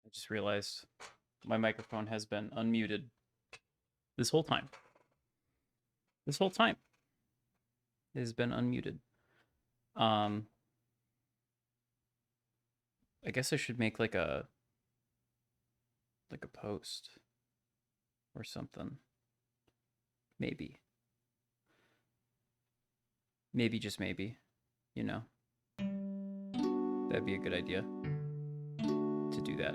I just realized my microphone has been unmuted this whole time. This whole time it has been unmuted. I guess I should make like a post or something. Maybe. Maybe, just maybe, you know. That'd be a good idea to do that.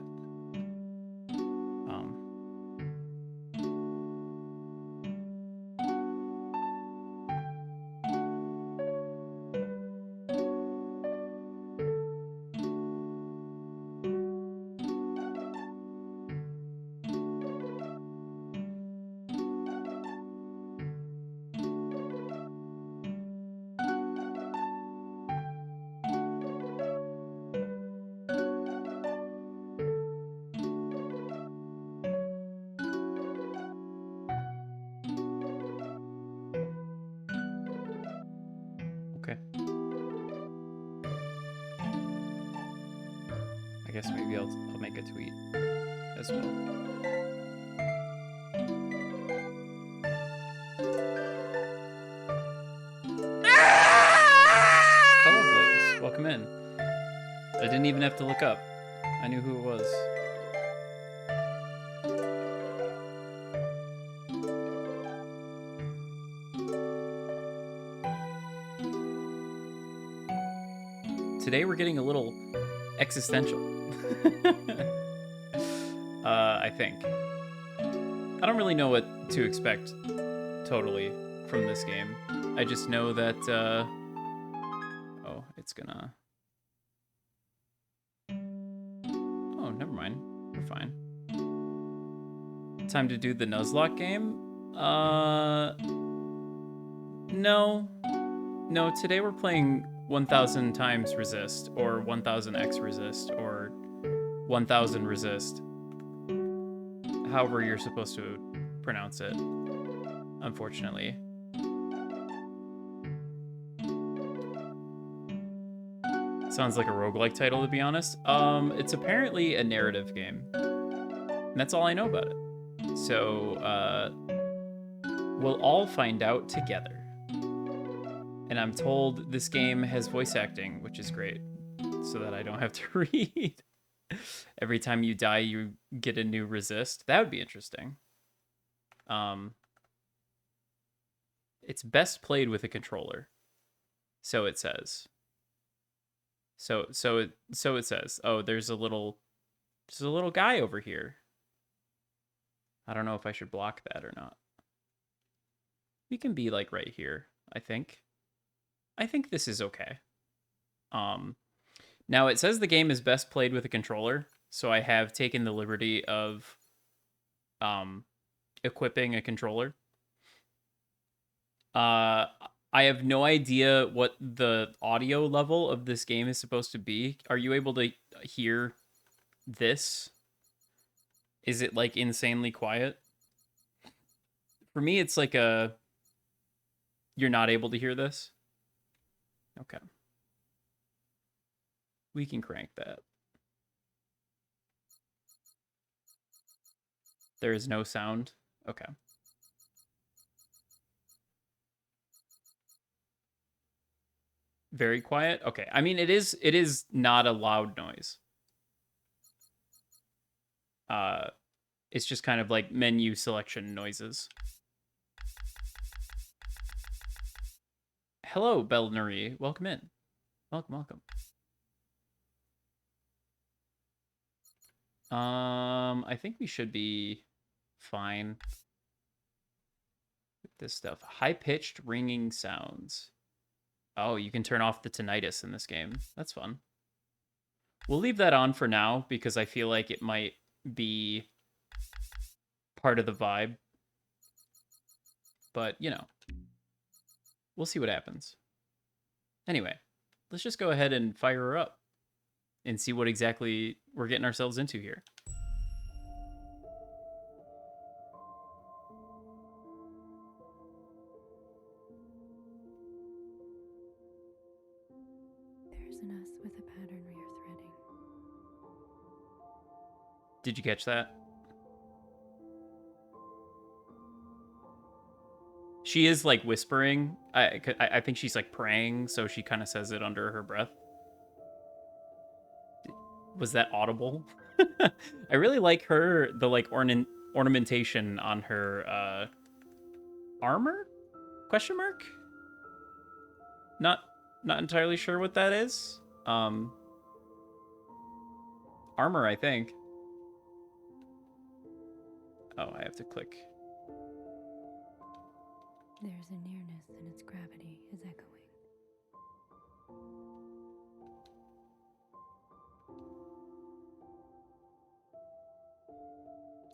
Okay. I guess maybe I'll make a tweet as well. Hello, Blaze. Welcome in. I didn't even have to look up. I knew who it was. Today we're getting a little existential. I think. I don't really know what to expect totally from this game. I just know that, oh, it's gonna... Oh, never mind. We're fine. Time to do the Nuzlocke game? No. No, today we're playing 1000 times resist, or 1000xRESIST, or 1000resist. However you're supposed to pronounce it, unfortunately. Sounds like a roguelike title, to be honest. It's apparently a narrative game. And that's all I know about it. So, we'll all find out together. And I'm told this game has voice acting, which is great, so that I don't have to read. Every time you die, you get a new resist. That would be interesting. It's best played with a controller. So it says. So it says. Oh, there's a little guy over here. I don't know if I should block that or not. We can be like right here, I think. I think this is okay. Now it says the game is best played with a controller, so I have taken the liberty of equipping a controller. I have no idea what the audio level of this game is supposed to be. Are you able to hear this? Is it like insanely quiet? For me, it's like a... You're not able to hear this? Okay. We can crank that. There is no sound? Okay. Very quiet? Okay. I mean, it is not a loud noise. It's just kind of like menu selection noises. Hello, Belnary. Welcome in. Welcome. I think we should be fine with this stuff. High-pitched ringing sounds. Oh, you can turn off the tinnitus in this game. That's fun. We'll leave that on for now because I feel like it might be part of the vibe. But, you know, we'll see what happens. Anyway, let's just go ahead and fire her up and see what exactly we're getting ourselves into here. There's an us with a pattern we are threading. Did you catch that? She is like whispering. I think she's like praying, so she kind of says it under her breath. Was that audible? I really like the like ornamentation on her armor? Question mark? Not entirely sure what that is. Armor, I think. Oh, I have to click. There's a nearness and its gravity is echoing.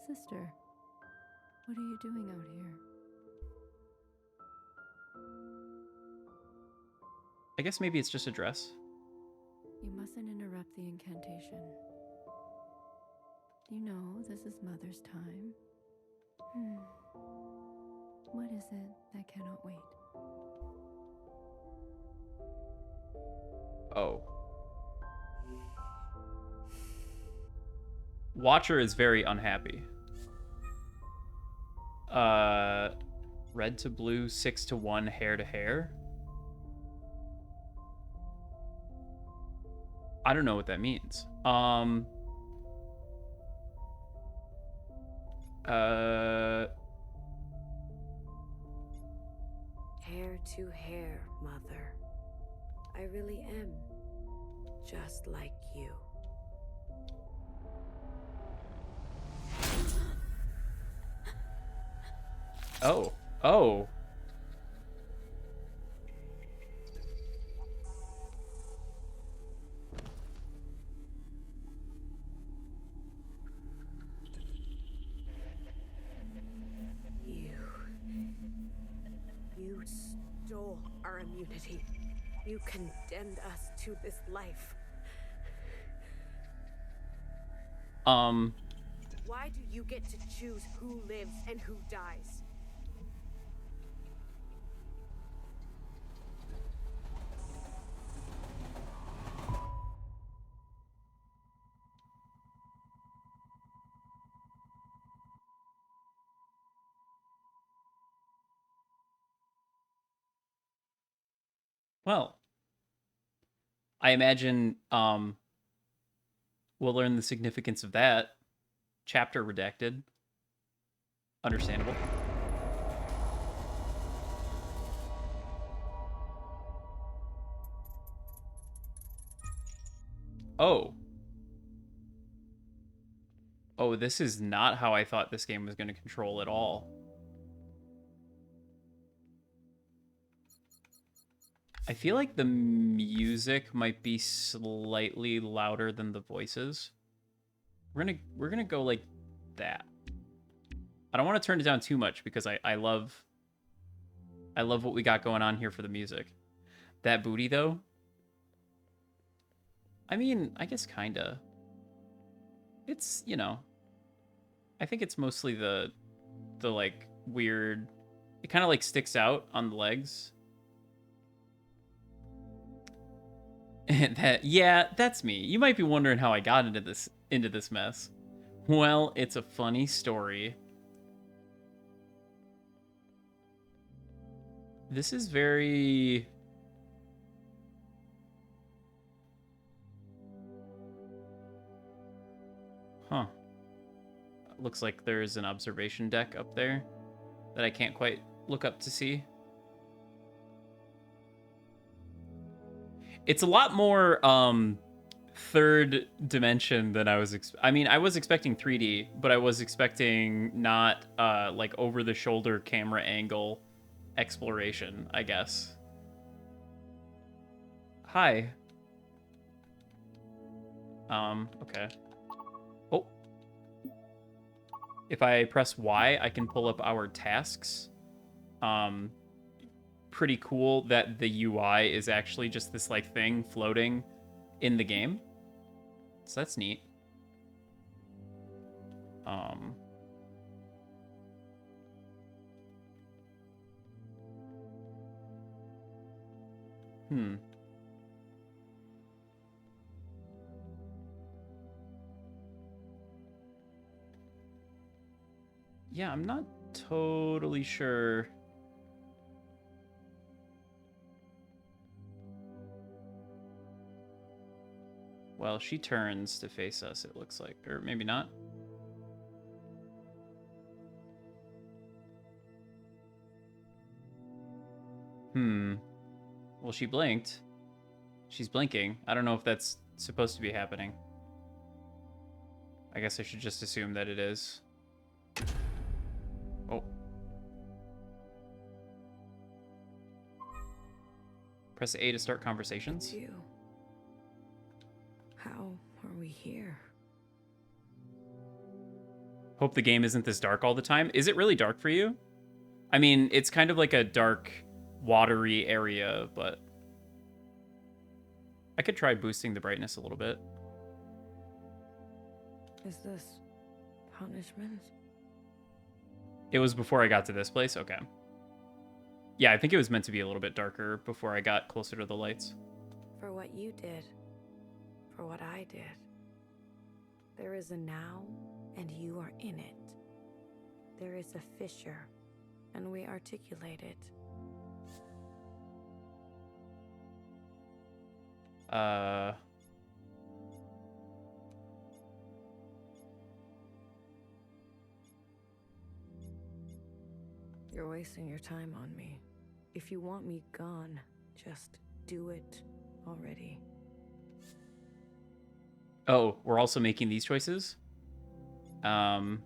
Sister, what are you doing out here? I guess maybe it's just a dress. You mustn't interrupt the incantation. You know, this is Mother's time. What is it that cannot wait? Oh. Watcher is very unhappy. Red to blue, 6 to 1, hair to hair. I don't know what that means. Hair to hair, Mother. I really am just like you. Oh. Oh. You stole our immunity. You condemned us to this life. Why do you get to choose who lives and who dies? Well, I imagine we'll learn the significance of that. Chapter redacted. Understandable. Oh. Oh, this is not how I thought this game was going to control at all. I feel like the music might be slightly louder than the voices. We're gonna go like that. I don't want to turn it down too much because I love what we got going on here for the music. That booty though. I mean, I guess kinda. It's, you know, I think it's mostly the like weird, it kind of like sticks out on the legs. Yeah, that's me. You might be wondering how I got into this mess. Well, it's a funny story. This is very... Huh. Looks like there's an observation deck up there that I can't quite look up to see. It's a lot more third dimension than I was I mean, I was expecting 3D, but I was expecting not like over the shoulder camera angle exploration, I guess. Hi. Okay. Oh. If I press Y, I can pull up our tasks. Pretty cool that the UI is actually just this like thing floating in the game. So that's neat. Yeah, I'm not totally sure. Well, she turns to face us, it looks like. Or maybe not. Well, she blinked. She's blinking. I don't know if that's supposed to be happening. I guess I should just assume that it is. Oh. Press A to start conversations. It's you. How are we here? Hope the game isn't this dark all the time. Is it really dark for you? I mean, it's kind of like a dark, watery area, but I could try boosting the brightness a little bit. Is this punishment? It was before I got to this place? Okay. Yeah, I think it was meant to be a little bit darker before I got closer to the lights. For what you did. For what I did. There is a now, and you are in it. There is a fissure, and we articulate it. You're wasting your time on me. If you want me gone, just do it already. Oh, we're also making these choices? You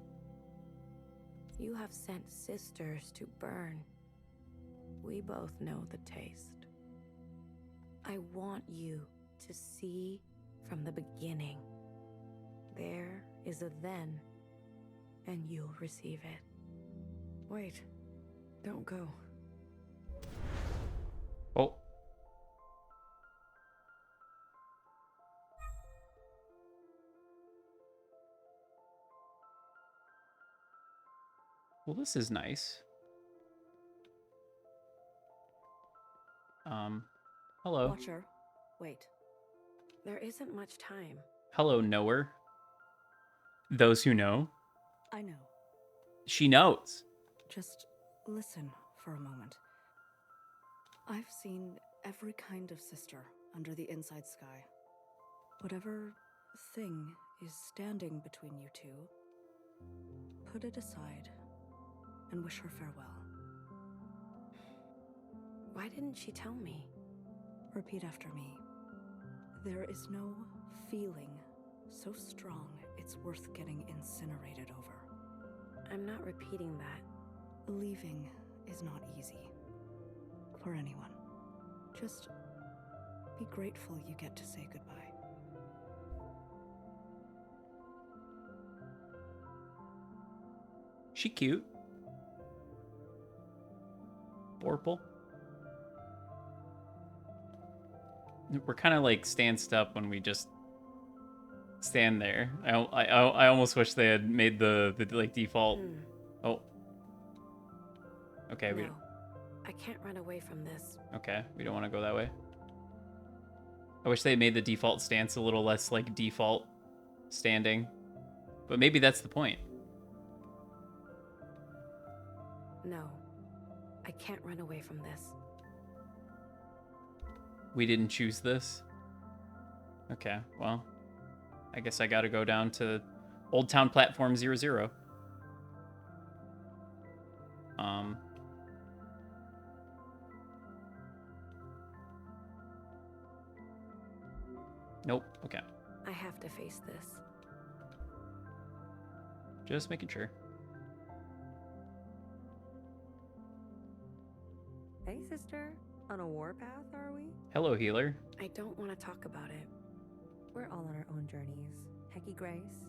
have sent sisters to burn. We both know the taste. I want you to see from the beginning. There is a then, and you'll receive it. Wait, don't go. Oh. Well, this is nice. Hello. Watcher, wait. There isn't much time. Hello, knower. Those who know. I know. She knows. Just listen for a moment. I've seen every kind of sister under the inside sky. Whatever thing is standing between you two, put it aside and wish her farewell. Why didn't she tell me? Repeat after me. There is no feeling so strong it's worth getting incinerated over. I'm not repeating that. Leaving is not easy. For anyone. Just be grateful you get to say goodbye. She cute. Borple. We're kind of like stanced up when we just stand there. I almost wish they had made the like default. Oh. Okay, No, I can't run away from this. Okay, we don't want to go that way. I wish they made the default stance a little less like default standing. But maybe that's the point. No, I can't run away from this. We didn't choose this. Okay, well, I guess I gotta go down to Old Town Platform 00. Nope, okay. I have to face this. Just making sure. Hey, sister. On a warpath, are we? Hello, healer. I don't want to talk about it. We're all on our own journeys. Hecky Grace.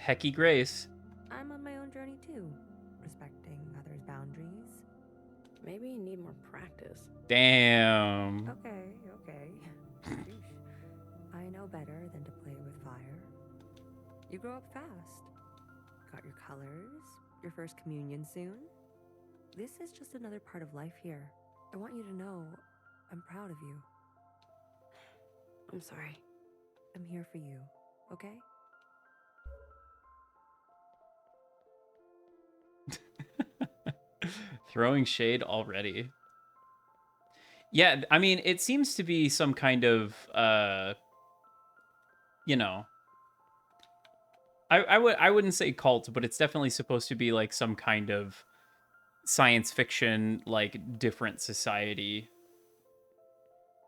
Hecky Grace. I'm on my own journey too, respecting others' boundaries. Maybe you need more practice. Damn. Okay. I know better than to play with fire. You grow up fast. Got your colors, your first communion soon. This is just another part of life here. I want you to know I'm proud of you. I'm sorry. I'm here for you, okay? Throwing shade already. Yeah, I mean, it seems to be some kind of, you know, I wouldn't say cult, but it's definitely supposed to be like some kind of science fiction, like different society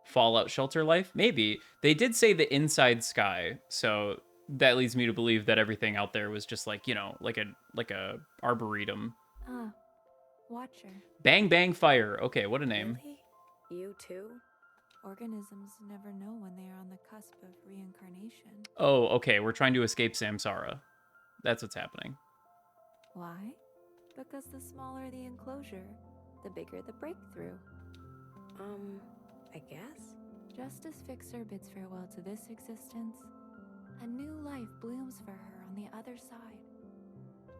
fallout shelter life. Maybe they did say the inside sky, so that leads me to believe that everything out there was just like, you know, like a arboretum. Ah, Watcher. Bang Bang Fire. Okay, what a name. Really? You too? Organisms never know when they are on the cusp of reincarnation. Oh, okay, we're trying to escape Samsara. That's what's happening. Why? Because the smaller the enclosure, the bigger the breakthrough. I guess? Just as Fixer bids farewell to this existence, a new life blooms for her on the other side.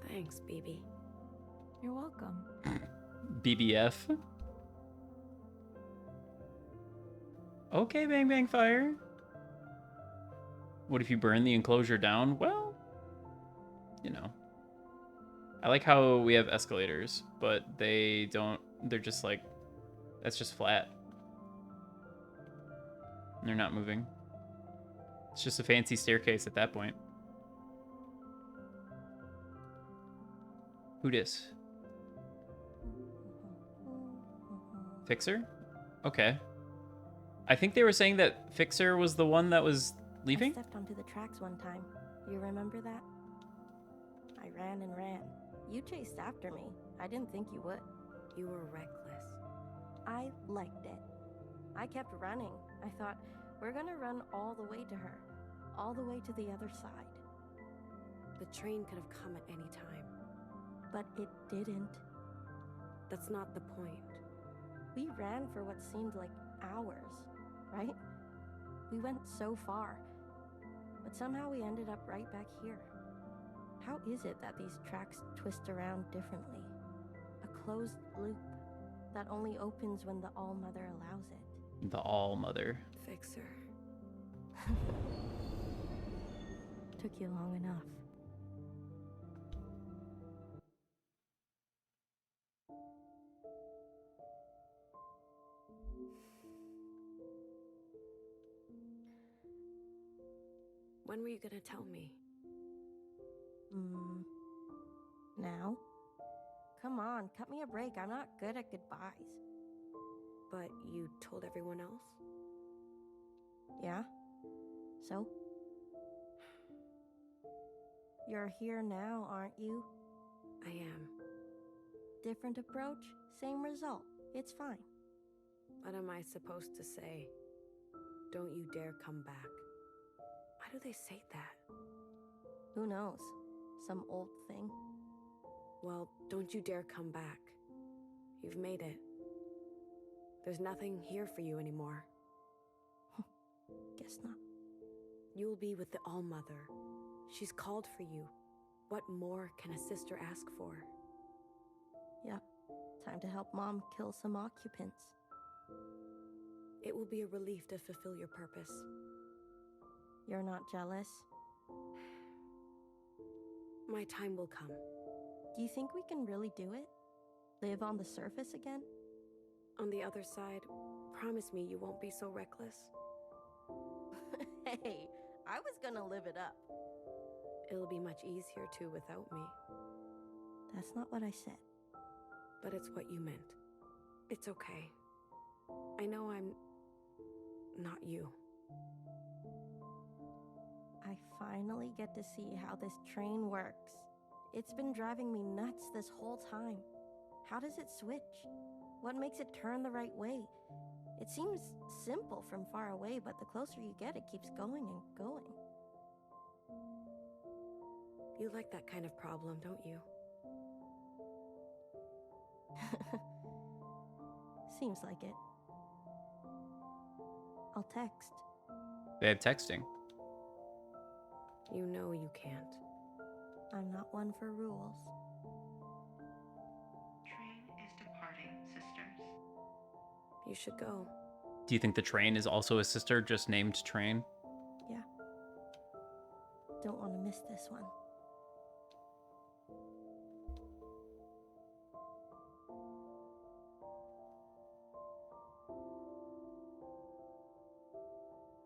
Thanks, BB. You're welcome. BBF. Okay, Bang Bang Fire. What if you burn the enclosure down? Well, you know. I like how we have escalators, but they don't, they're just like, that's just flat. They're not moving. It's just a fancy staircase at that point. Who dis? Fixer? Okay. I think they were saying that Fixer was the one that was leaving? I stepped onto the tracks one time. You remember that? I ran and ran. You chased after me. I didn't think you would. You were reckless. I liked it. I kept running. I thought, we're gonna run all the way to her. All the way to the other side. The train could have come at any time. But it didn't. That's not the point. We ran for what seemed like hours, right? We went so far. But somehow we ended up right back here. How is it that these tracks twist around differently? A closed loop that only opens when the All-Mother allows it. The All-Mother. Fixer. Took you long enough. When were you gonna tell me? Now? Come on, cut me a break. I'm not good at goodbyes. But you told everyone else? Yeah? So? You're here now, aren't you? I am. Different approach, same result. It's fine. What am I supposed to say? Don't you dare come back. Why do they say that? Who knows? Some old thing. Well, don't you dare come back. You've made it. There's nothing here for you anymore. Guess not. You'll be with the All-Mother. She's called for you. What more can a sister ask for? Yep. Time to help Mom kill some occupants. It will be a relief to fulfill your purpose. You're not jealous? My time will come. Do you think we can really do it? Live on the surface again? On the other side, promise me you won't be so reckless. Hey, I was gonna live it up. It'll be much easier too without me. That's not what I said. But it's what you meant. It's okay. I know I'm not you. I finally get to see how this train works. It's been driving me nuts this whole time. How does it switch? What makes it turn the right way? It seems simple from far away, but the closer you get, it keeps going and going. You like that kind of problem, don't you? Seems like it. I'll text. They have texting. You know you can't. I'm not one for rules. Train is departing, sisters. You should go. Do you think the train is also a sister just named Train? Yeah. Don't want to miss this one.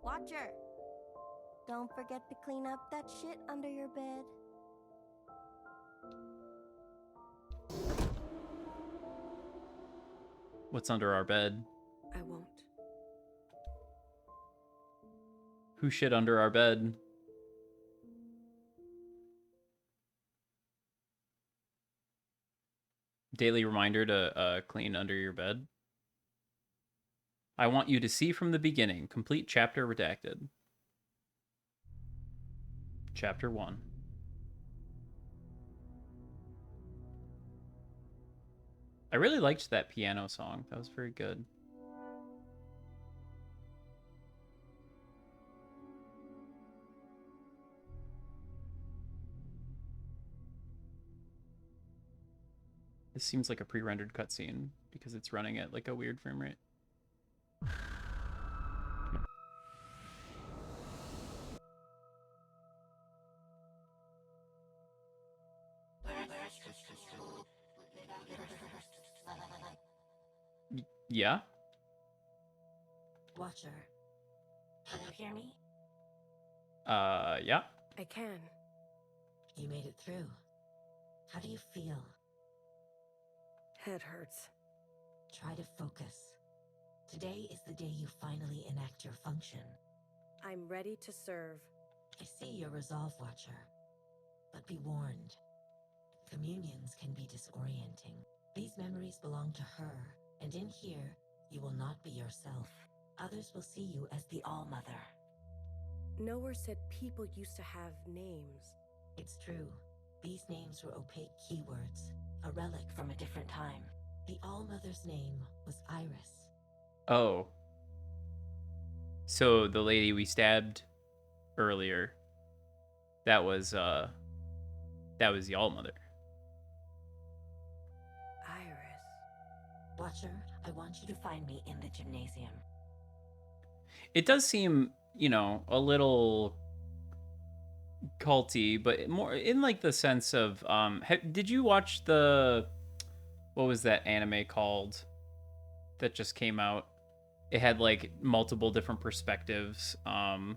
Watcher! Don't forget to clean up that shit under your bed. What's under our bed? I won't. Who shit under our bed? Daily reminder to clean under your bed. I want you to see from the beginning. Complete chapter redacted. Chapter 1. I really liked that piano song. That was very good. This seems like a pre-rendered cutscene because it's running at like a weird frame rate. Yeah? Watcher, can you hear me? Yeah. I can. You made it through. How do you feel? Head hurts. Try to focus. Today is the day you finally enact your function. I'm ready to serve. I see your resolve, Watcher. But be warned. Communions can be disorienting. These memories belong to her, and in here, you will not be yourself. Others will see you as the All-Mother. Nowhere said people used to have names. It's true. These names were opaque keywords, a relic from a different time. The All-Mother's name was Iris. Oh. So the lady we stabbed earlier, that was the All-Mother. Iris. Watcher, I want you to find me in the gymnasium. It does seem, you know, a little culty, but more in like the sense of did you watch what was that anime called that just came out? It had like multiple different perspectives. Oh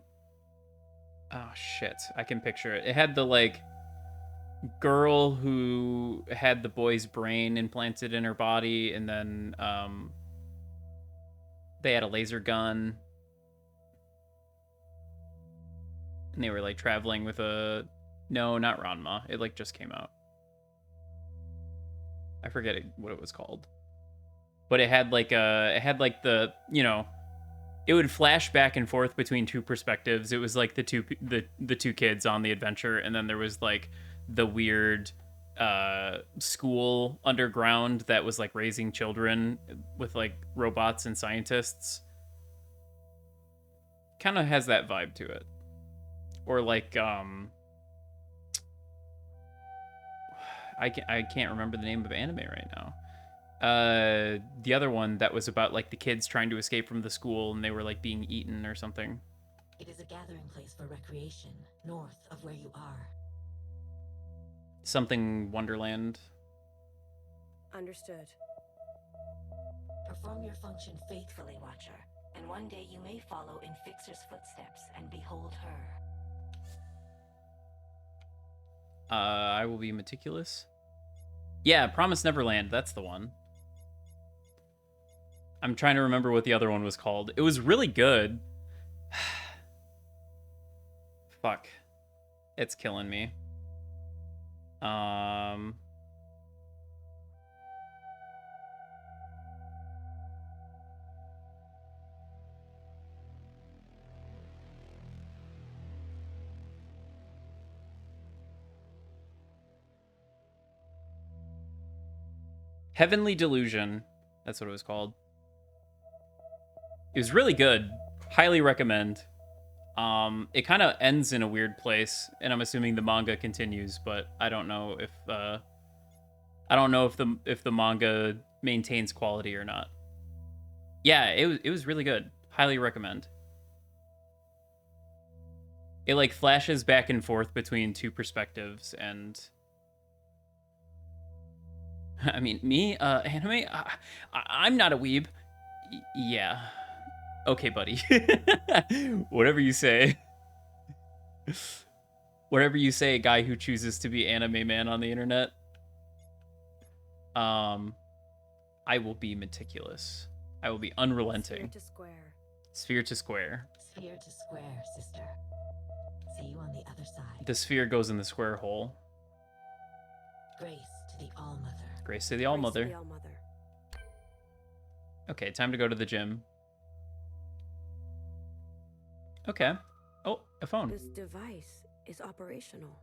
shit, I can picture it. It had the like girl who had the boy's brain implanted in her body, and then they had a laser gun. And they were like traveling with no, not Ranma. It like just came out. I forget what it was called. But it had like the, you know, it would flash back and forth between two perspectives. It was like the two kids on the adventure, and then there was like the weird school underground that was like raising children with like robots and scientists. Kind of has that vibe to it. Or like I can't remember the name of anime right now. The other one that was about like the kids trying to escape from the school and they were like being eaten or something. It is a gathering place for recreation, north of where you are. Something Wonderland. Understood. Perform your function faithfully, Watcher, and one day you may follow in Fixer's footsteps and behold her. I will be meticulous. Yeah, Promise Neverland, that's the one. I'm trying to remember what the other one was called. It was really good. Fuck. It's killing me. Heavenly Delusion. That's what it was called. It was really good. Highly recommend. It kind of ends in a weird place, and I'm assuming the manga continues, but I don't know if the manga maintains quality or not. Yeah, it was really good. Highly recommend. It like flashes back and forth between two perspectives, and I mean, me, anime, I'm not a weeb. Yeah. Okay, buddy. Whatever you say. Whatever you say, guy who chooses to be anime man on the internet. I will be meticulous. I will be unrelenting. Sphere to square. Sphere to square. Sphere to square, sister. See you on the other side. The sphere goes in the square hole. Grace to the All-Mother. Grace to the All-Mother. Grace to the All-Mother. Okay, time to go to the gym. Okay. Oh, a phone. This device is operational.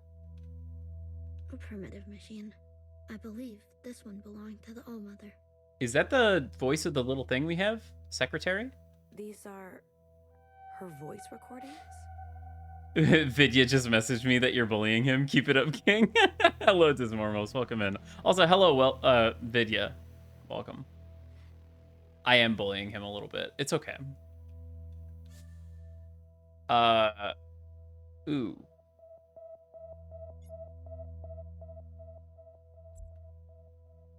A primitive machine. I believe this one belonged to the All-Mother. Is that the voice of the little thing we have? Secretary? These are her voice recordings? Vidya just messaged me that you're bullying him. Keep it up, King. Hello, Dismormos. Welcome in. Also, hello, Vidya. Welcome. I am bullying him a little bit. It's okay. Ooh.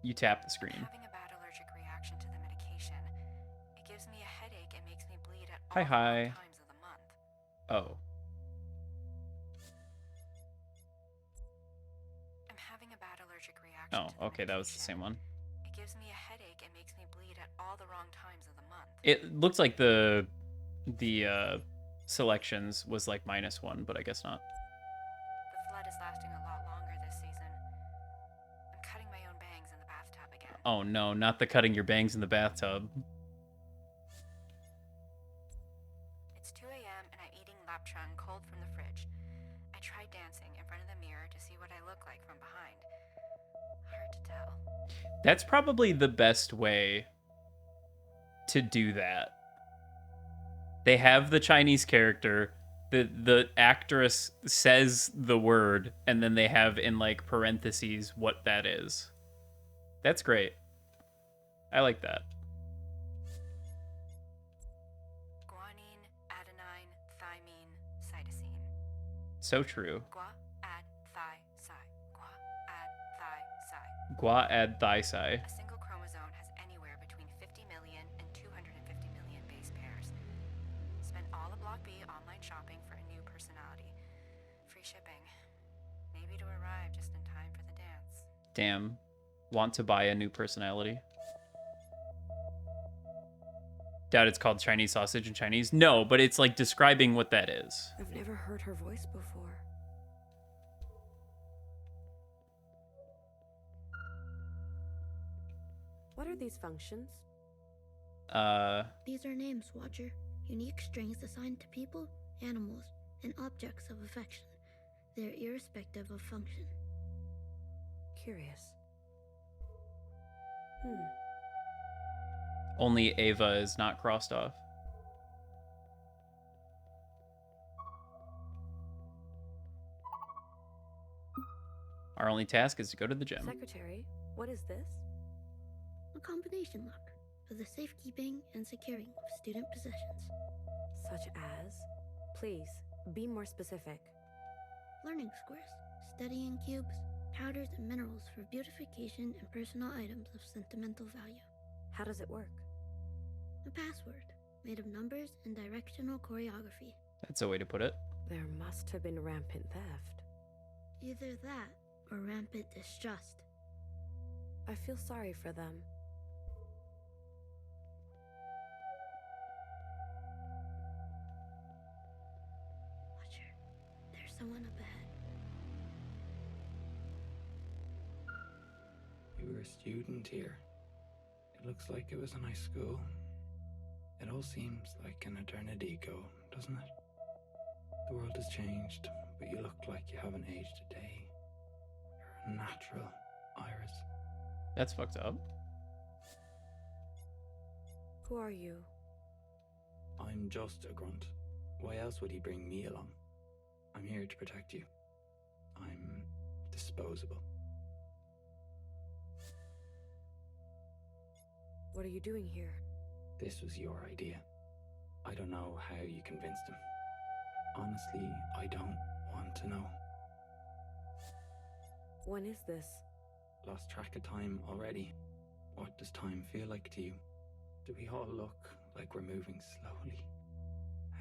You tap the screen. I'm having a bad allergic reaction to the medication. It gives me a headache and makes me bleed at all Hi. times of the month. Oh. I'm having a bad allergic reaction to the Okay, that was the same one. It gives me a headache and makes me bleed at all the wrong times of the month. It looks like the selections was like -1, but I guess not. The flood is lasting a lot longer this season. I'm cutting my own bangs in the bathtub again. Oh no, not the cutting your bangs in the bathtub. It's 2 a.m. and I'm eating lapchung cold from the fridge. I tried dancing in front of the mirror to see what I look like from behind. Hard to tell. That's probably the best way to do that. They have the Chinese character, the actress says the word, and then they have in like parentheses what that is. That's great. I like that. Guanine, adenine, thymine, cytosine. So true. Gua, ad, thi, psi. Gua, ad, thi, psi. Gua ad thysai. A single chromosome has anywhere between 50 million and 250 million base pairs. Spent all of Block B online shopping for a new personality. Free shipping. Maybe to arrive just in time for the dance. Damn. Want to buy a new personality? Doubt it's called Chinese sausage in Chinese. No, but it's like describing what that is. I've never heard her voice before. What are these functions? These are names, Watcher. Unique strings assigned to people, animals, and objects of affection. They're irrespective of function. Curious. Only Ava is not crossed off. Our only task is to go to the gym. Secretary, what is this? A combination lock for the safekeeping and securing of student possessions. Such as? Please, be more specific. Learning squares, studying cubes, powders and minerals for beautification and personal items of sentimental value. How does it work? A password made of numbers and directional choreography. That's a way to put it. There must have been rampant theft. Either that or rampant distrust. I feel sorry for them. Watcher, there's someone up ahead. You were a student here. It looks like it was a nice school. It all seems like an eternity ago, doesn't it? The world has changed, but you look like you haven't aged a day. You're a natural, Iris. That's fucked up. Who are you? I'm just a grunt. Why else would he bring me along? I'm here to protect you. I'm disposable. What are you doing here? This was your idea. I don't know how you convinced him. Honestly, I don't want to know. When is this? Lost track of time already. What does time feel like to you? Do we all look like we're moving slowly.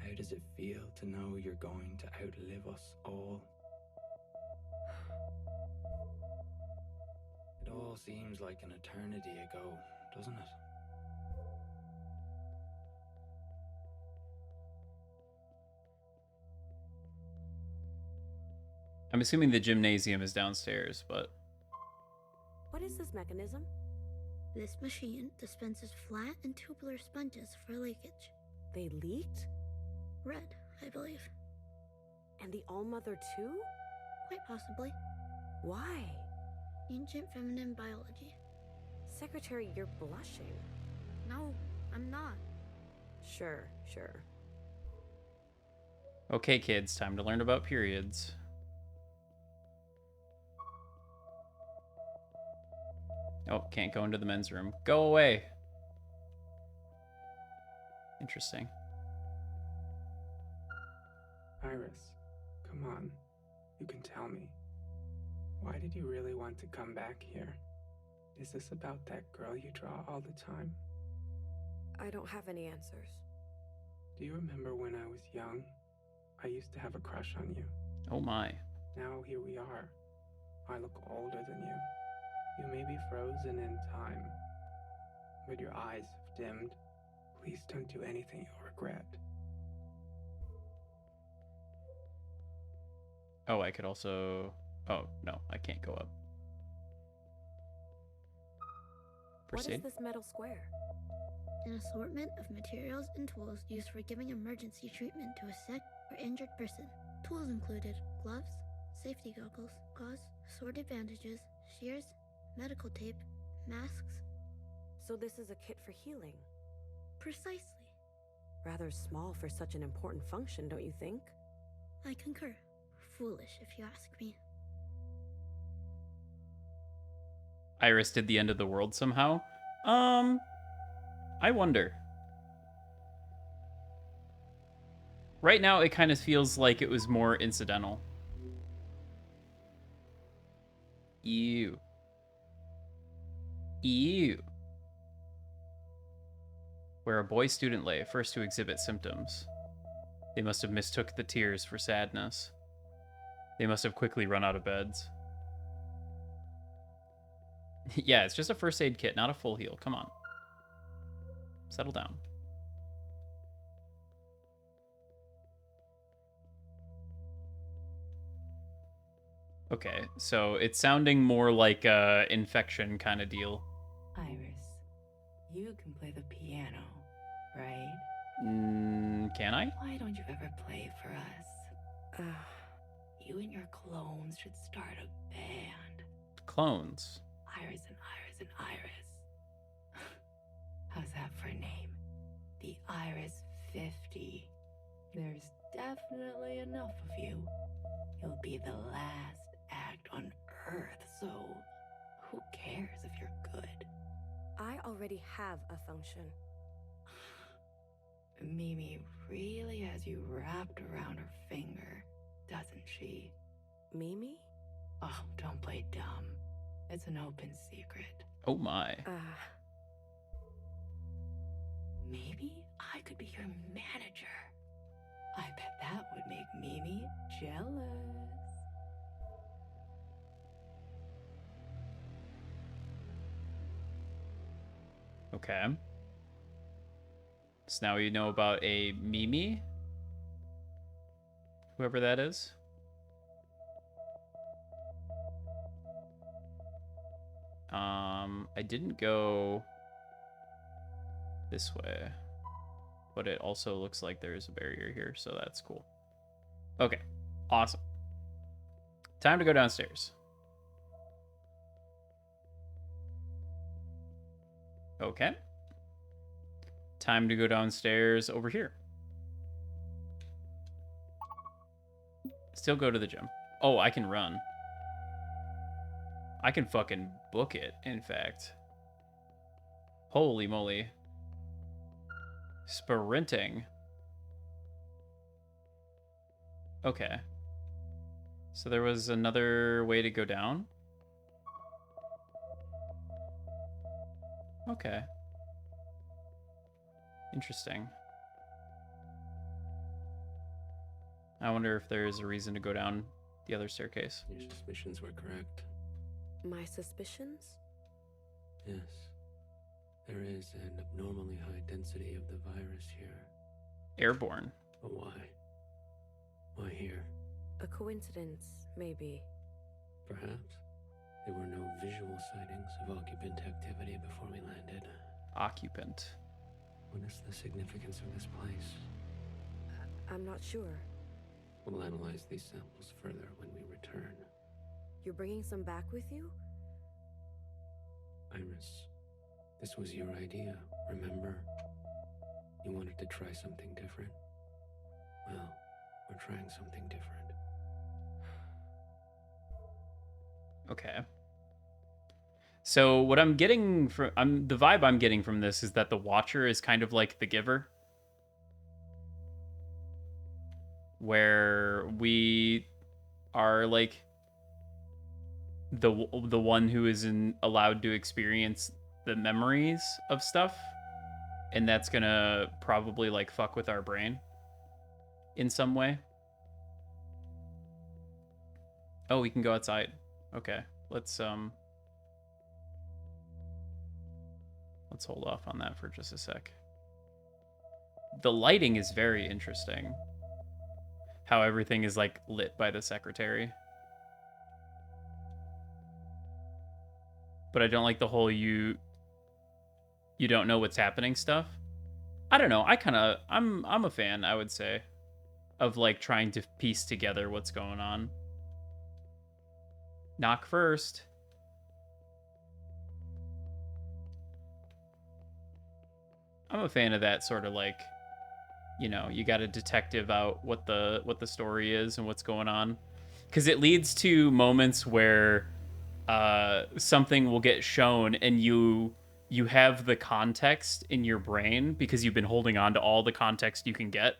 How does it feel to know you're going to outlive us all? It all seems like an eternity ago, doesn't it? I'm assuming the gymnasium is downstairs, but... What is this mechanism? This machine dispenses flat and tubular sponges for leakage. They leaked? Red, I believe. And the All-Mother too? Quite possibly. Why? Ancient feminine biology. Secretary, you're blushing. No, I'm not. Sure. Okay, kids, time to learn about periods. Oh, can't go into the men's room. Go away. Interesting. Iris, come on. You can tell me. Why did you really want to come back here? Is this about that girl you draw all the time? I don't have any answers. Do you remember when I was young? I used to have a crush on you. Oh my. Now here we are. I look older than you. You may be frozen in time, but your eyes have dimmed. Please don't do anything you'll regret. Oh, I could also... Oh, no, I can't go up. Proceed. What is this metal square? An assortment of materials and tools used for giving emergency treatment to a sick or injured person. Tools included gloves, safety goggles, gauze, assorted bandages, shears, medical tape, masks. So this is a kit for healing? Precisely. Rather small for such an important function, don't you think? I concur. Foolish, if you ask me. Iris did the end of the world somehow. I wonder. Right now, it kind of feels like it was more incidental. Ew. Ew. Where a boy student lay, first to exhibit symptoms. They must have mistook the tears for sadness. They must have quickly run out of beds. Yeah, it's just a first aid kit, not a full heal. Come on. Settle down. Okay, so it's sounding more like a infection kind of deal. Iris, you can play the piano, right? Can I? Why don't you ever play for us? You and your clones should start a band. Clones. Iris and Iris and Iris. How's that for a name? The Iris 50. There's definitely enough of you. You'll be the last act on Earth, so who cares if you're good? I already have a function. Mimi really has you wrapped around her finger, doesn't she? Mimi? Oh, don't play dumb. It's an open secret. Oh my. Maybe I could be your manager. I bet that would make Mimi jealous. Okay. So now you know about a Mimi? Whoever that is. I didn't go this way, but it also looks like there is a barrier here, so that's cool. Okay, awesome. Time to go downstairs. Okay. Time to go downstairs over here. Still go to the gym. Oh, I can run. I can fucking book it, in fact. Holy moly. Sprinting. Okay. So there was another way to go down? Okay. Interesting. I wonder if there is a reason to go down the other staircase. Your suspicions were correct. My suspicions? Yes. There is an abnormally high density of the virus here. Airborne. But why? Why here? A coincidence, maybe. Perhaps. There were no visual sightings of occupant activity before we landed. Occupant. What is the significance of this place? I'm not sure. We'll analyze these samples further when we return. You're bringing some back with you? Iris, this was your idea, remember? You wanted to try something different? Well, we're trying something different. Okay. So what I'm getting from the vibe I'm getting from this is that the Watcher is kind of like the Giver, where we are like the one who isn't allowed to experience the memories of stuff, and that's gonna probably like fuck with our brain in some way. Oh, we can go outside. Okay, let's hold off on that for just a sec. The lighting is very interesting. How everything is like lit by the secretary. But I don't like the whole you don't know what's happening stuff. I don't know. I'm a fan, I would say, of like trying to piece together what's going on. Knock first. I'm a fan of that sort of like, you know, you got a detective out what the story is and what's going on, because it leads to moments where something will get shown and you have the context in your brain because you've been holding on to all the context you can get.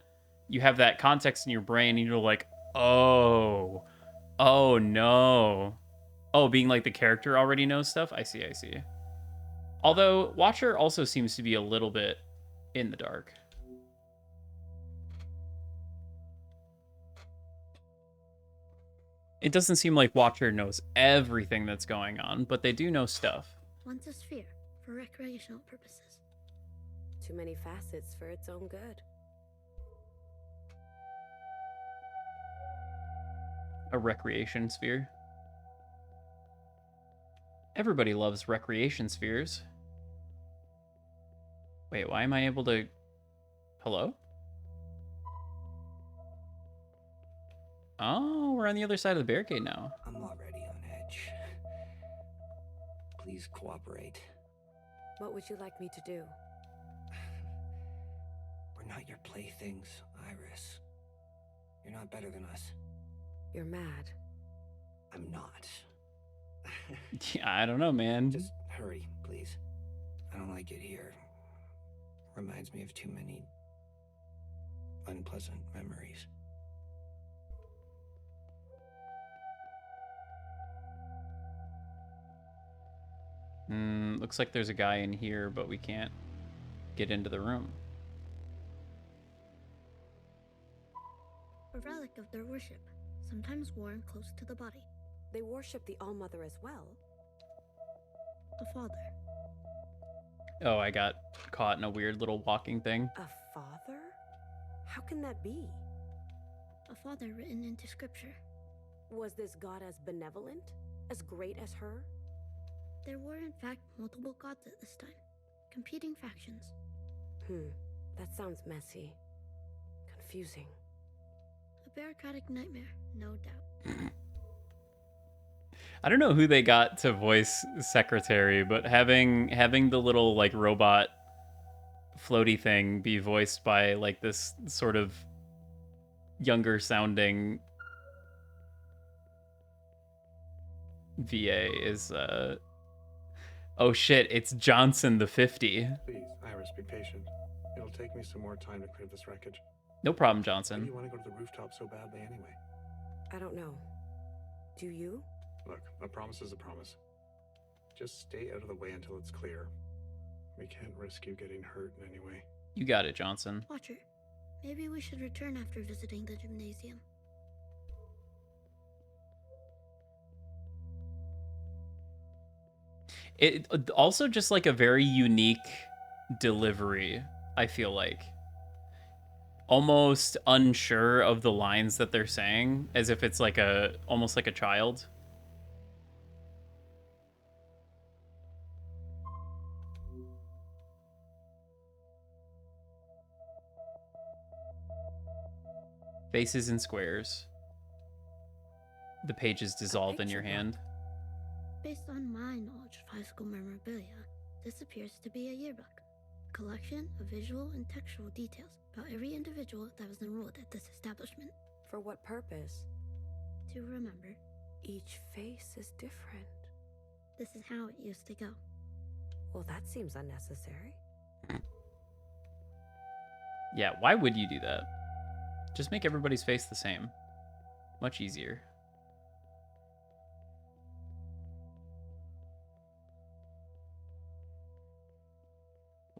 You have that context in your brain and you're like, oh no. Oh, being like the character already knows stuff? I see. Although, Watcher also seems to be a little bit in the dark. It doesn't seem like Watcher knows everything that's going on, but they do know stuff. Wants a sphere for recreational purposes. Too many facets for its own good. A recreation sphere. Everybody loves recreation spheres. Wait, why am I able to... Hello? Oh, we're on the other side of the barricade now. I'm already on edge. Please cooperate. What would you like me to do? We're not your playthings, Iris. You're not better than us. You're mad. I'm not. Yeah, I don't know, man. Just hurry, please. I don't like it here. Reminds me of too many unpleasant memories. Looks like there's a guy in here, but we can't get into the room. A relic of their worship, sometimes worn close to the body. They worship the All-Mother as well. A father. Oh, I got caught in a weird little walking thing. A father? How can that be? A father written into scripture. Was this god as benevolent? As great as her? There were in fact multiple gods at this time. Competing factions. That sounds messy. Confusing. A bureaucratic nightmare, no doubt. I don't know who they got to voice secretary, but having the little like robot floaty thing be voiced by like this sort of younger sounding VA is oh shit, it's Johnson the 50. Please, Iris, be patient. It'll take me some more time to clear this wreckage. No problem, Why Johnson. do you want to go to the rooftop so badly anyway? I don't know. Do you? Look, a promise is a promise. Just stay out of the way until it's clear. We can't risk you getting hurt in any way. You got it, Johnson. Watcher, maybe we should return after visiting the gymnasium. It also just like a very unique delivery, I feel like. Almost unsure of the lines that they're saying, as if it's like almost like a child. Faces and squares. The pages dissolve in your hand. Based on my knowledge of high school memorabilia, this appears to be a yearbook. A collection of visual and textual details about every individual that was enrolled at this establishment. For what purpose? To remember. Each face is different. This is how it used to go. Well, that seems unnecessary. Yeah, why would you do that? Just make everybody's face the same. Much easier.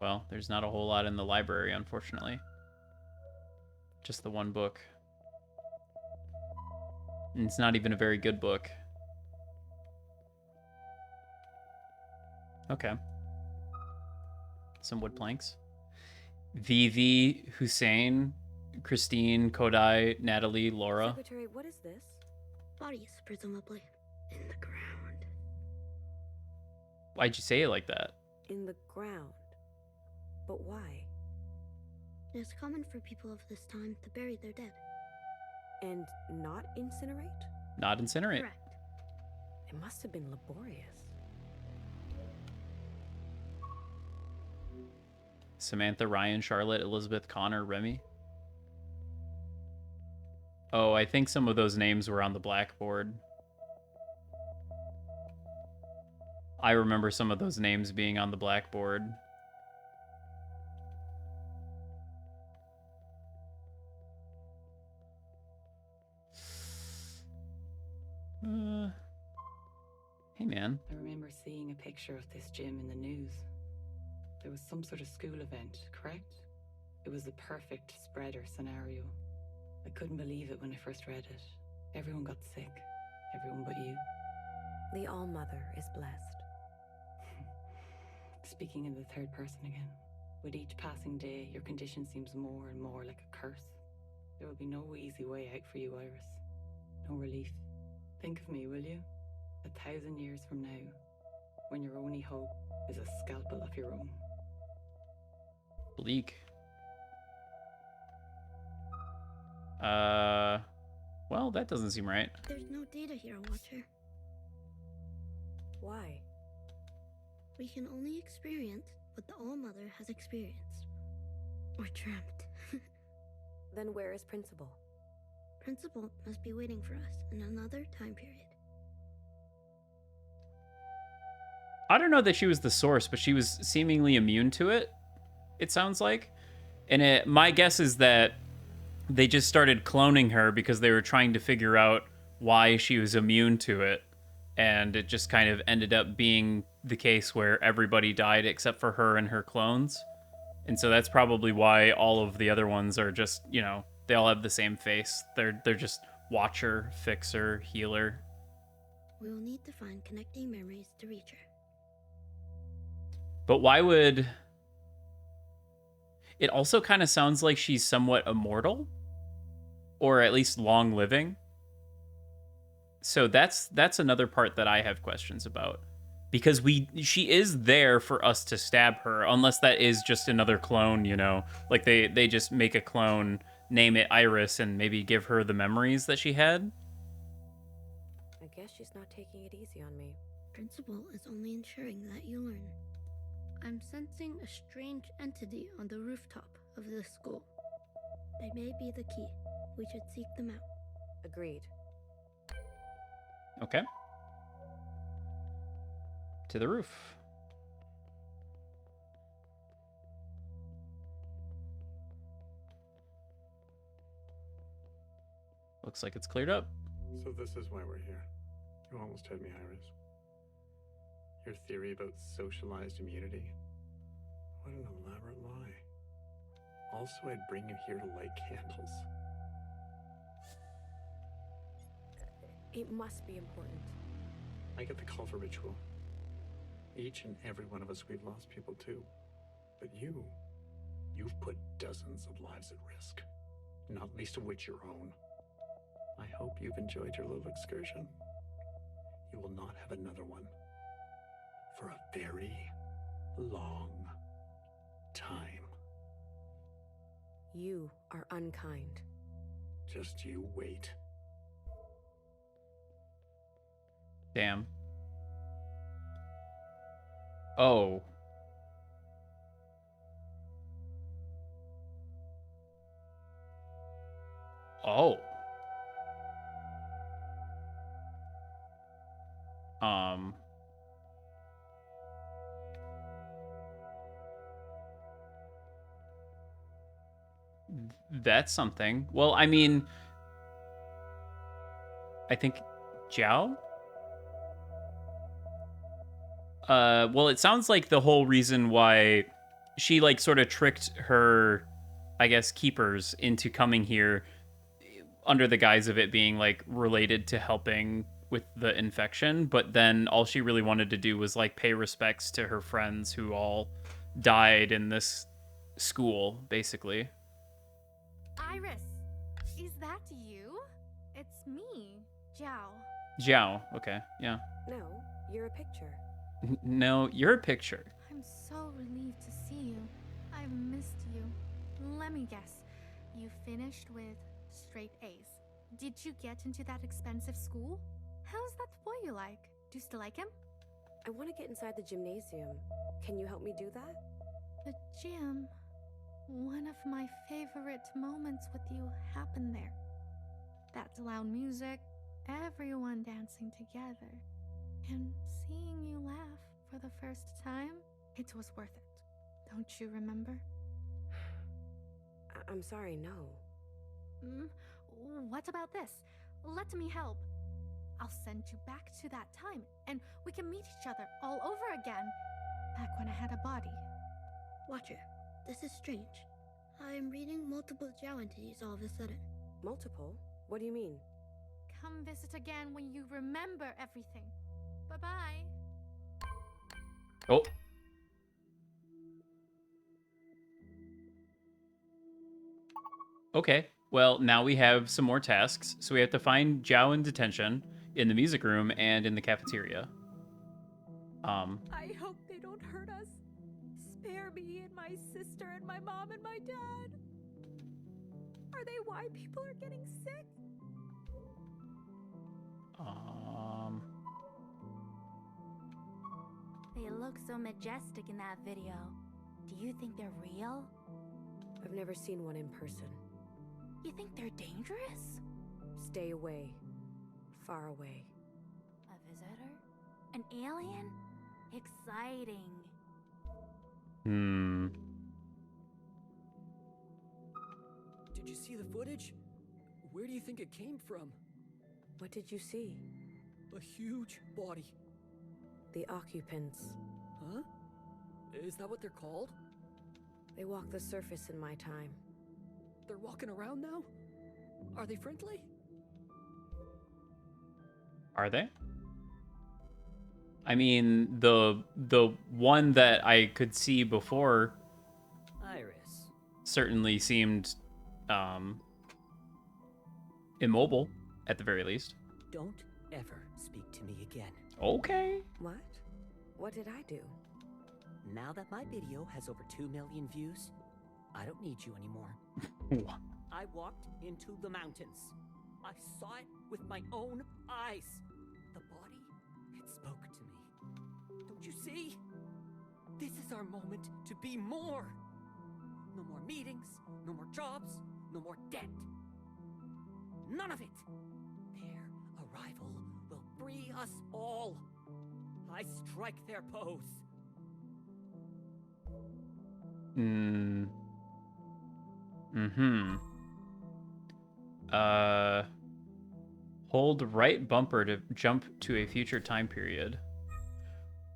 Well, there's not a whole lot in the library, unfortunately. Just the one book. And it's not even a very good book. Okay. Some wood planks. Vivi, Hussein, Christine, Kodai, Natalie, Laura. Secretary, what is this? Bodies, presumably. In the ground. Why'd you say it like that? In the ground. But why? It is common for people of this time to bury their dead. And not incinerate? Not incinerate. Correct. It must have been laborious. Samantha, Ryan, Charlotte, Elizabeth, Connor, Remy. Oh, I think some of those names were on the blackboard. I remember some of those names being on the blackboard. Hey, man. I remember seeing a picture of this gym in the news. There was some sort of school event, correct? It was the perfect spreader scenario. I couldn't believe it when I first read it. Everyone got sick. Everyone but you. The All-Mother is blessed. Speaking in the third person again. With each passing day, your condition seems more and more like a curse. There will be no easy way out for you, Iris. No relief. Think of me, will you? 1,000 years from now, when your only hope is a scalpel of your own. Bleak. Well, that doesn't seem right. There's no data here, Watcher. Why? We can only experience what the All-Mother has experienced. Or dreamt. Then where is Principal? Principal must be waiting for us in another time period. I don't know that she was the source, but she was seemingly immune to it, it sounds like. And my guess is that they just started cloning her because they were trying to figure out why she was immune to it. And it just kind of ended up being the case where everybody died except for her and her clones. And so that's probably why all of the other ones are just, you know, they all have the same face. They're just Watcher, Fixer, Healer. We will need to find connecting memories to reach her. But why would... It also kind of sounds like she's somewhat immortal. Or at least long-living. So that's another part that I have questions about. Because she is there for us to stab her. Unless that is just another clone, you know. Like they just make a clone, name it Iris, and maybe give her the memories that she had. I guess she's not taking it easy on me. Principal is only ensuring that you learn. I'm sensing a strange entity on the rooftop of this school. They may be the key. We should seek them out. Agreed. Okay. To the roof. Looks like it's cleared up. So this is why we're here. You almost had me, Iris. Your theory about socialized immunity? What an elaborate lie. else would I bring you here to light candles? It must be important. I get the call for ritual. Each and every one of us, we've lost people too. But you've put dozens of lives at risk, not least of which your own. I hope you've enjoyed your little excursion. You will not have another one for a very long time. You are unkind. Just you wait. Damn. Oh. Oh. That's something. Well, I mean, I think Jiao? Well, it sounds like the whole reason why she, like, sort of tricked her, I guess, keepers into coming here under the guise of it being, like, related to helping with the infection, but then all she really wanted to do was, like, pay respects to her friends who all died in this school, basically. Iris, is that you? It's me, Jiao. Jiao, okay, yeah. No, you're a picture. No, you're a picture. I'm so relieved to see you. I've missed you. Let me guess. You finished with straight A's. Did you get into that expensive school? How's that boy you like? Do you still like him? I want to get inside the gymnasium. Can you help me do that? The gym. One of my favorite moments with you happened there. That loud music, everyone dancing together, and seeing you laugh for the first time, it was worth it. Don't you remember? I'm sorry, no. What about this? Let me help. I'll send you back to that time, and we can meet each other all over again. Back when I had a body. Watcher, this is strange. I am reading multiple Jiao entities all of a sudden. Multiple? What do you mean? Come visit again when you remember everything. Bye-bye. Oh. Okay. Well, now we have some more tasks. So we have to find Jiao in detention, in the music room, and in the cafeteria. I hope they don't hurt us. Spare me and my sister and my mom and my dad. Are they why people are getting sick? They look so majestic in that video. Do you think they're real? I've never seen one in person. You think they're dangerous? Stay away. Far away. A visitor? An alien? Exciting. Did you see the footage? Where do you think it came from? What did you see? A huge body. The occupants. Huh? Is that what they're called? They walk the surface in my time. They're walking around now? Are they friendly? Are they? I mean, the one that I could see before Iris certainly seemed immobile, at the very least. Don't ever speak to me again. Okay. What? What did I do? Now that my video has over 2 million views, I don't need you anymore. I walked into the mountains. I saw it with my own eyes. The body, it spoke to me. Don't you see? This is our moment to be more. No more meetings, no more jobs, no more debt. None of it. Their arrival will free us all. I strike their pose. Hold right bumper to jump to a future time period.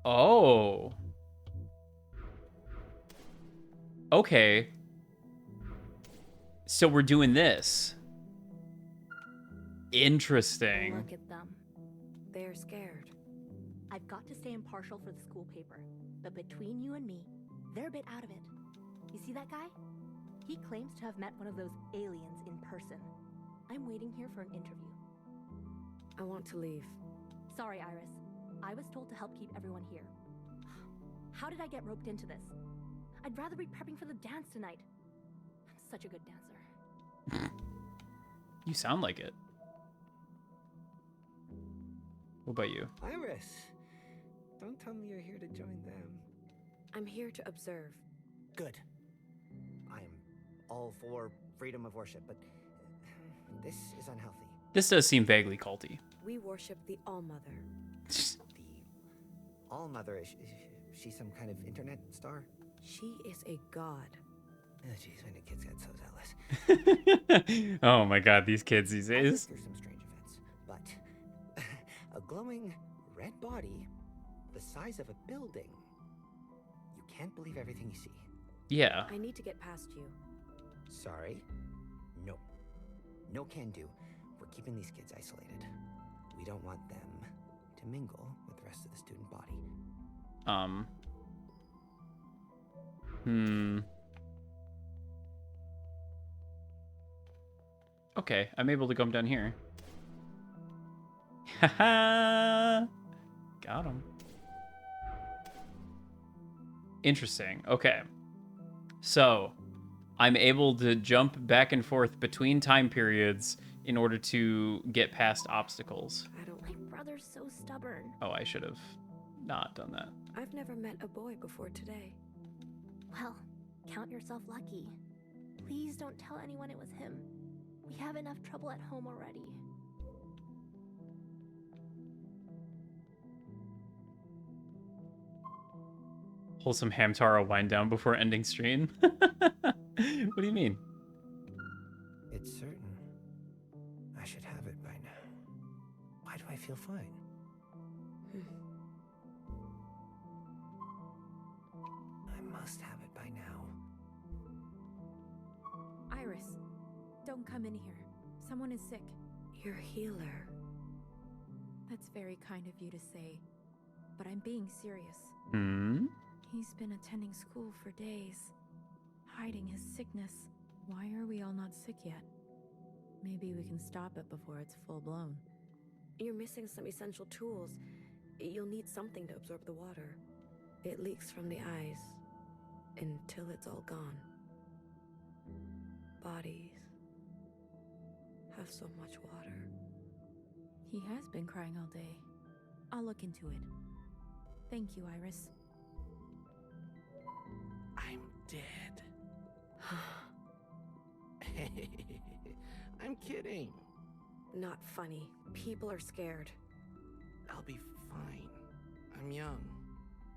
Oh. Okay. So we're doing this. Interesting. Look at them. They're scared. I've got to stay impartial for the school paper, but between you and me, they're a bit out of it. You see that guy? He claims to have met one of those aliens in person. I'm waiting here for an interview. I want to leave. Sorry, Iris. I was told to help keep everyone here. How did I get roped into this? I'd rather be prepping for the dance tonight. I'm such a good dancer. You sound like it. What about you? Iris, don't tell me you're here to join them. I'm here to observe. Good. I'm all for freedom of worship, but this is unhealthy. This does seem vaguely culty. We worship the All-Mother. The All-Mother, is she some kind of internet star? She is a god. Oh, jeez, when the kids get so zealous. Oh my god, these kids these I've lived days. through some strange events, but a glowing red body the size of a building. You can't believe everything you see. Yeah. I need to get past you. Sorry? No. No can do. We're keeping these kids isolated. We don't want them to mingle with the rest of the student body. Okay, I'm able to come down here. Haha! Got him. Interesting. Okay. So, I'm able to jump back and forth between time periods in order to get past obstacles. My brother's so stubborn. Oh, I should have not done that. I've never met a boy before today. Well, count yourself lucky. Please don't tell anyone it was him. We have enough trouble at home already. Wholesome Hamtaro wind down before ending stream. What do you mean? It's certain. I should have it by now. Why do I feel fine? I must have it by now. Iris, don't come in here. Someone is sick. Your healer. That's very kind of you to say, but I'm being serious. He's been attending school for days, hiding his sickness. Why are we all not sick yet? Maybe we can stop it before it's full blown. You're missing some essential tools. You'll need something to absorb the water. It leaks from the eyes until it's all gone. Bodies have so much water. He has been crying all day. I'll look into it. Thank you, Iris. I'm dead. I'm kidding. Not funny. People are scared. I'll be fine. I'm young.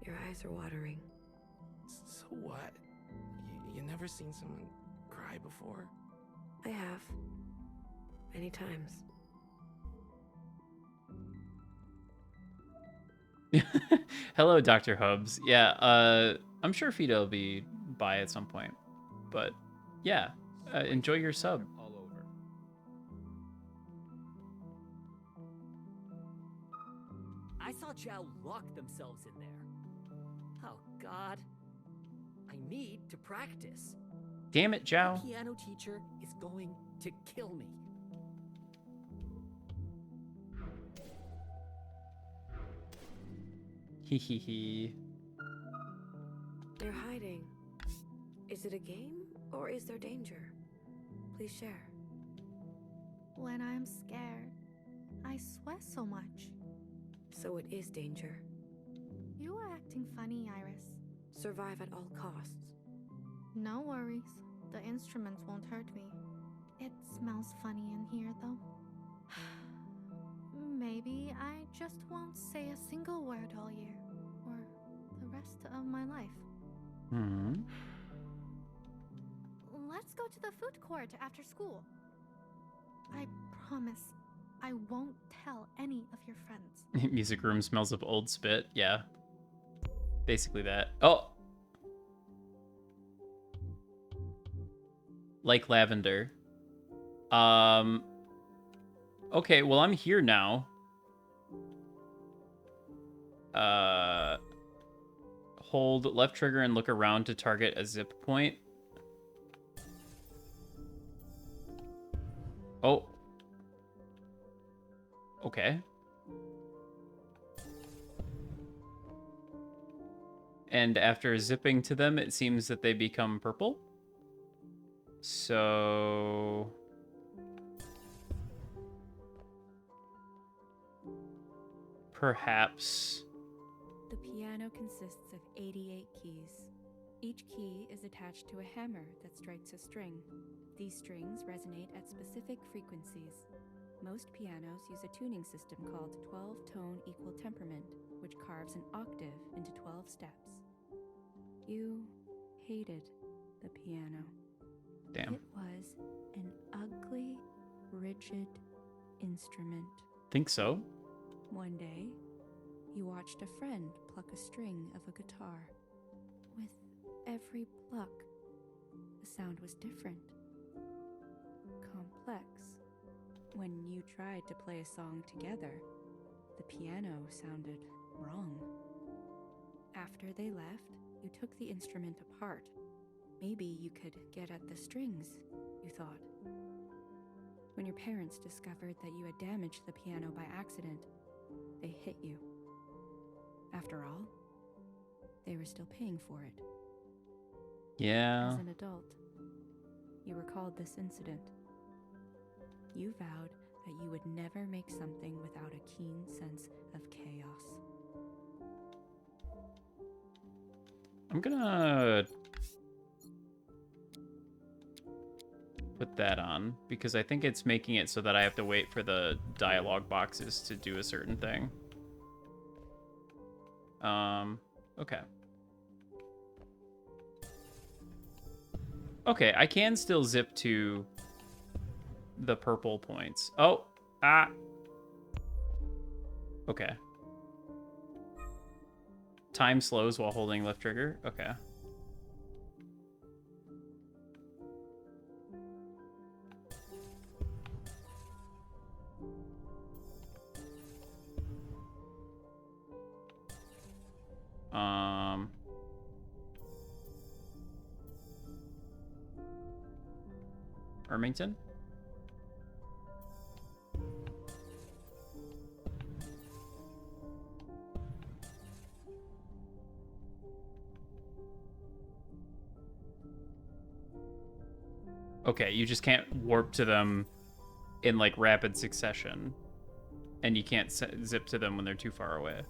Your eyes are watering. So what? You never seen someone cry before? I have. Many times. Hello, Dr. Hubs. Yeah, I'm sure Fida will be by at some point. But yeah, enjoy your sub. All over. I saw Zhao lock themselves in there. Oh, God. I need to practice. Damn it, Zhao. The piano teacher is going to kill me. Hee hee hee. They're hiding. Is it a game or is there danger? Please share. When I'm scared, I sweat so much. So it is danger. You are acting funny, Iris. Survive at all costs. No worries. The instruments won't hurt me. It smells funny in here, though. Maybe I just won't say a single word all year, or the rest of my life. Let's go to the food court after school. I promise I won't tell any of your friends. Music room smells of old spit. Yeah. Basically that. Oh! Like lavender. Okay, well, I'm here now. Hold left trigger and look around to target a zip point. Oh. Okay. And after zipping to them, it seems that they become purple. So... perhaps... The piano consists of 88 keys. Each key is attached to a hammer that strikes a string. These strings resonate at specific frequencies. Most pianos use a tuning system called 12-tone equal temperament, which carves an octave into 12 steps. You hated the piano. Damn. It was an ugly, rigid instrument. Think so? One day, you watched a friend pluck a string of a guitar. With every pluck, the sound was different. Complex. When you tried to play a song together, the piano sounded wrong. After they left, you took the instrument apart. Maybe you could get at the strings, you thought. When your parents discovered that you had damaged the piano by accident, they hit you. After all, they were still paying for it. Yeah. As an adult, you recalled this incident. You vowed that you would never make something without a keen sense of chaos. I'm gonna put that on because I think it's making it so that I have to wait for the dialogue boxes to do a certain thing. Okay. Okay, I can still zip to the purple points. Oh, ah. Okay. Time slows while holding left trigger. Okay. Ermington? Okay, you just can't warp to them in like rapid succession. And you can't zip to them when they're too far away.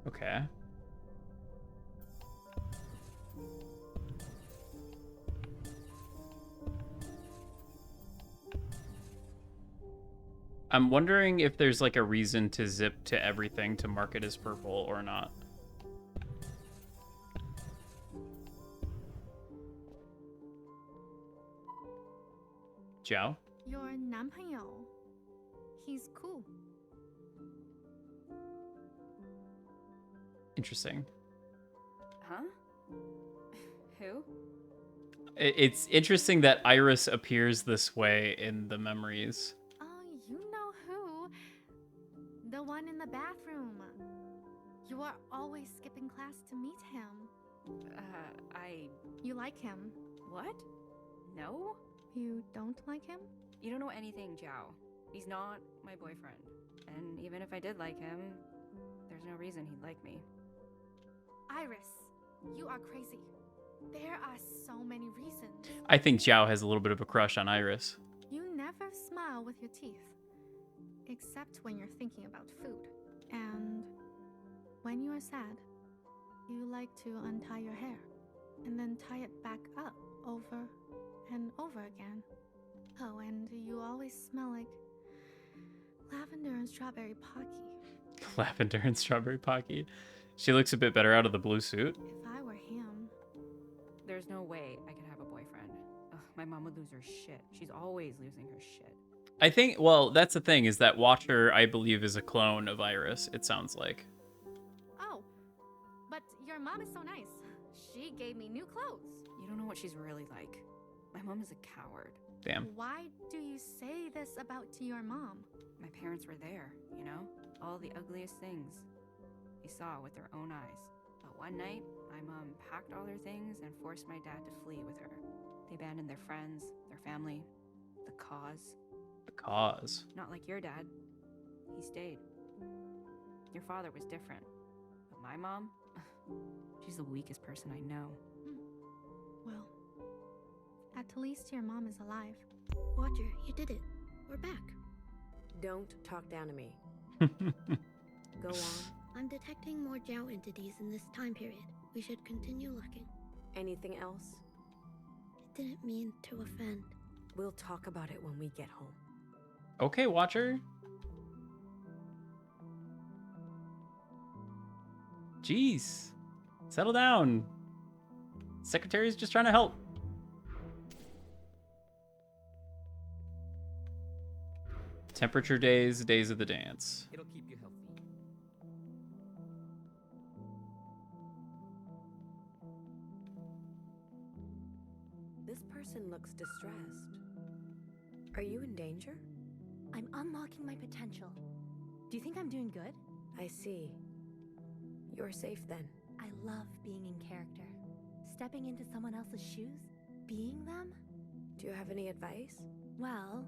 Okay. I'm wondering if there's like a reason to zip to everything to mark it as purple or not. Jiao? Your 男朋友. He's cool. Interesting. Huh? Who? It's interesting that Iris appears this way in the memories. Oh, you know who. The one in the bathroom. You are always skipping class to meet him. You like him. What? No? You don't like him? You don't know anything, Jiao. He's not my boyfriend. And even if I did like him, there's no reason he'd like me. Iris, you are crazy. There are so many reasons. I think Jiao has a little bit of a crush on Iris. You never smile with your teeth. Except when you're thinking about food. And when you are sad, you like to untie your hair and then tie it back up over and over again. Oh, and you always smell like lavender and strawberry pocky. Lavender and strawberry pocky. She looks a bit better out of the blue suit. If I were him... There's no way I could have a boyfriend. Ugh, my mom would lose her shit. She's always losing her shit. I think, well, that's the thing, is that Watcher, I believe, is a clone of Iris, it sounds like. Oh, But your mom is so nice. She gave me new clothes. You don't know what she's really like. My mom is a coward. Damn. Why do you say this about to your mom? My parents were there, you know? All the ugliest things. They saw with their own eyes. But one night, my mom packed all their things and forced my dad to flee with her. They abandoned their friends, their family, the cause. The cause? Not like your dad. He stayed. Your father was different. But my mom, she's the weakest person I know. Well, at least your mom is alive. Watcher, you did it. We're back. Don't talk down to me. Go on. I'm detecting more Zhao entities in this time period. We should continue looking. Anything else? I didn't mean to offend. We'll talk about it when we get home. Okay, Watcher. Jeez. Settle down. Secretary's just trying to help. Temperature days, days of the dance. It'll keep you healthy. This person looks distressed. Are you in danger? I'm unlocking my potential. Do you think I'm doing good? I see. You're safe then. I love being in character. Stepping into someone else's shoes, being them. Do you have any advice? Well,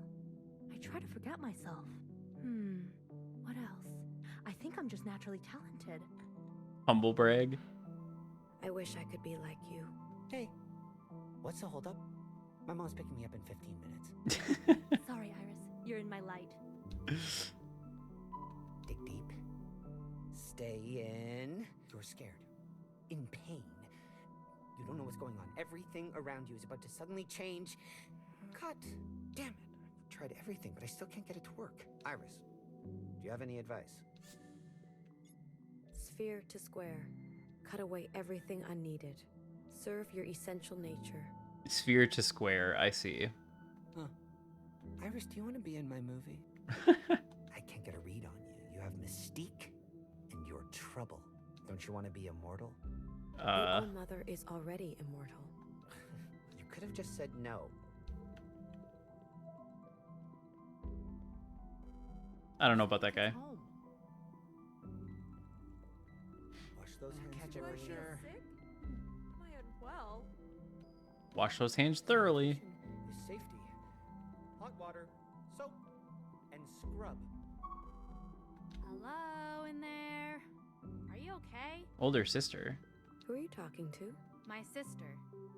I try to forget myself. What else? I think I'm just naturally talented. Humble brag. I wish I could be like you. Hey, what's the holdup? My mom's picking me up in 15 minutes. Sorry, Iris. You're in my light. Dig deep. Stay in. You're scared. In pain. You don't know what's going on. Everything around you is about to suddenly change. Cut. Damn it. I've tried everything, but I still can't get it to work. Iris, do you have any advice? Sphere to square. Cut away everything unneeded. Serve your essential nature. Sphere to square, I see. Huh. Iris, do you want to be in my movie? I can't get a read on you. You have mystique, and you're trouble. Don't you want to be immortal? Your own mother is already immortal. You could have just said no. I don't know about that guy. Wash those hands, Catcher. Am I unwell? Wash those hands thoroughly. Is safety. Hot water, soap, and scrub. Hello in there. Are you okay? Older sister. Who are you talking to? My sister.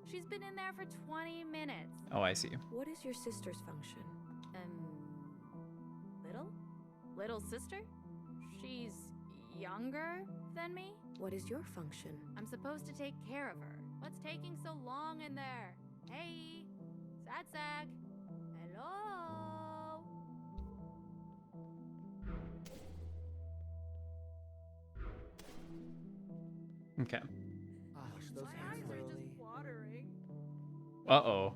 She's been in there for 20 minutes. Oh, I see. What is your sister's function? Little? Little sister? She's younger than me? What is your function? I'm supposed to take care of her. What's taking so long in there? Hey, Sad Sag. Hello? Okay. Wash those hands thoroughly. Uh-oh.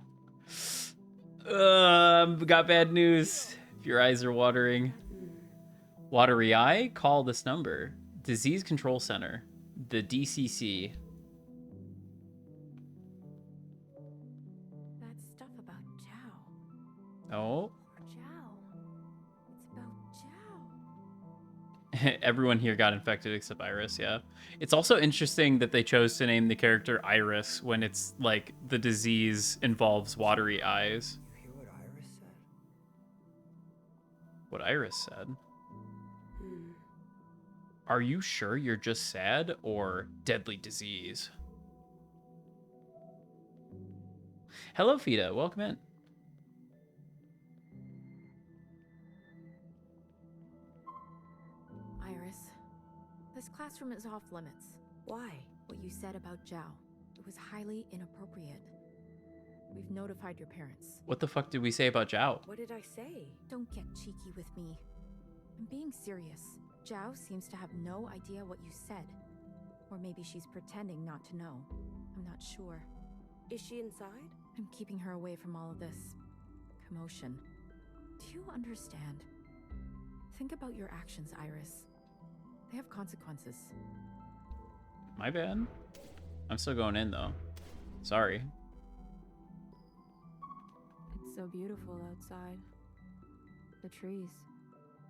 Got bad news. If your eyes are watering. Watery eye? Call this number. Disease Control Center. The DCC. That stuff about Zhao. Oh. Zhao. It's about Zhao. Everyone here got infected except Iris, yeah. It's also interesting that they chose to name the character Iris when it's like the disease involves watery eyes. You hear what Iris said? What Iris said? Are you sure you're just sad or deadly disease? Hello, Fida. Welcome in. Iris, this classroom is off limits. Why? What you said about Zhao. It was highly inappropriate. We've notified your parents. What the fuck did we say about Zhao? What did I say? Don't get cheeky with me. I'm being serious. Zhao seems to have no idea what you said. Or maybe she's pretending not to know. I'm not sure. Is she inside? I'm keeping her away from all of this commotion. Do you understand? Think about your actions, Iris. They have consequences. My bad. I'm still going in, though. Sorry. It's so beautiful outside. The trees.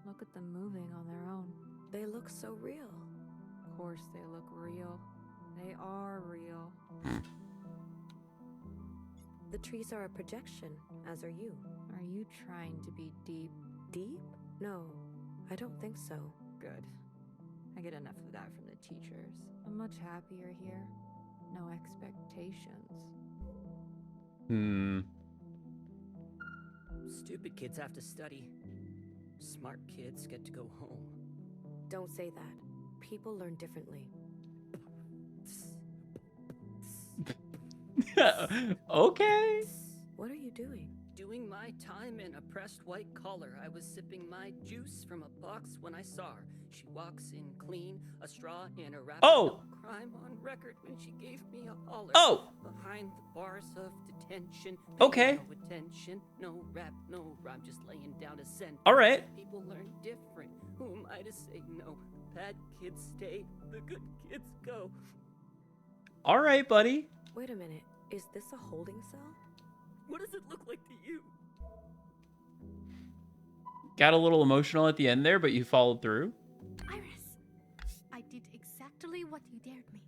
Look at them moving on their own. They look so real. Of course they look real. They are real. The trees are a projection, as are you. Are you trying to be deep? Deep? No, I don't think so. Good. I get enough of that from the teachers. I'm much happier here. No expectations. Stupid kids have to study. Smart kids get to go home. Don't say that. People learn differently. Okay. What are you doing? Doing my time in a pressed white collar. I was sipping my juice from a box when I saw her. She walks in clean, a straw in her wrapper. Oh! No crime on record when she gave me a holler. Oh! Behind the bars of detention. Okay. No attention, no rap, no rhyme, just laying down a sentence. All right. People learn different. Who am I to say no? The bad kids stay, the good kids go. All right, buddy. Wait a minute. Is this a holding cell? What does it look like to you? Got a little emotional at the end there, but you followed through. Iris, I did exactly what you dared me.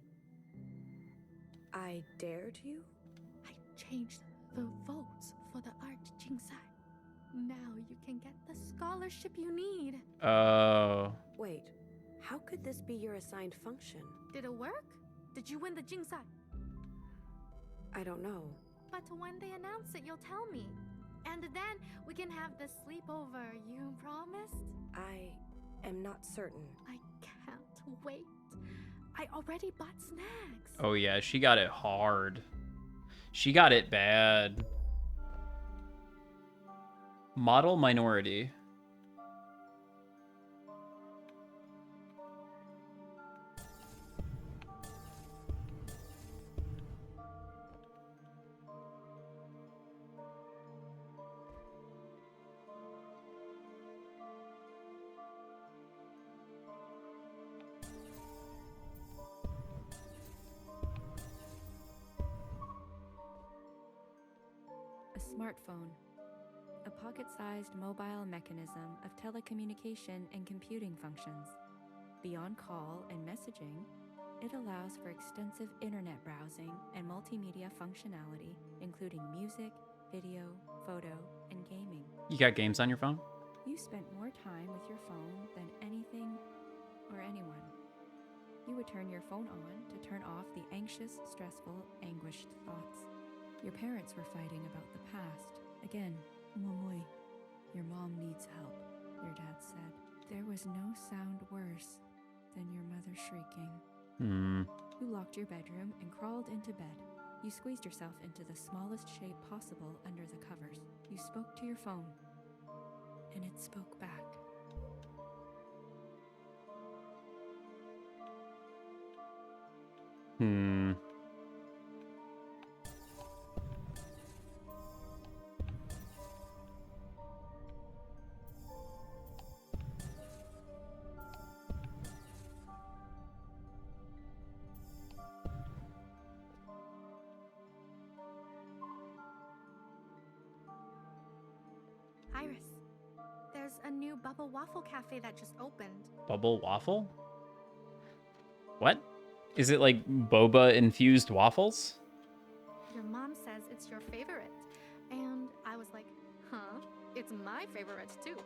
I dared you? I changed the votes for the art Jingsai. Now you can get the scholarship you need. Oh. Wait, how could this be your assigned function? Did it work? Did you win the Jingsai? I don't know. But when they announce it, you'll tell me. And then we can have the sleepover you promised? I am not certain. I can't wait. I already bought snacks. Oh, yeah. She got it hard. She got it bad. Model minority. A smartphone. A pocket-sized mobile mechanism of telecommunication and computing functions. Beyond call and messaging, it allows for extensive internet browsing and multimedia functionality, including music, video, photo, and gaming. You got games on your phone? You spent more time with your phone than anything or anyone. You would turn your phone on to turn off the anxious, stressful, anguished thoughts. Your parents were fighting about the past. Again, Momoi, your mom needs help, your dad said. There was no sound worse than your mother shrieking. You locked your bedroom and crawled into bed. You squeezed yourself into the smallest shape possible under the covers. You spoke to your phone, and it spoke back. Iris, there's a new Bubble Waffle Cafe that just opened. Bubble waffle? What? Is it like boba infused waffles? Your mom says it's your favorite. And I was like, huh? It's my favorite too.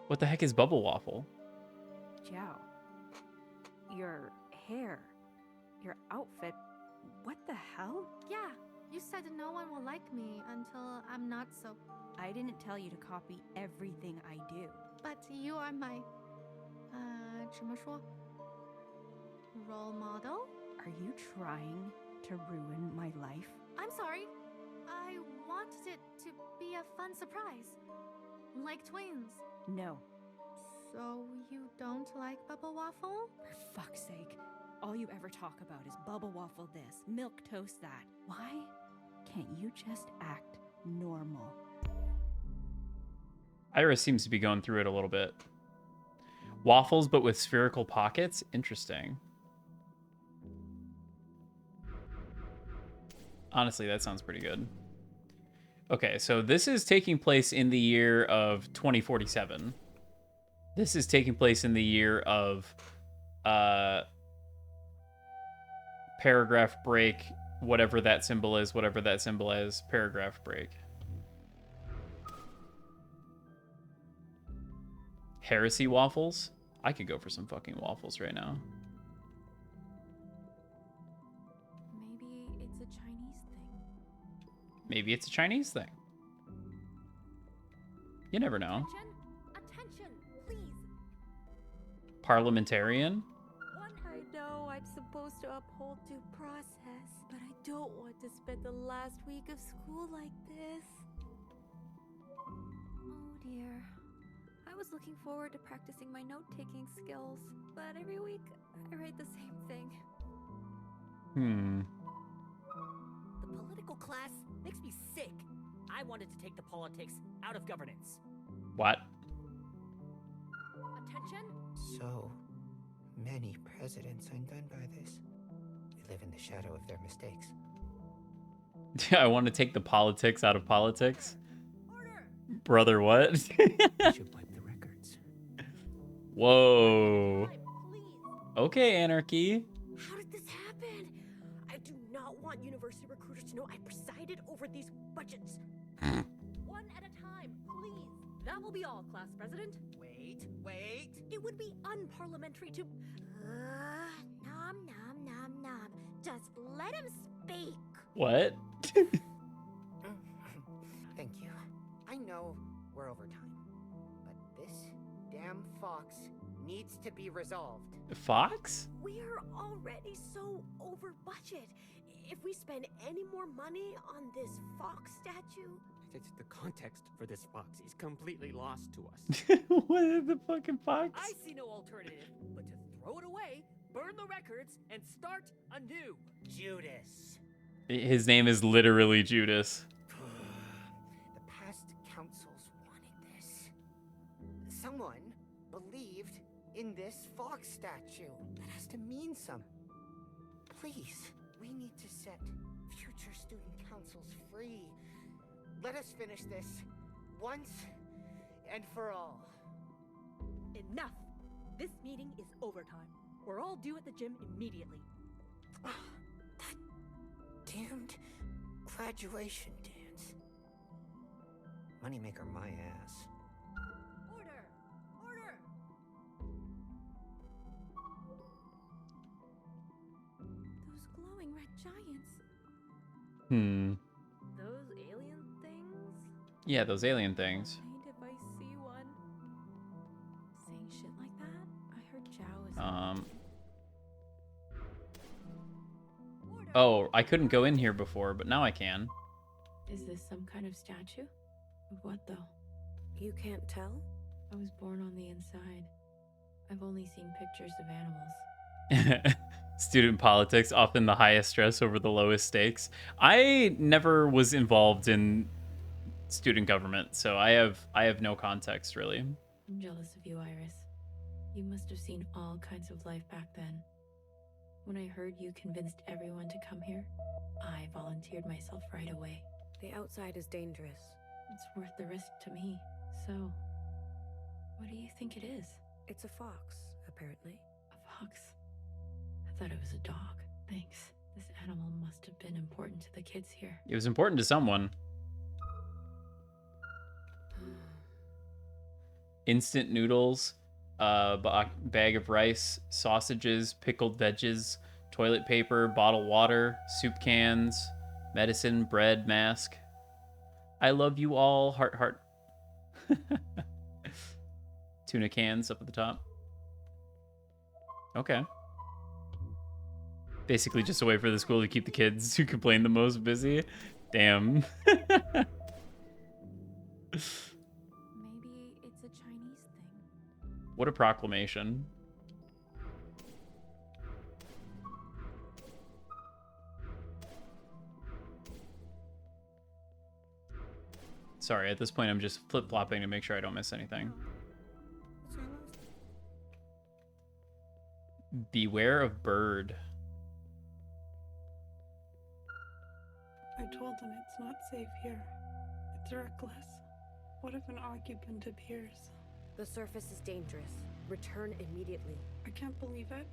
What the heck is bubble waffle? Jiao, your hair, your outfit, what the hell? Yeah, you said no one will like me until I'm not so. I didn't tell you to copy everything I do. But you are my, 怎么说? Role model? Are you trying to ruin my life? I'm sorry. I wanted it to be a fun surprise. Like twins. No. So you don't like Bubble Waffle? For fuck's sake. All you ever talk about is bubble waffle this, milk toast that. Why can't you just act normal? Iris seems to be going through it a little bit. Waffles, but with spherical pockets? Interesting. Honestly, that sounds pretty good. Okay, so this is taking place in the year of 2047. This is taking place in the year of paragraph break, whatever that symbol is, paragraph break. Heresy waffles? I could go for some fucking waffles right now. Maybe it's a Chinese thing. Maybe it's a Chinese thing. You never know. Attention, please. Parliamentarian? I know I'm supposed to uphold due process, but I don't want to spend the last week of school like this. Oh dear. I was looking forward to practicing my note-taking skills, but every week I write the same thing. The political class makes me sick. I wanted to take the politics out of governance. What? Attention. So many presidents undone by this. We live in the shadow of their mistakes. I want to take the politics out of politics. Brother, what? Should wipe the records. Whoa. Okay, Anarchy. How did this happen? I do not want university recruiters to know I presided over these budgets. One at a time, please. That will be all, class president. Wait. It would be unparliamentary to... Nom nom nom nom. Just let him speak. What? Thank you. I know we're over time, but this damn fox needs to be resolved. Fox? We're already so over budget. If we spend any more money on this fox statue... The context for this fox is completely lost to us. What is the fucking fox? I see no alternative but to throw it away, burn the records, and start anew. Judas. His name is literally Judas. The past councils wanted this. Someone believed in this fox statue. That has to mean something. Please, we need to set future student councils free. Let us finish this once and for all. Enough. This meeting is overtime. We're all due at the gym immediately. That damned graduation dance. Moneymaker my ass. Order! Those glowing red giants. Those alien things? Yeah, those alien things. Mind if I see one? Saying shit like that? I heard Zhao is... Oh, I couldn't go in here before, but now I can. Is this some kind of statue? Of what, though? You can't tell? I was born on the inside. I've only seen pictures of animals. Student politics, often the highest stress over the lowest stakes. I never was involved in student government, so I have no context, really. I'm jealous of you, Iris. You must have seen all kinds of life back then. When I heard you convinced everyone to come here, I volunteered myself right away. The outside is dangerous. It's worth the risk to me. So, what do you think it is? It's a fox, apparently. A fox? I thought it was a dog. Thanks. This animal must have been important to the kids here. It was important to someone. Instant noodles, bag of rice, sausages, pickled veggies, toilet paper, bottled water, soup cans, medicine, bread, mask. I love you all, heart, heart. Tuna cans up at the top. Okay. Basically just a way for the school to keep the kids who complain the most busy. Damn. Maybe it's a Chinese thing. What a proclamation. Sorry, at this point I'm just flip-flopping to make sure I don't miss anything. Beware of bird. I told them it's not safe here. It's reckless. What if an occupant appears? The surface is dangerous. Return immediately. I can't believe it.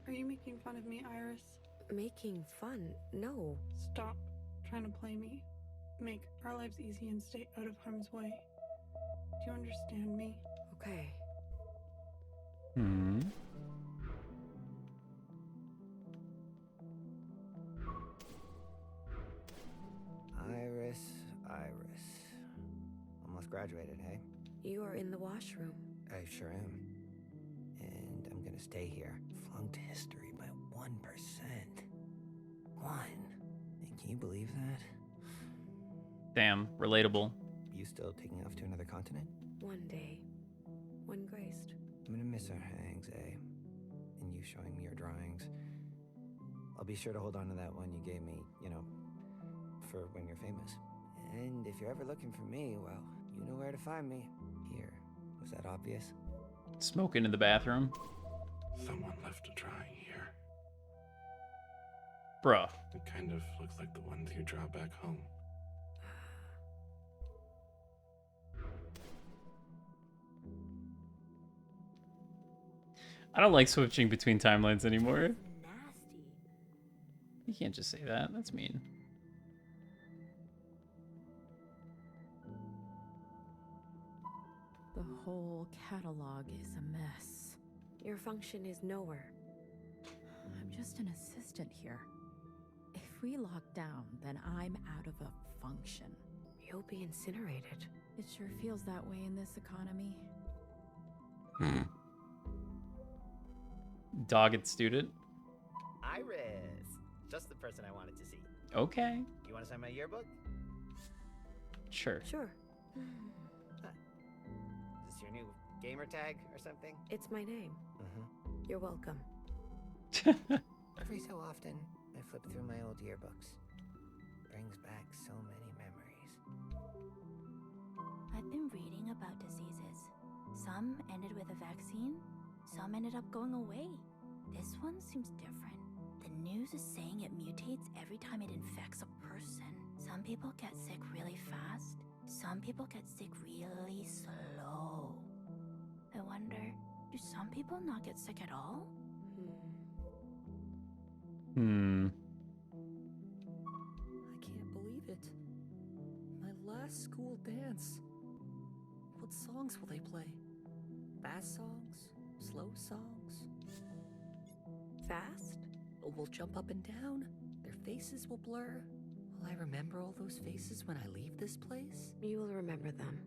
Are you making fun of me, Iris? Making fun? No. Stop trying to play me. Make our lives easy and stay out of harm's way. Do you understand me? Okay. Hmm. Iris. Almost graduated, hey? You are in the washroom. I sure am. And I'm gonna stay here. Flunked history by 1%. 1. And can you believe that? Damn, relatable. You still taking off to another continent? One day. When graced. I'm gonna miss our hangs, eh? And you showing me your drawings. I'll be sure to hold on to that one you gave me, you know, for when you're famous. And if you're ever looking for me, well, you know where to find me. Here. Was that obvious? Smoking in the bathroom. Someone left a drawing here. Bruh. It kind of looks like the ones you draw back home. I don't like switching between timelines anymore. Nasty. You can't just say that. That's mean. The whole catalog is a mess. Your function is nowhere. I'm just an assistant here. If we lock down, then I'm out of a function. You'll be incinerated. It sure feels that way in this economy. Dogged student. Iris! Just the person I wanted to see. Okay. You want to sign my yearbook? Sure. Sure. Is this your new gamer tag or something? It's my name. You're welcome. Every so often, I flip through my old yearbooks. Brings back so many memories. I've been reading about diseases. Some ended with a vaccine, some ended up going away. This one seems different. The news is saying it mutates every time it infects a person. Some people get sick really fast, some people get sick really slow. I wonder, do some people not get sick at all? Hmm. I can't believe it. My last school dance. What songs will they play? Fast songs? Slow songs? Fast? We'll jump up and down. Their faces will blur. Will I remember all those faces when I leave this place? You will remember them.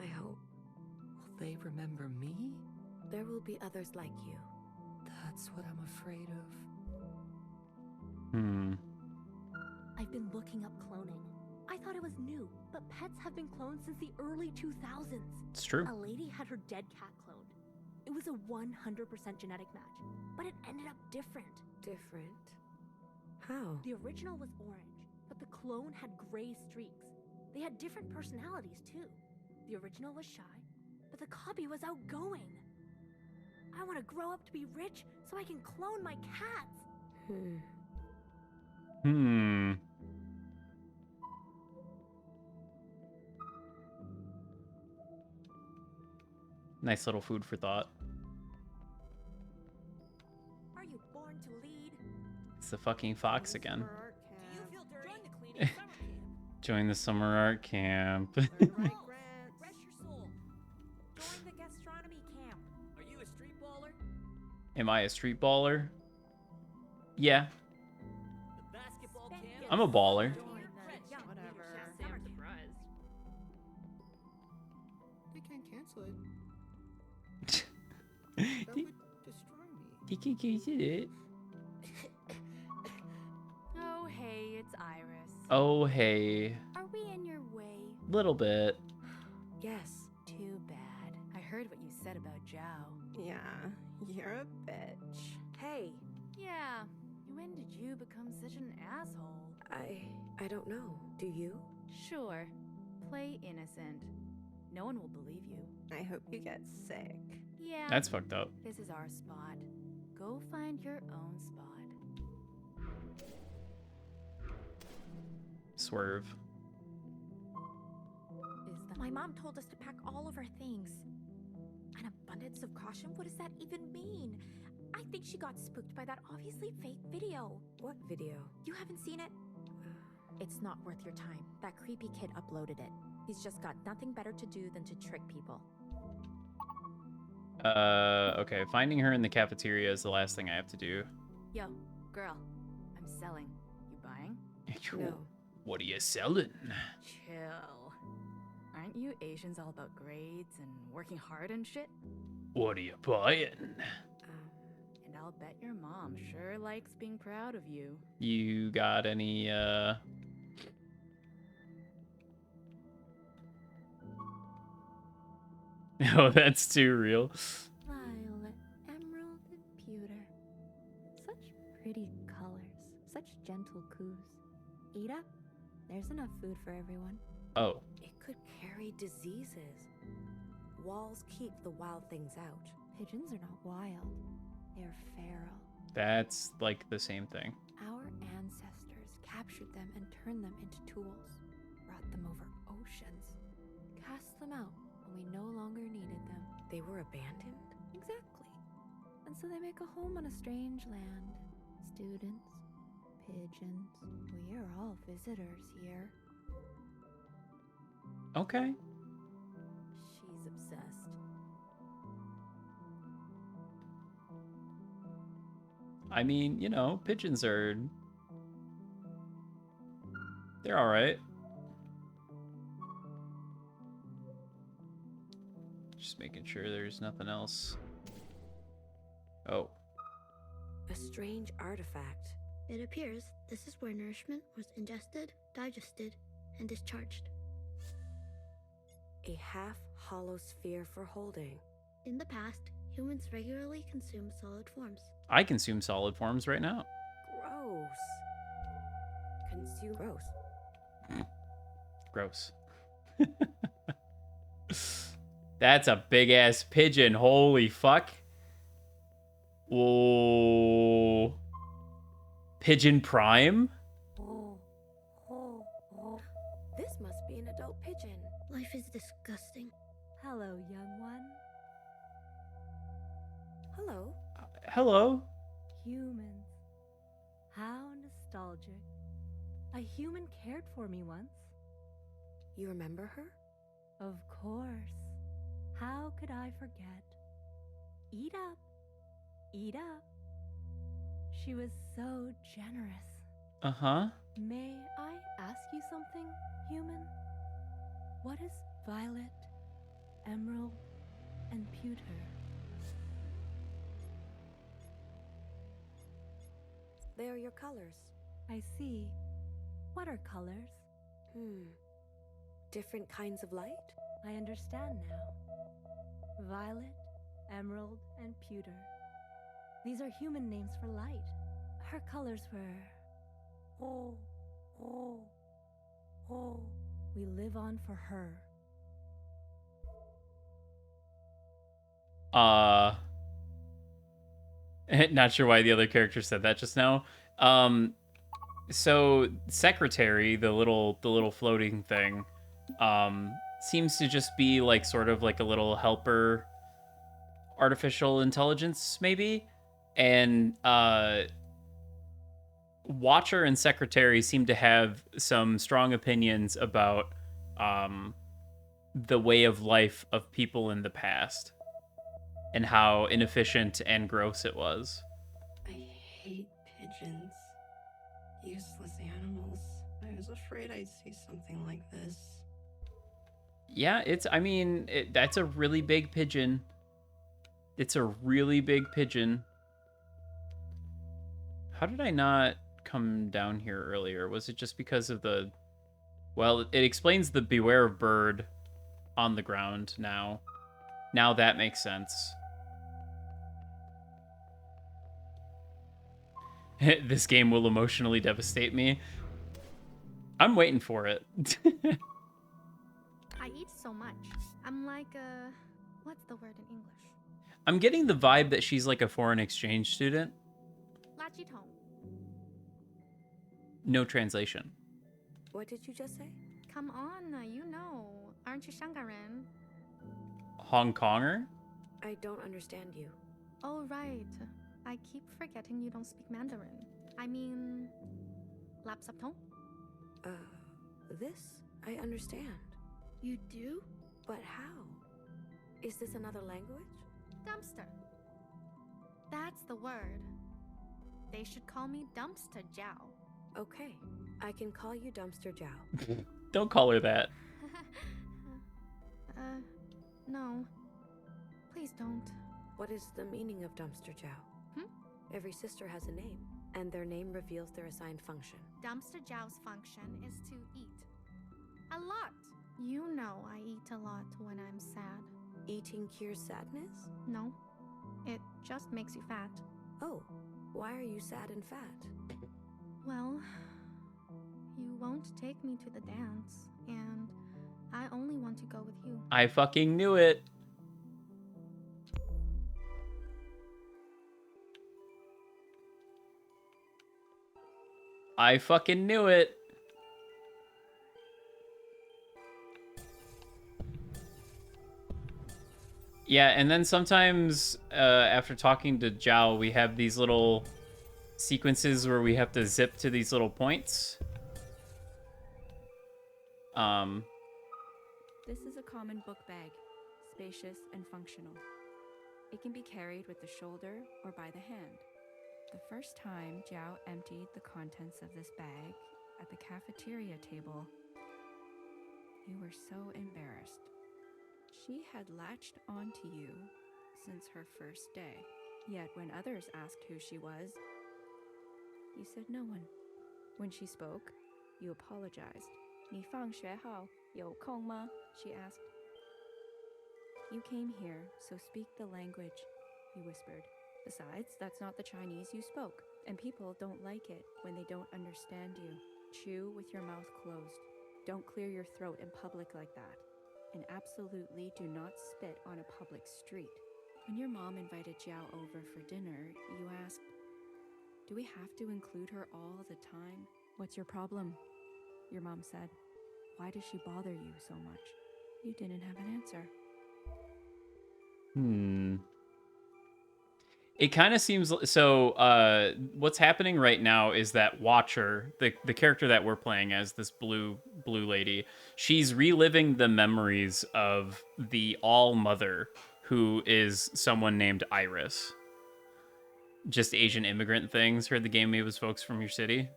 I hope. Will they remember me? There will be others like you. That's what I'm afraid of. I've been looking up cloning. I thought it was new, but pets have been cloned since the early 2000s. It's true. A lady had her dead cat cloned. It was a 100% genetic match, but it ended up different. Different? How? The original was orange, but the clone had gray streaks. They had different personalities, too. The original was shy, but the copy was outgoing. I want to grow up to be rich so I can clone my cats. Nice little food for thought. Are you born to lead? It's the fucking fox again. Do you feel dirty? Join the summer art camp. Rest your soul. Join the gastronomy camp. Are you a street baller? Am I a street baller? Yeah. The basketball camp? I'm a baller. Whatever. I'm surprised. They can't cancel it. That would destroy me. He can cancel it. Oh, hey, it's Iris. Oh, hey. Are we in your way? Little bit. Yes. Too bad. I heard what you said about Zhao. Yeah, you're a bitch. Hey. Yeah. When did you become such an asshole? I don't know. Do you? Sure. Play innocent. No one will believe you. I hope you get sick. Yeah. That's fucked up. This is our spot. Go find your own spot. Swerve. My mom told us to pack all of our things. An abundance of caution? What does that even mean? I think she got spooked by that obviously fake video. What video? You haven't seen it? It's not worth your time. That creepy kid uploaded it. He's just got nothing better to do than to trick people. Okay. Finding her in the cafeteria is the last thing I have to do. Yo, girl, I'm selling. You buying? No. What are you selling? Chill. Aren't you Asians all about grades and working hard and shit? What are you buying? And I'll bet your mom sure likes being proud of you. You got any, Oh, that's too real. Violet, emerald, and pewter. Such pretty colors. Such gentle coos. Eat up. There's enough food for everyone. Oh. It could carry diseases. Walls keep the wild things out. Pigeons are not wild. They're feral. That's like the same thing. Our ancestors captured them and turned them into tools. Brought them over oceans. Cast them out when we no longer needed them. They were abandoned? Exactly. And so they make a home on a strange land. Students, pigeons. We are all visitors here. Okay. She's obsessed. I mean, you know, pigeons are... They're alright. Just making sure there's nothing else. Oh. A strange artifact. It appears this is where nourishment was ingested, digested, and discharged. A half-hollow sphere for holding. In the past, humans regularly consumed solid forms. I consume solid forms right now. Gross. Consume gross. Gross. That's a big-ass pigeon. Holy fuck. Whoa. Pigeon Prime? This must be an adult pigeon. Life is disgusting. Hello, young one. Hello. Hello. Humans. How nostalgic. A human cared for me once. You remember her? Of course. How could I forget? Eat up. Eat up. She was so generous. Uh-huh. May I ask you something, human? What is violet, emerald, and pewter? They are your colors. I see. What are colors? Different kinds of light? I understand now. Violet, emerald, and pewter. These are human names for light. Her colors were... We live on for her. Not sure why the other character said that just now. So secretary, the little floating thing, seems to just be like sort of like a little helper artificial intelligence, maybe. And Watcher and Secretary seem to have some strong opinions about the way of life of people in the past and how inefficient and gross it was. I hate pigeons. Useless animals. I was afraid I'd see something like this. Yeah, that's a really big pigeon. It's a really big pigeon. How did I not come down here earlier? Was it just because of the... Well, it explains the beware of bird on the ground now. Now that makes sense. This game will emotionally devastate me. I'm waiting for it. I eat so much. I'm like what's the word in English? I'm getting the vibe that she's like a foreign exchange student. 垃圾桶. No translation. What did you just say? Come on, you know. Aren't you 香港人? Hong Konger? I don't understand you. Oh, right. I keep forgetting you don't speak Mandarin. I mean, lapsapton? This? I understand. You do? But how? Is this another language? Dumpster. That's the word. They should call me Dumpster Jiao. Okay, I can call you Dumpster Jiao. Don't call her that. No. Please don't. What is the meaning of Dumpster Jiao? Every sister has a name, and their name reveals their assigned function. Dumpster Jiao's function is to eat. A lot. You know I eat a lot when I'm sad. Eating cures sadness? No. It just makes you fat. Oh, why are you sad and fat? Well, you won't take me to the dance, and I only want to go with you. I fucking knew it. I fucking knew it. Yeah, and then sometimes after talking to Zhao, we have these little sequences where we have to zip to these little points. This is a common book bag, spacious and functional. It can be carried with the shoulder or by the hand. The first time Jiao emptied the contents of this bag at the cafeteria table, you were so embarrassed. She had latched onto you since her first day. Yet when others asked who she was, you said no one. When she spoke, you apologized. 你放学后有空吗? She asked. You came here, so speak the language, you whispered. Besides, that's not the Chinese you spoke, and people don't like it when they don't understand you. Chew with your mouth closed. Don't clear your throat in public like that. And absolutely do not spit on a public street. When your mom invited Jiao over for dinner, you asked, do we have to include her all the time? What's your problem? Your mom said. Why does she bother you so much? You didn't have an answer. It kind of seems so. What's happening right now is that Watcher, the character that we're playing as, this blue lady, she's reliving the memories of the All Mother, who is someone named Iris. Just Asian immigrant things. Heard the game made was folks from your city,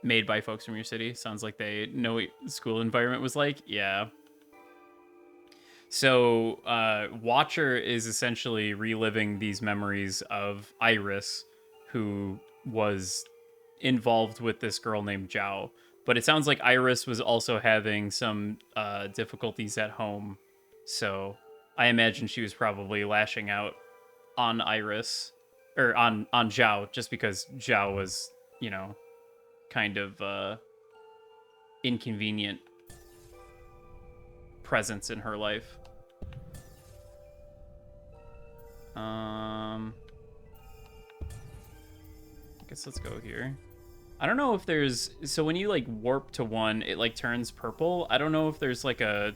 made by folks from your city. Sounds like they know what the school environment was like. Yeah. So Watcher is essentially reliving these memories of Iris, who was involved with this girl named Zhao. But it sounds like Iris was also having some difficulties at home. So I imagine she was probably lashing out on Iris, or on Zhao, just because Zhao was, you know, kind of inconvenient presence in her life. I guess let's go here. I don't know if there's, so when you like warp to one, it like turns purple. I don't know if there's like a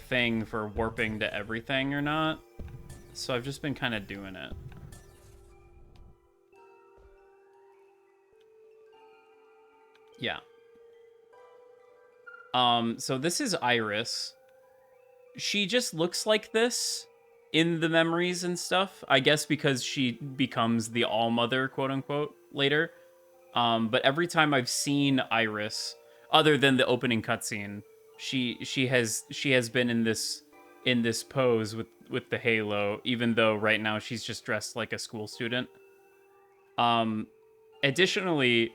thing for warping to everything or not. So I've just been kind of doing it. Yeah. So this is Iris. She just looks like this in the memories and stuff, I guess, because she becomes the All Mother, quote unquote, later. But every time I've seen Iris, other than the opening cutscene, she has been in this pose with the halo, even though right now she's just dressed like a school student. Additionally,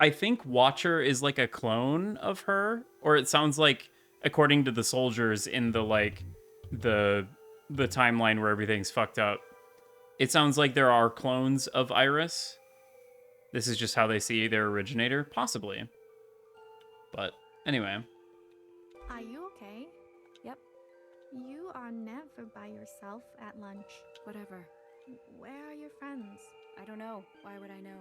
I think Watcher is like a clone of her, or it sounds like, according to the soldiers in the like the timeline where everything's fucked up, it sounds like there are clones of Iris. This is just how they see their originator, possibly. But anyway. Are you okay? Yep. You are never by yourself at lunch. Whatever. Where are your friends? I don't know. Why would I know?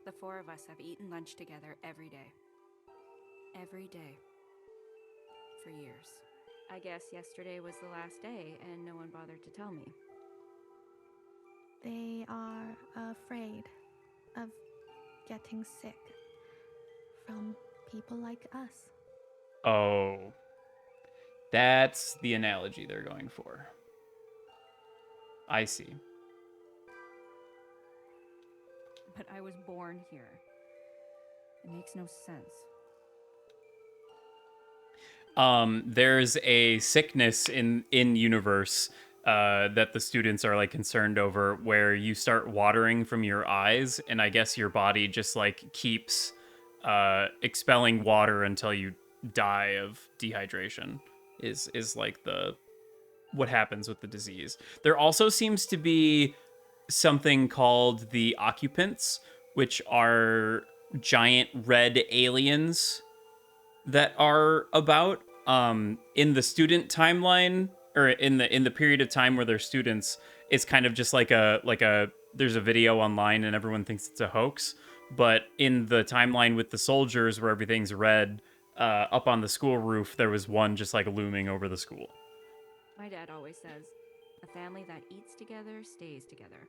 The four of us have eaten lunch together every day. Every day. For years. I guess yesterday was the last day, and no one bothered to tell me. They are afraid of getting sick from people like us. Oh. That's the analogy they're going for. I see. But I was born here. It makes no sense. There's a sickness in universe that the students are like concerned over, where you start watering from your eyes, and I guess your body just like keeps expelling water until you die of dehydration. Is like what happens with the disease. There also seems to be something called the occupants, which are giant red aliens that are about in the student timeline, or in the period of time where they're students. It's kind of just like a there's a video online and everyone thinks it's a hoax, but in the timeline with the soldiers where everything's red, up on the school roof there was one just like looming over the school. My dad always says, a family that eats together stays together.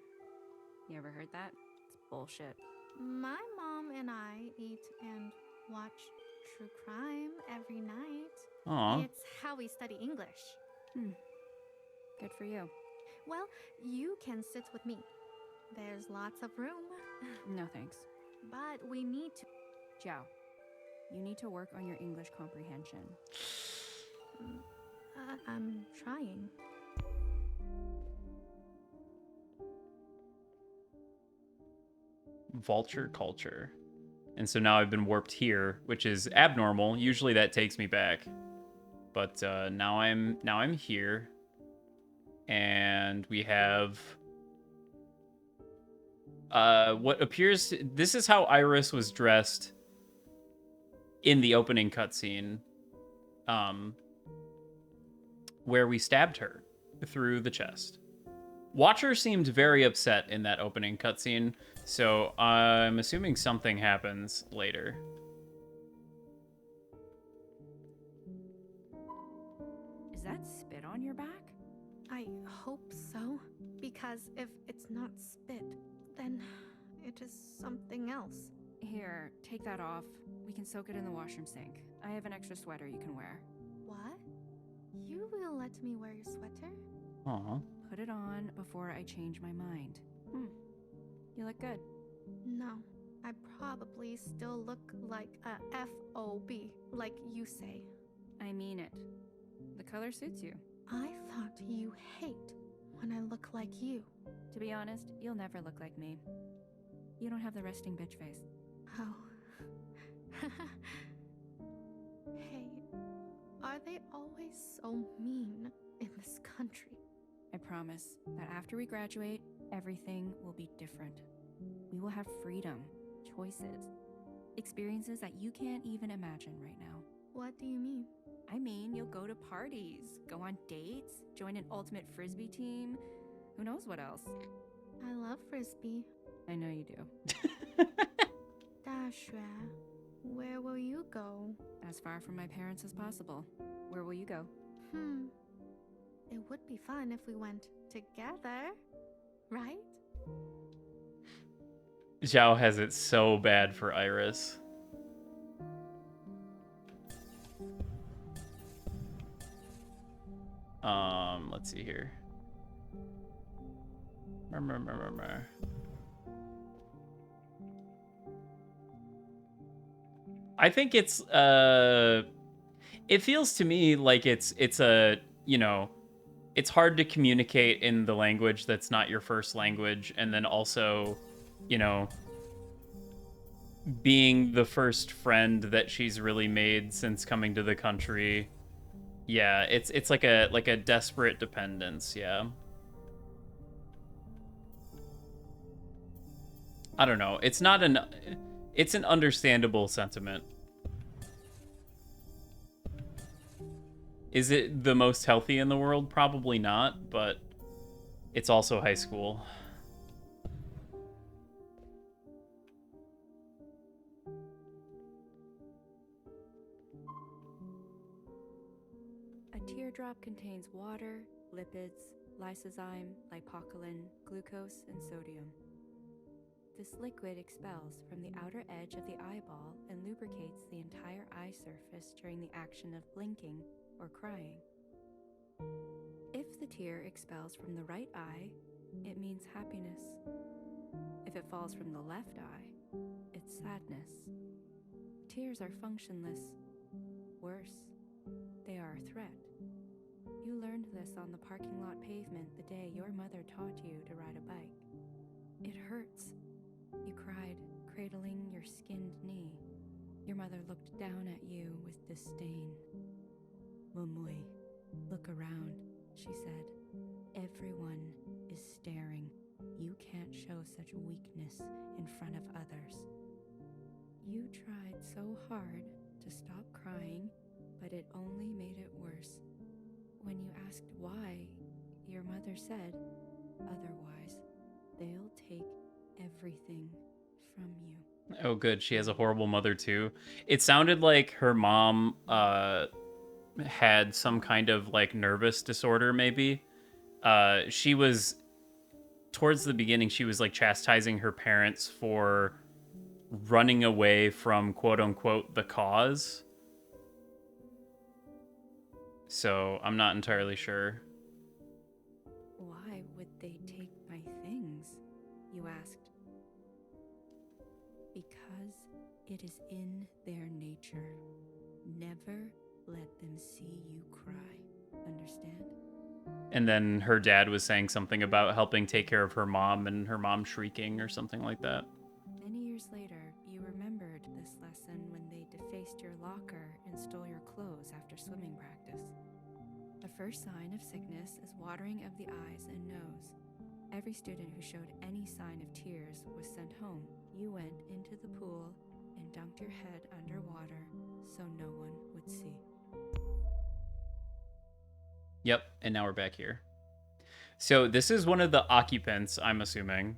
You ever heard that? It's bullshit. My mom and I eat and watch true crime every night. Aw. It's how we study English. Good for you. Well, you can sit with me. There's lots of room. No thanks. But we need to. Jiao, you need to work on your English comprehension. I'm trying. Vulture culture. And so now I've been warped here, which is abnormal. Usually that takes me back. But now I'm here. And we have what appears this is how Iris was dressed in the opening cutscene, where we stabbed her through the chest. Watcher seemed very upset in that opening cutscene, so I'm assuming something happens later. Is that spit on your back? I hope so. Because if it's not spit, then it is something else. Here, take that off. We can soak it in the washroom sink. I have an extra sweater you can wear. What? You will let me wear your sweater? Aw. Put it on before I change my mind. You look good. No, I probably still look like a FOB, like you say. I mean it. The color suits you. I thought you hate when I look like you. To be honest, you'll never look like me. You don't have the resting bitch face. Oh. Hey, are they always so mean in this country? I promise that after we graduate, everything will be different. We will have freedom, choices, experiences that you can't even imagine right now. What do you mean? I mean, you'll go to parties, go on dates, join an ultimate frisbee team. Who knows what else? I love frisbee. I know you do. Dashua, where will you go? As far from my parents as possible. Where will you go? It would be fun if we went together, right? Zhao has it so bad for Iris. Let's see here. I think it's it feels to me like it's a, you know, it's hard to communicate in the language that's not your first language, and then also, you know, being the first friend that she's really made since coming to the country. Yeah, it's like a desperate dependence, yeah. I don't know. It's an understandable sentiment. Is it the most healthy in the world? Probably not, but it's also high school. A teardrop contains water, lipids, lysozyme, lipocolin, glucose, and sodium. This liquid expels from the outer edge of the eyeball and lubricates the entire eye surface during the action of blinking or crying. If the tear expels from the right eye, it means happiness. If it falls from the left eye, it's sadness. Tears are functionless. Worse, they are a threat. You learned this on the parking lot pavement the day your mother taught you to ride a bike. It hurts. You cried, cradling your skinned knee. Your mother looked down at you with disdain. Mumui, look around, she said. Everyone is staring. You can't show such weakness in front of others. You tried so hard to stop crying, but it only made it worse. When you asked why, your mother said, otherwise, they'll take everything from you. Oh, good. She has a horrible mother, too. It sounded like her mom had some kind of, like, nervous disorder, maybe. She was, towards the beginning, she was, like, chastising her parents for running away from, quote-unquote, the cause. So, I'm not entirely sure. Why would they take my things? You asked. Because it is in their nature. Never let them see you cry. Understand? And then her dad was saying something about helping take care of her mom and her mom shrieking or something like that. Many years later, you remembered this lesson when they defaced your locker and stole your clothes after swimming practice. The first sign of sickness is watering of the eyes and nose. Every student who showed any sign of tears was sent home. You went into the pool and dunked your head underwater so no one would see. Yep, and now we're back here. So this is one of the occupants, I'm assuming.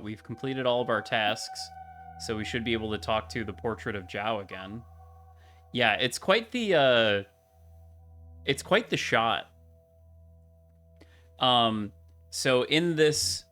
We've completed all of our tasks, so we should be able to talk to the portrait of Zhao again. Yeah, it's quite the shot. So in this,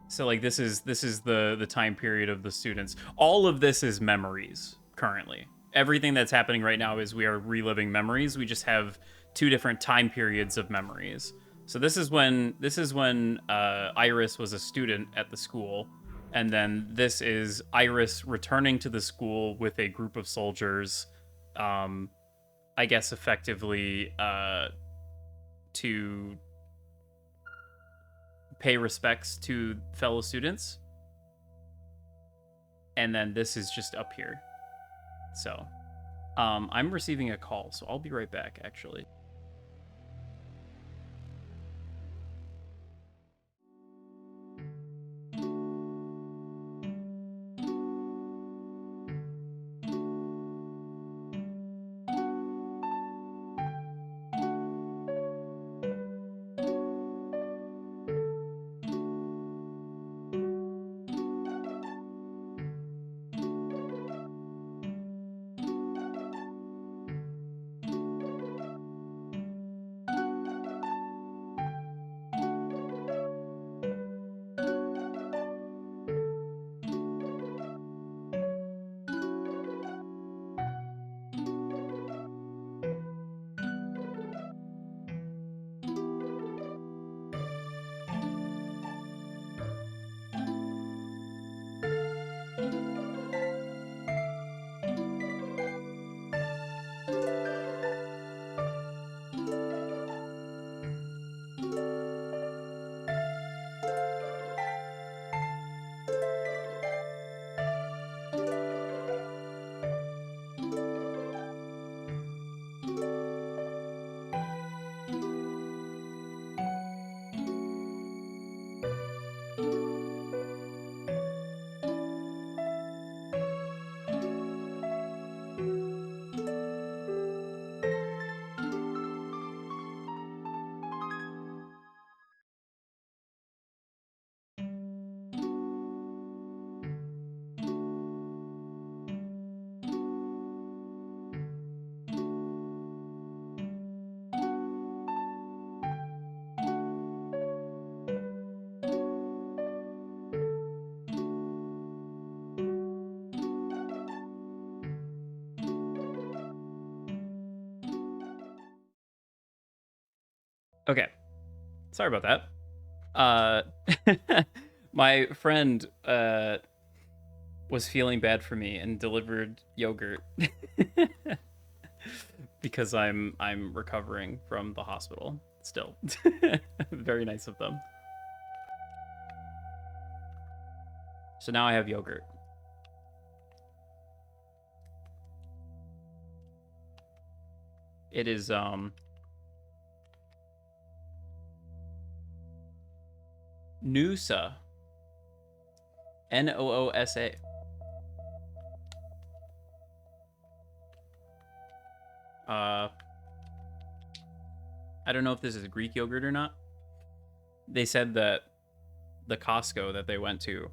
so like this is the time period of the students. All of this is memories currently. Everything that's happening right now is we are reliving memories. We just have two different time periods of memories. So this is when Iris was a student at the school, and then this is Iris returning to the school with a group of soldiers, I guess effectively to pay respects to fellow students. And then this is just up here. So, I'm receiving a call, so I'll be right back, actually. Okay. Sorry about that. My friend was feeling bad for me and delivered yogurt because I'm recovering from the hospital still. Very nice of them. So now I have yogurt. It is Noosa. Noosa. I don't know if this is Greek yogurt or not. They said that the Costco that they went to,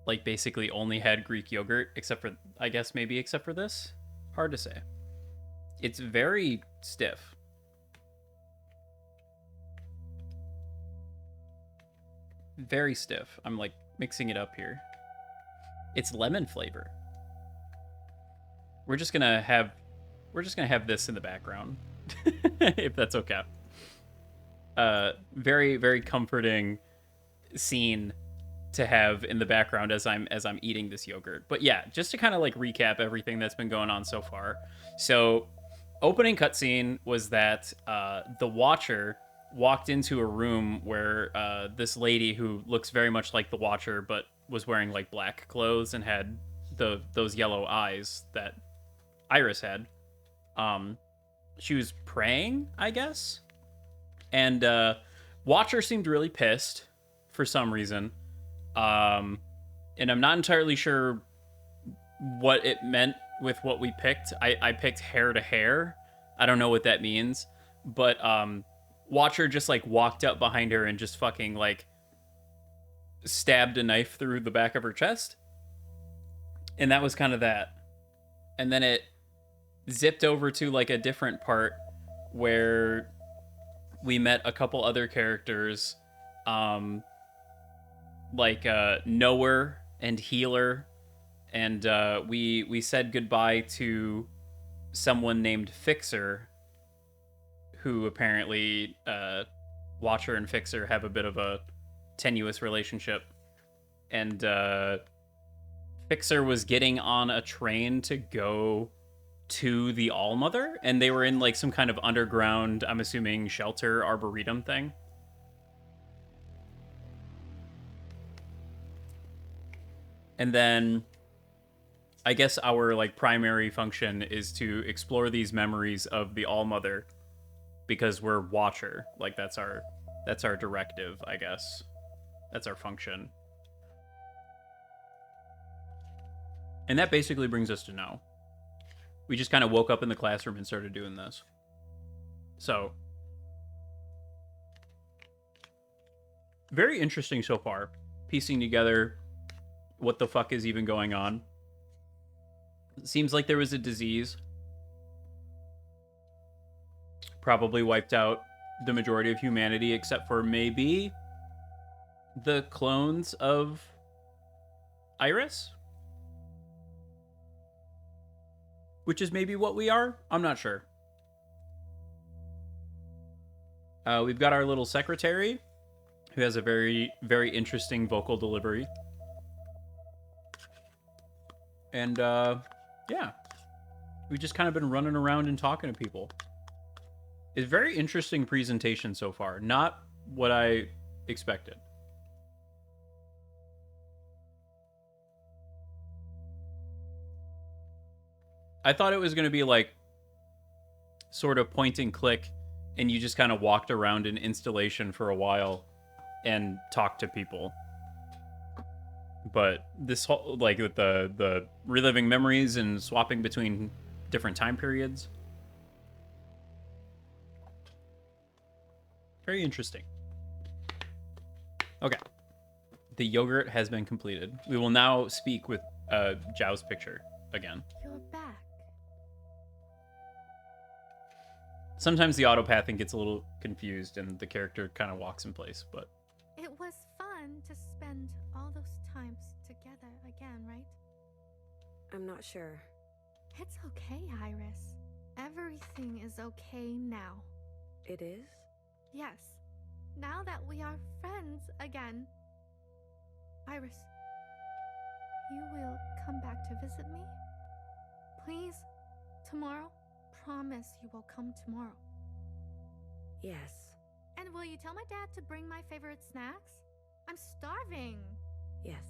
like, basically only had Greek yogurt, except for, I guess, maybe except for this. Hard to say. It's very stiff. Very stiff. I'm, like, mixing it up here. It's lemon flavor. We're just gonna have this in the background. If that's okay. Very, very comforting scene to have in the background as I'm eating this yogurt. But yeah, just to kind of like recap everything that's been going on so far. So, opening cutscene was that the Watcher walked into a room where this lady who looks very much like the Watcher but was wearing like black clothes and had those yellow eyes that Iris had. She was praying, I guess. And Watcher seemed really pissed for some reason. And I'm not entirely sure what it meant with what we picked. I picked hair to hair. I don't know what that means. But Watcher just like walked up behind her and just fucking like stabbed a knife through the back of her chest. And that was kind of that. And then it zipped over to like a different part where we met a couple other characters, like Knower and Healer, and we said goodbye to someone named Fixer, who apparently Watcher and Fixer have a bit of a tenuous relationship, and Fixer was getting on a train to go to the Allmother, and they were in like some kind of underground, I'm assuming, shelter arboretum thing. And then I guess our like primary function is to explore these memories of the Allmother, because we're Watcher. Like that's our directive, I guess. That's our function. And that basically brings us to now. We just kind of woke up in the classroom and started doing this. So, very interesting so far, piecing together what the fuck is even going on. It seems like there was a disease. Probably wiped out the majority of humanity, except for maybe the clones of Iris? Which is maybe what we are? I'm not sure. We've got our little secretary, who has a very, very interesting vocal delivery. And, yeah. We've just kind of been running around and talking to people. It's a very interesting presentation so far. Not what I expected. I thought it was going to be like sort of point and click, and you just kind of walked around an installation for a while and talked to people. But this whole, like, with the reliving memories and swapping between different time periods. Very interesting. Okay. The yogurt has been completed. We will now speak with Zhao's picture again. You're back. Sometimes the autopathing gets a little confused and the character kind of walks in place, but... It was fun to spend all those times together again, right? I'm not sure. It's okay, Iris. Everything is okay now. It is? Yes, now that we are friends again. Iris, you will come back to visit me? Please? Tomorrow? Promise you will come tomorrow. Yes. And will you tell my dad to bring my favorite snacks? I'm starving. Yes.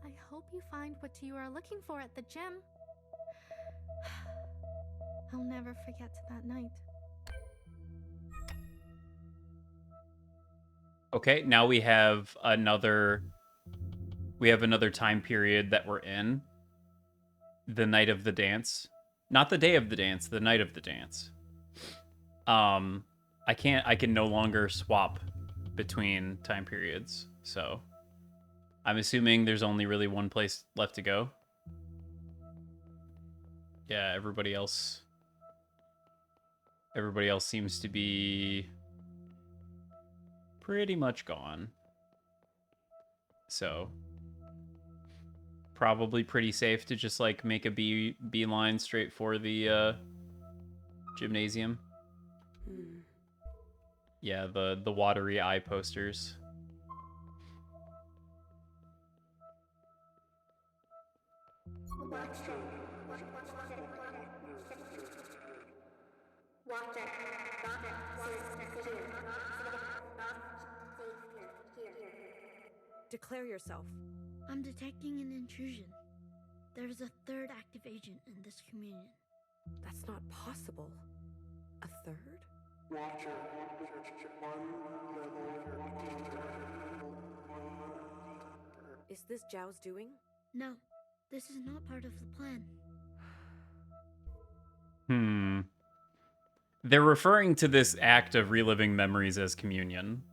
I hope you find what you are looking for at the gym. I'll never forget that night. Okay, now we have another time period that we're in. The night of the dance. Not the day of the dance, the night of the dance. I can no longer swap between time periods, so I'm assuming there's only really one place left to go. Yeah, everybody else seems to be pretty much gone. So probably pretty safe to just like make a beeline straight for the gymnasium. Yeah, the watery eye posters. Declare yourself. I'm detecting an intrusion. There's a third active agent in this communion. That's not possible. A third? Is this Zhao's doing? No, this is not part of the plan. They're referring to this act of reliving memories as communion.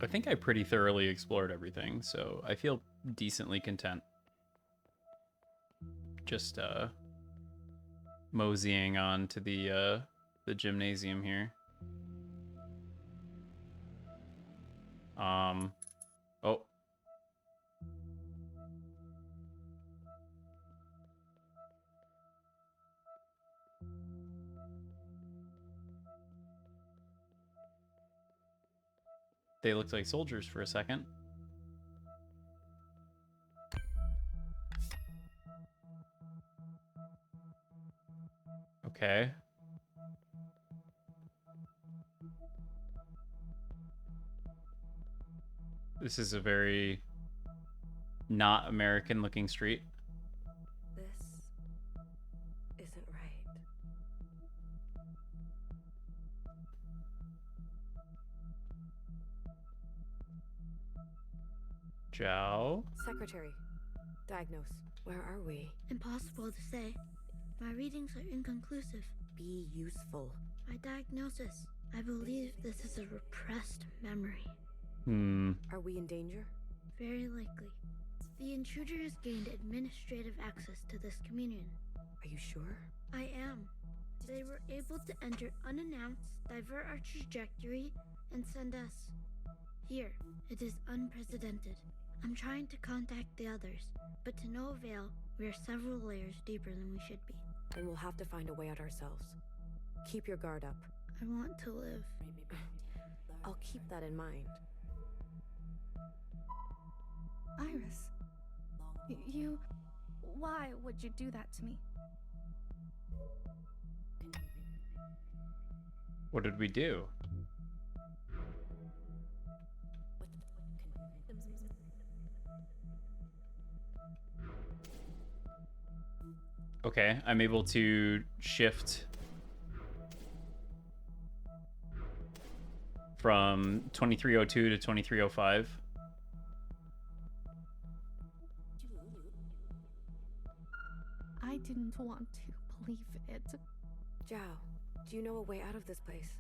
I think I pretty thoroughly explored everything, so I feel decently content. Just moseying on to the gymnasium here. Oh. They looked like soldiers for a second. Okay. This is a very not American looking street. This isn't right. Zhao? Secretary, diagnose. Where are we? Impossible to say. My readings are inconclusive. Be useful. My diagnosis. I believe this is a repressed memory. Are we in danger? Very likely. The intruder has gained administrative access to this communion. Are you sure? I am. They were able to enter unannounced, divert our trajectory, and send us here. It is unprecedented. I'm trying to contact the others, but to no avail. We are several layers deeper than we should be. Then we'll have to find a way out ourselves. Keep your guard up. I want to live. I'll keep that in mind. Iris, you... Why would you do that to me? What did we do? Okay, I'm able to shift from 2302 to 2305. I didn't want to believe it. Zhao, do you know a way out of this place?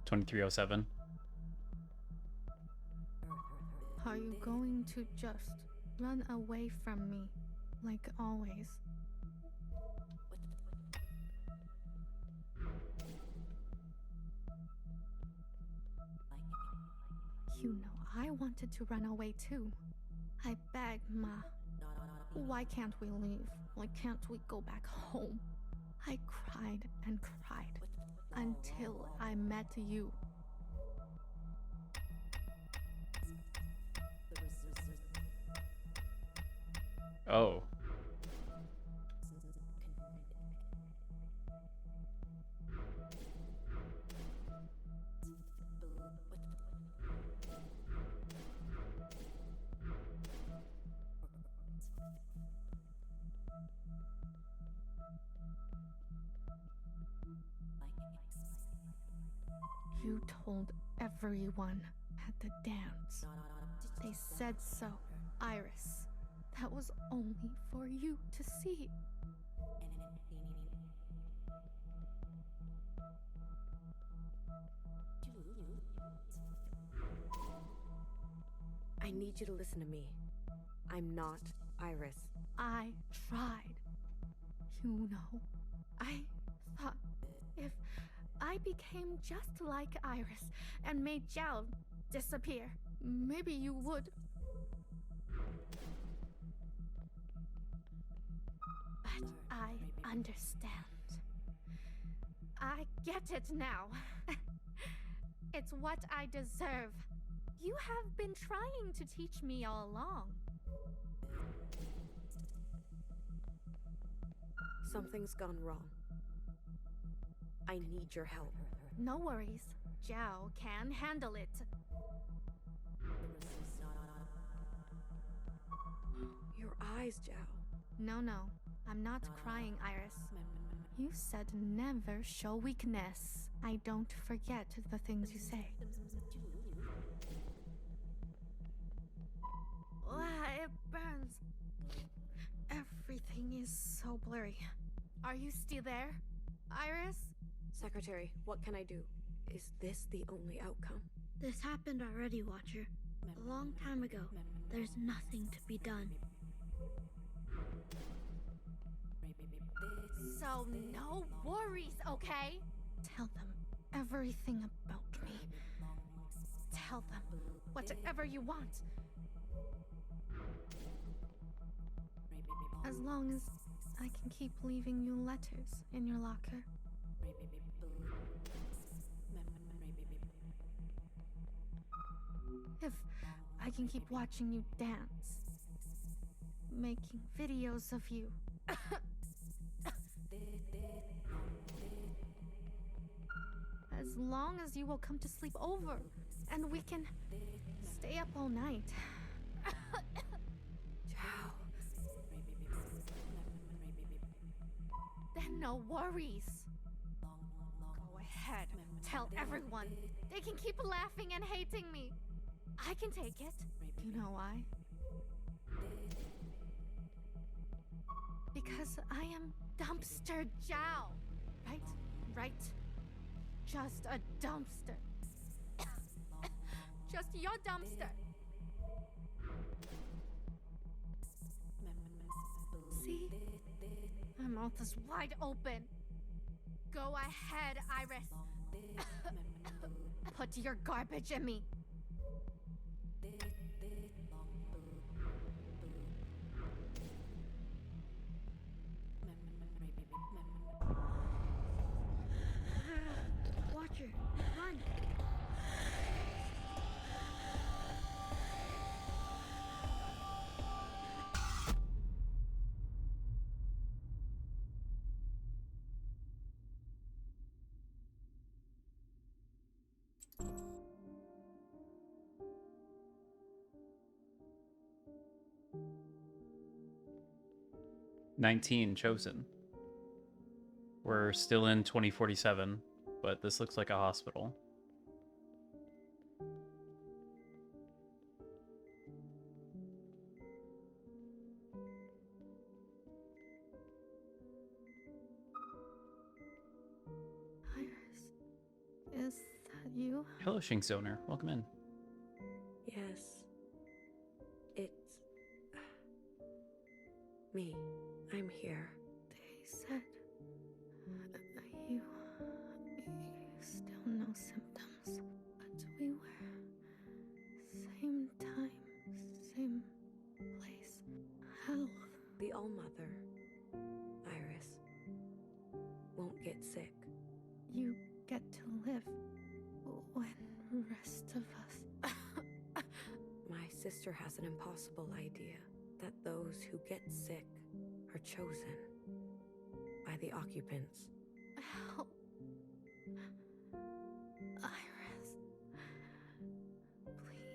$2307. Are you going to just run away from me, like always? You know, I wanted to run away too. I begged Ma. Why can't we leave? Why can't we go back home? I cried and cried until I met you. Oh. You told everyone at the dance. They said so, Iris. That was only for you to see. I need you to listen to me. I'm not Iris. I tried. You know, I thought if I became just like Iris and made Zhao disappear, maybe you would. But I understand. I get it now. It's what I deserve. You have been trying to teach me all along. Something's gone wrong. I need your help. No worries. Zhao can handle it. Your eyes, Zhao. No. I'm not crying, Iris. You said never show weakness. I don't forget the things you say. It burns. Everything is so blurry. Are you still there, Iris? Secretary, what can I do? Is this the only outcome? This happened already, Watcher. A long time ago. There's nothing to be done. So no worries, okay? Tell them everything about me. Tell them whatever you want. As long as I can keep leaving you letters in your locker. If I can keep watching you dance. Making videos of you. As long as you will come to sleep over, and we can stay up all night. Then no worries. Go ahead, tell everyone. They can keep laughing and hating me. I can take it. You know why? Because I am Dumpster Zhao. Right? Just a dumpster. Just your dumpster. See? My mouth is wide open. Go ahead, Iris. Put your garbage in me. Watcher, run! 19 chosen. We're still in 2047, but this looks like a hospital. Iris, is that you? Hello, Shinkzoner. Welcome in. Yes. It's me. I'm here. They said you still no symptoms, but we were sick. You get to live when the rest of us. My sister has an impossible idea that those who get sick are chosen by the occupants. Help. Iris.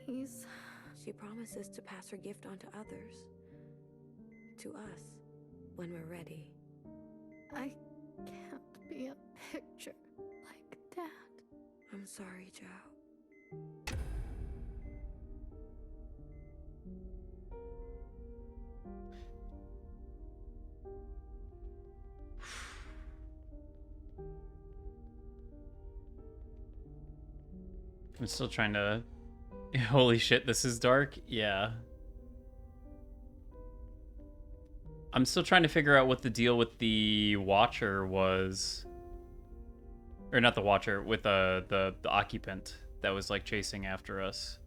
Please. She promises to pass her gift on to others. To us, when we're ready. I can't be a picture like Dad. I'm sorry, Zhao. I'm still trying to... Holy shit, this is dark? Yeah. I'm still trying to figure out what the deal with the Watcher was. Or not the Watcher, with the occupant that was like chasing after us.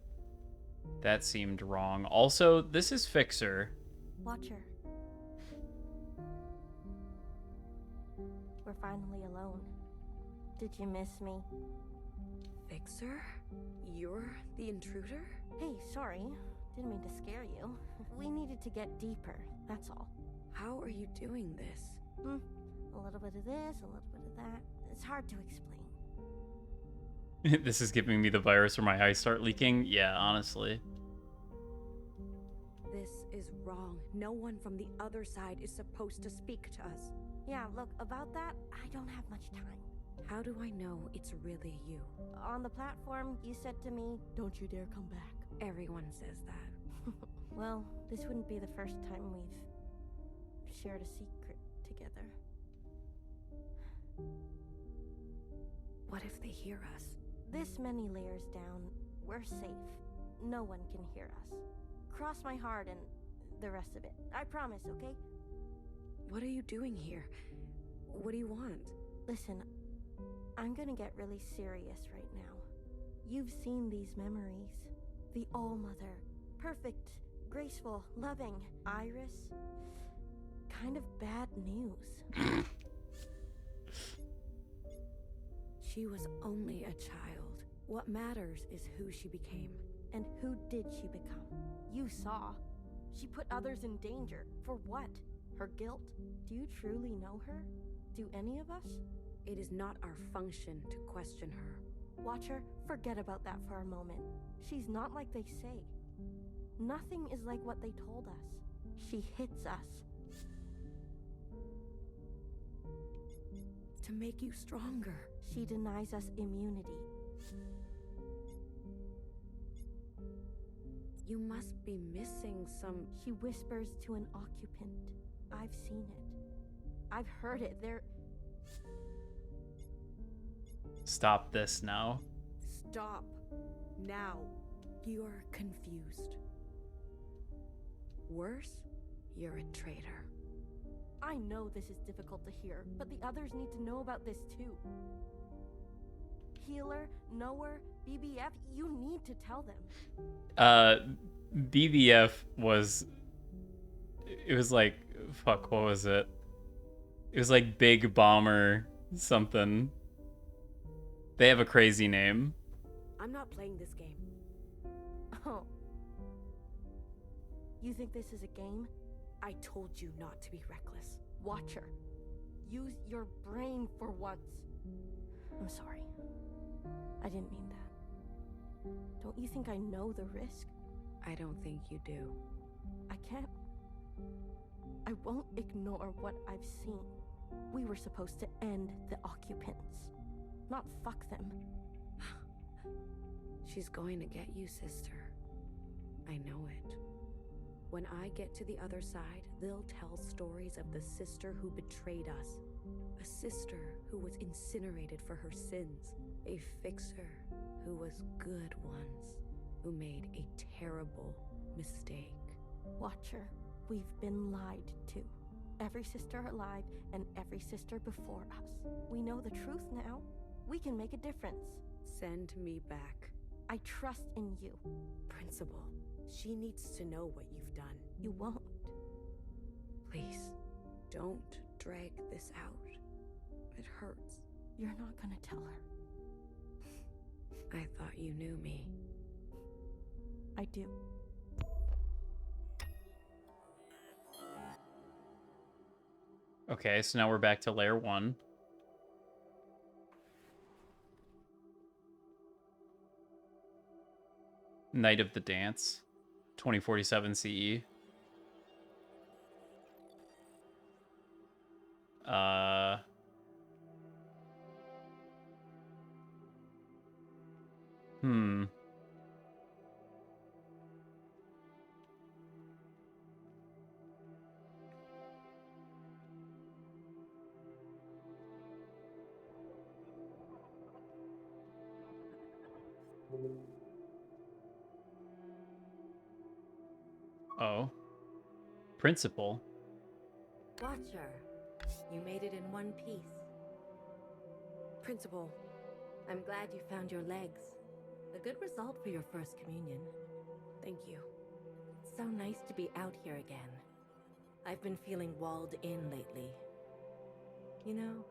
That seemed wrong. Also, this is Fixer. Watcher. We're finally alone. Did you miss me? Fixer? You're the intruder? Hey, sorry. Didn't mean to scare you. We needed to get deeper, that's all. How are you doing this? A little bit of this, a little bit of that. It's hard to explain. This is giving me the virus where my eyes start leaking? Yeah, honestly. This is wrong. No one from the other side is supposed to speak to us. Yeah, look, about that, I don't have much time. How do I know it's really you? On the platform, you said to me, "Don't you dare come back." Everyone says that. Well, this wouldn't be the first time we've shared a secret together. What if they hear us? This many layers down, we're safe. No one can hear us. Cross my heart and the rest of it. I promise, okay? What are you doing here? What do you want? Listen, I'm gonna get really serious right now. You've seen these memories. The All-Mother. Perfect, graceful, loving. Iris. Kind of bad news. She was only a child. What matters is who she became. And who did she become? You saw. She put others in danger. For what? Her guilt? Do you truly know her? Do any of us? It is not our function to question her. Watcher, forget about that for a moment. She's not like they say. Nothing is like what they told us. She hits us. To make you stronger. She denies us immunity. You must be missing some... She whispers to an occupant. I've seen it. I've heard it. They're... Stop this now. Stop. Now. You're confused. Worse, you're a traitor. I know this is difficult to hear, but the others need to know about this too. Healer, Knower, BBF, you need to tell them. BBF was... It was like... Fuck, what was it? It was like Big Bomber something. They have a crazy name. I'm not playing this game. Oh. You think this is a game? I told you not to be reckless. Watcher, use your brain for once. I'm sorry. I didn't mean that. Don't you think I know the risk? I don't think you do. I can't... I won't ignore what I've seen. We were supposed to end the occupants, not fuck them. She's going to get you, sister. I know it. When I get to the other side, they'll tell stories of the sister who betrayed us. A sister who was incinerated for her sins. A fixer who was good once, who made a terrible mistake. Watcher, we've been lied to. Every sister alive and every sister before us. We know the truth now. We can make a difference. Send me back. I trust in you. Principal, she needs to know what you've done. You won't. Please, don't drag this out. It hurts. You're not gonna tell her. I thought you knew me. I do. Okay, so now we're back to layer 1. Night of the Dance, 2047 CE. Hmm. Oh. Principal. Watcher, you made it in one piece. Principal, I'm glad you found your legs. A good result for your first communion. Thank you. It's so nice to be out here again. I've been feeling walled in lately. You know,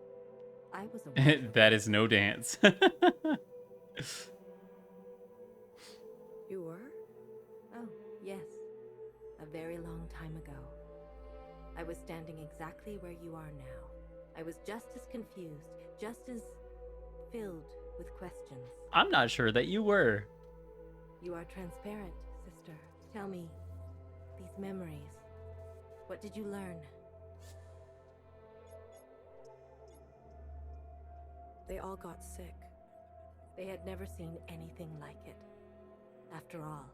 I was a watcher. That is no dance. You were? Oh, yes. A very long time ago. I was standing exactly where you are now. I was just as confused, just as filled with questions. I'm not sure that you were. You are transparent, sister. Tell me, these memories, what did you learn? They all got sick. They had never seen anything like it. After all,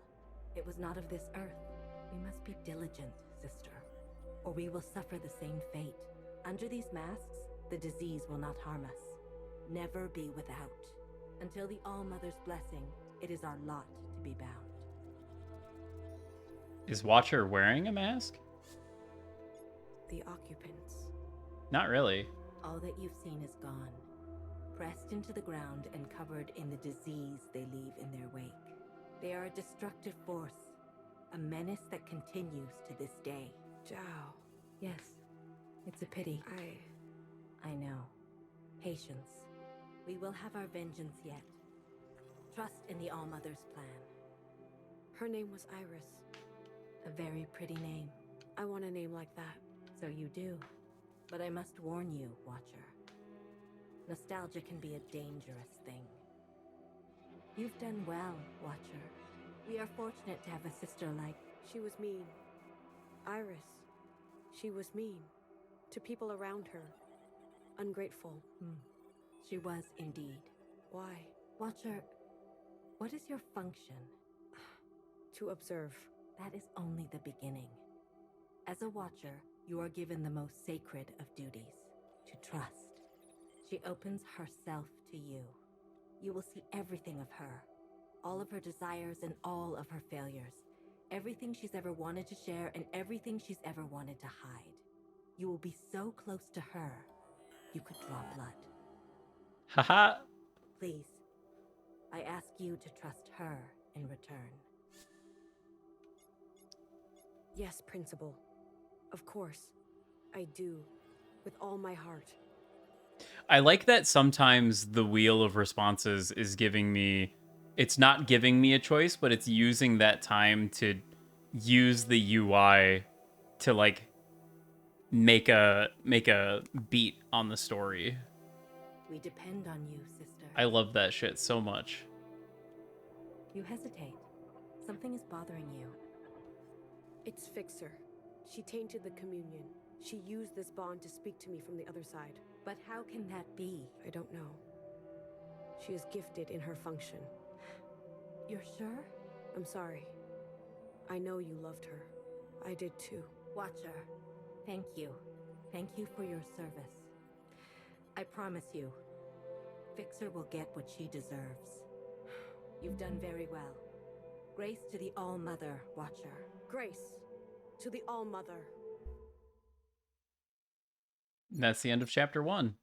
it was not of this earth. We must be diligent, sister, or we will suffer the same fate. Under these masks, the disease will not harm us. Never be without. Until the All-Mother's blessing, it is our lot to be bound. Is Watcher wearing a mask? The occupants. Not really. All that you've seen is gone. Pressed into the ground and covered in the disease they leave in their wake. They are a destructive force, a menace that continues to this day. Zhao. Yes, it's a pity. I know. Patience. We will have our vengeance yet. Trust in the All-Mother's plan. Her name was Iris. A very pretty name. I want a name like that. So you do. But I must warn you, Watcher. Nostalgia can be a dangerous thing. You've done well, Watcher. We are fortunate to have a sister like... She was mean. Iris. She was mean. To people around her. Ungrateful. She was indeed. Why? Watcher, what is your function? To observe. That is only the beginning. As a Watcher, you are given the most sacred of duties. To trust. She opens herself to you. You will see everything of her. All of her desires and all of her failures. Everything she's ever wanted to share and everything she's ever wanted to hide. You will be so close to her, you could draw blood. Haha. Please, I ask you to trust her in return. Yes, Principal. Of course. I do. With all my heart. I like that sometimes the wheel of responses is giving me... It's not giving me a choice, but it's using that time to use the UI to, like, make a beat on the story. We depend on you, sister. I love that shit so much. You hesitate. Something is bothering you. It's Fixer. She tainted the communion. She used this bond to speak to me from the other side. But how can that be? I don't know. She is gifted in her function. You're sure? I'm sorry. I know you loved her. I did too. Watcher, thank you. Thank you for your service. I promise you, Fixer will get what she deserves. You've done very well. Grace to the All-Mother, Watcher. Grace to the All-Mother. That's the end of chapter 1.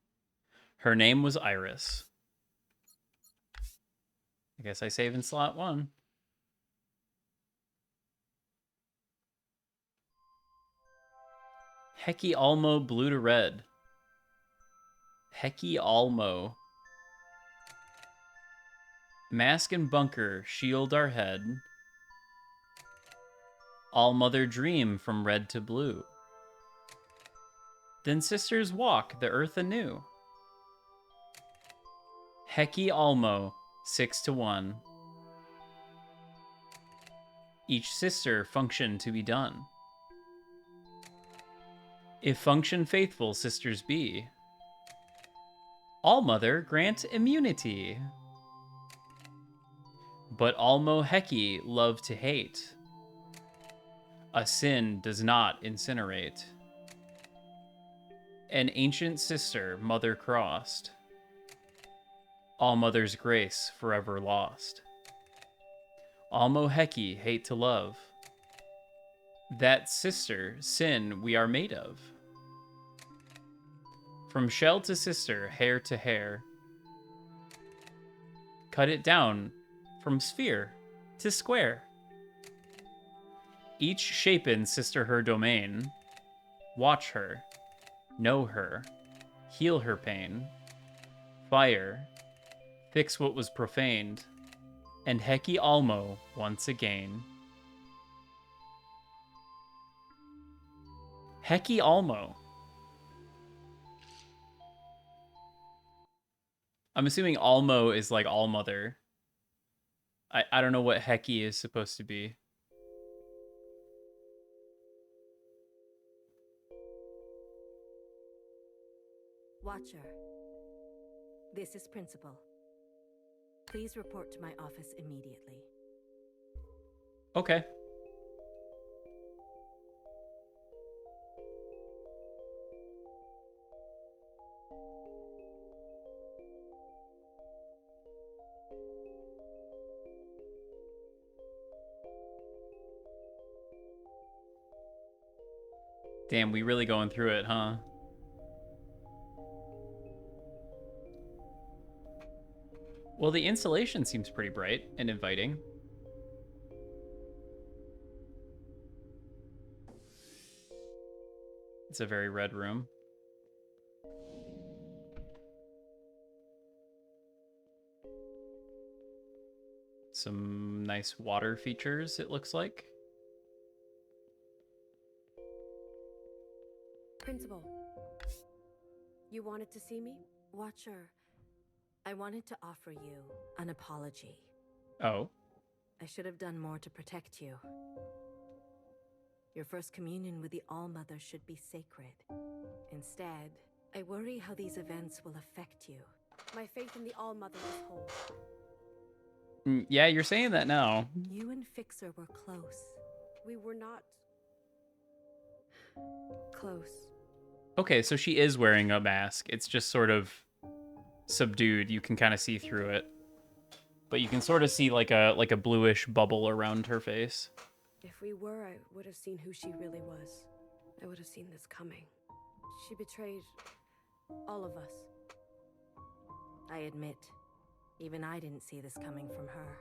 Her name was Iris. I guess I save in slot 1. Hecky Almo blue to red. Heki Almo. Mask and bunker, shield our head. All-mother dream from red to blue. Then sisters walk the earth anew. Heki Almo, 6-1. Each sister function to be done. If function faithful sisters be, All-mother grant immunity. But Almo Heki love to hate. A sin does not incinerate. An ancient sister, mother crossed. All-mother's grace forever lost. Almo Heki hate to love. That sister, sin we are made of. From shell to sister, hair to hair. Cut it down from sphere to square. Each shapen sister her domain. Watch her, know her, heal her pain. Fire, fix what was profaned. And Heki Almo once again. Heki Almo. I'm assuming Almo is like All-Mother. I don't know what Heki is supposed to be. Watcher, this is Principal. Please report to my office immediately. Okay. Damn, we really going through it, huh? Well, the installation seems pretty bright and inviting. It's a very red room. Some nice water features, it looks like. Principal, you wanted to see me? Watcher, I wanted to offer you an apology. Oh. I should have done more to protect you. Your first communion with the All-Mother should be sacred. Instead, I worry how these events will affect you. My faith in the All-Mother is whole. Yeah, you're saying that now. You and Fixer were close. We were not close. Okay, so she is wearing a mask. It's just sort of subdued. You can kind of see through it. But you can sort of see like a bluish bubble around her face. If we were, I would have seen who she really was. I would have seen this coming. She betrayed all of us. I admit, even I didn't see this coming from her.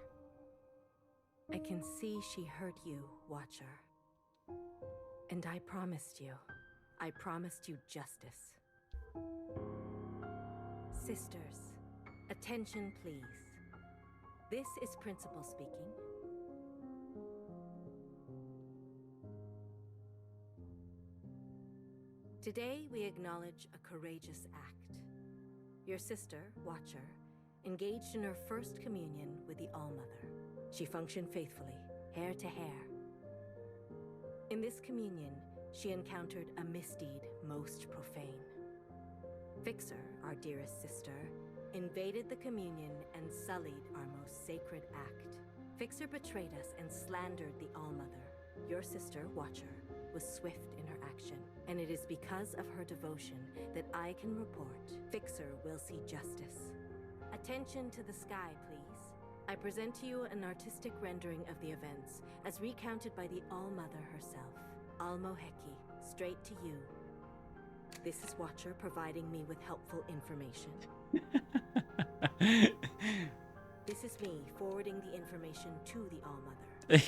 I can see she hurt you, Watcher. And I promised you justice. Sisters, attention please. This is Principal speaking. Today we acknowledge a courageous act. Your sister, Watcher, engaged in her first communion with the All-Mother. She functioned faithfully, hair to hair. In this communion, she encountered a misdeed most profane. Fixer, our dearest sister, invaded the communion and sullied our most sacred act. Fixer betrayed us and slandered the All-Mother. Your sister, Watcher, was swift in her action, and it is because of her devotion that I can report Fixer will see justice. Attention to the sky, please. I present to you an artistic rendering of the events, as recounted by the All-Mother herself. Almo Heki, straight to you. This is Watcher providing me with helpful information. This is me forwarding the information to the All-Mother.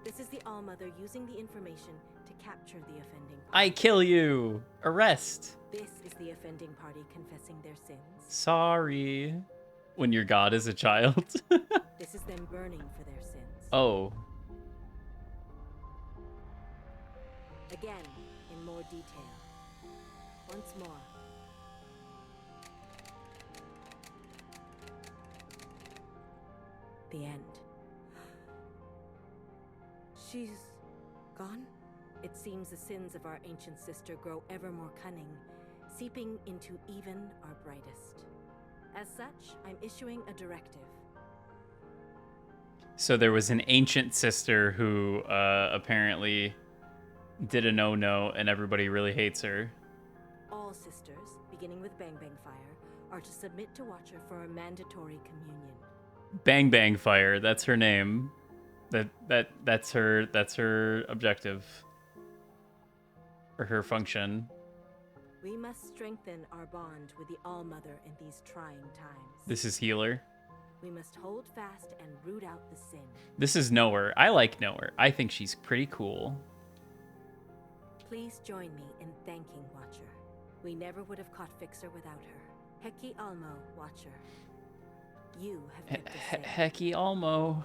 This is the All-Mother using the information to capture the offending party. I kill you. Arrest. This is the offending party confessing their sins. Sorry. When your god is a child. This is them burning for their sins. Oh. Again, in more detail. Once more. The end. She's gone? It seems the sins of our ancient sister grow ever more cunning, seeping into even our brightest. As such, I'm issuing a directive. So there was an ancient sister who apparently did a no-no and everybody really hates her. All sisters, beginning with Bang Bang Fire, are to submit to Watcher for a mandatory communion. Bang Bang Fire, that's her name. That's her objective. Or her function. We must strengthen our bond with the All-Mother in these trying times. This is Healer. We must hold fast and root out the sin. This is Knower. I like Knower. I think she's pretty cool. Please join me in thanking Watcher. We never would have caught Fixer without her. Heki Almo, Watcher. You have kept us safe. Heki Almo.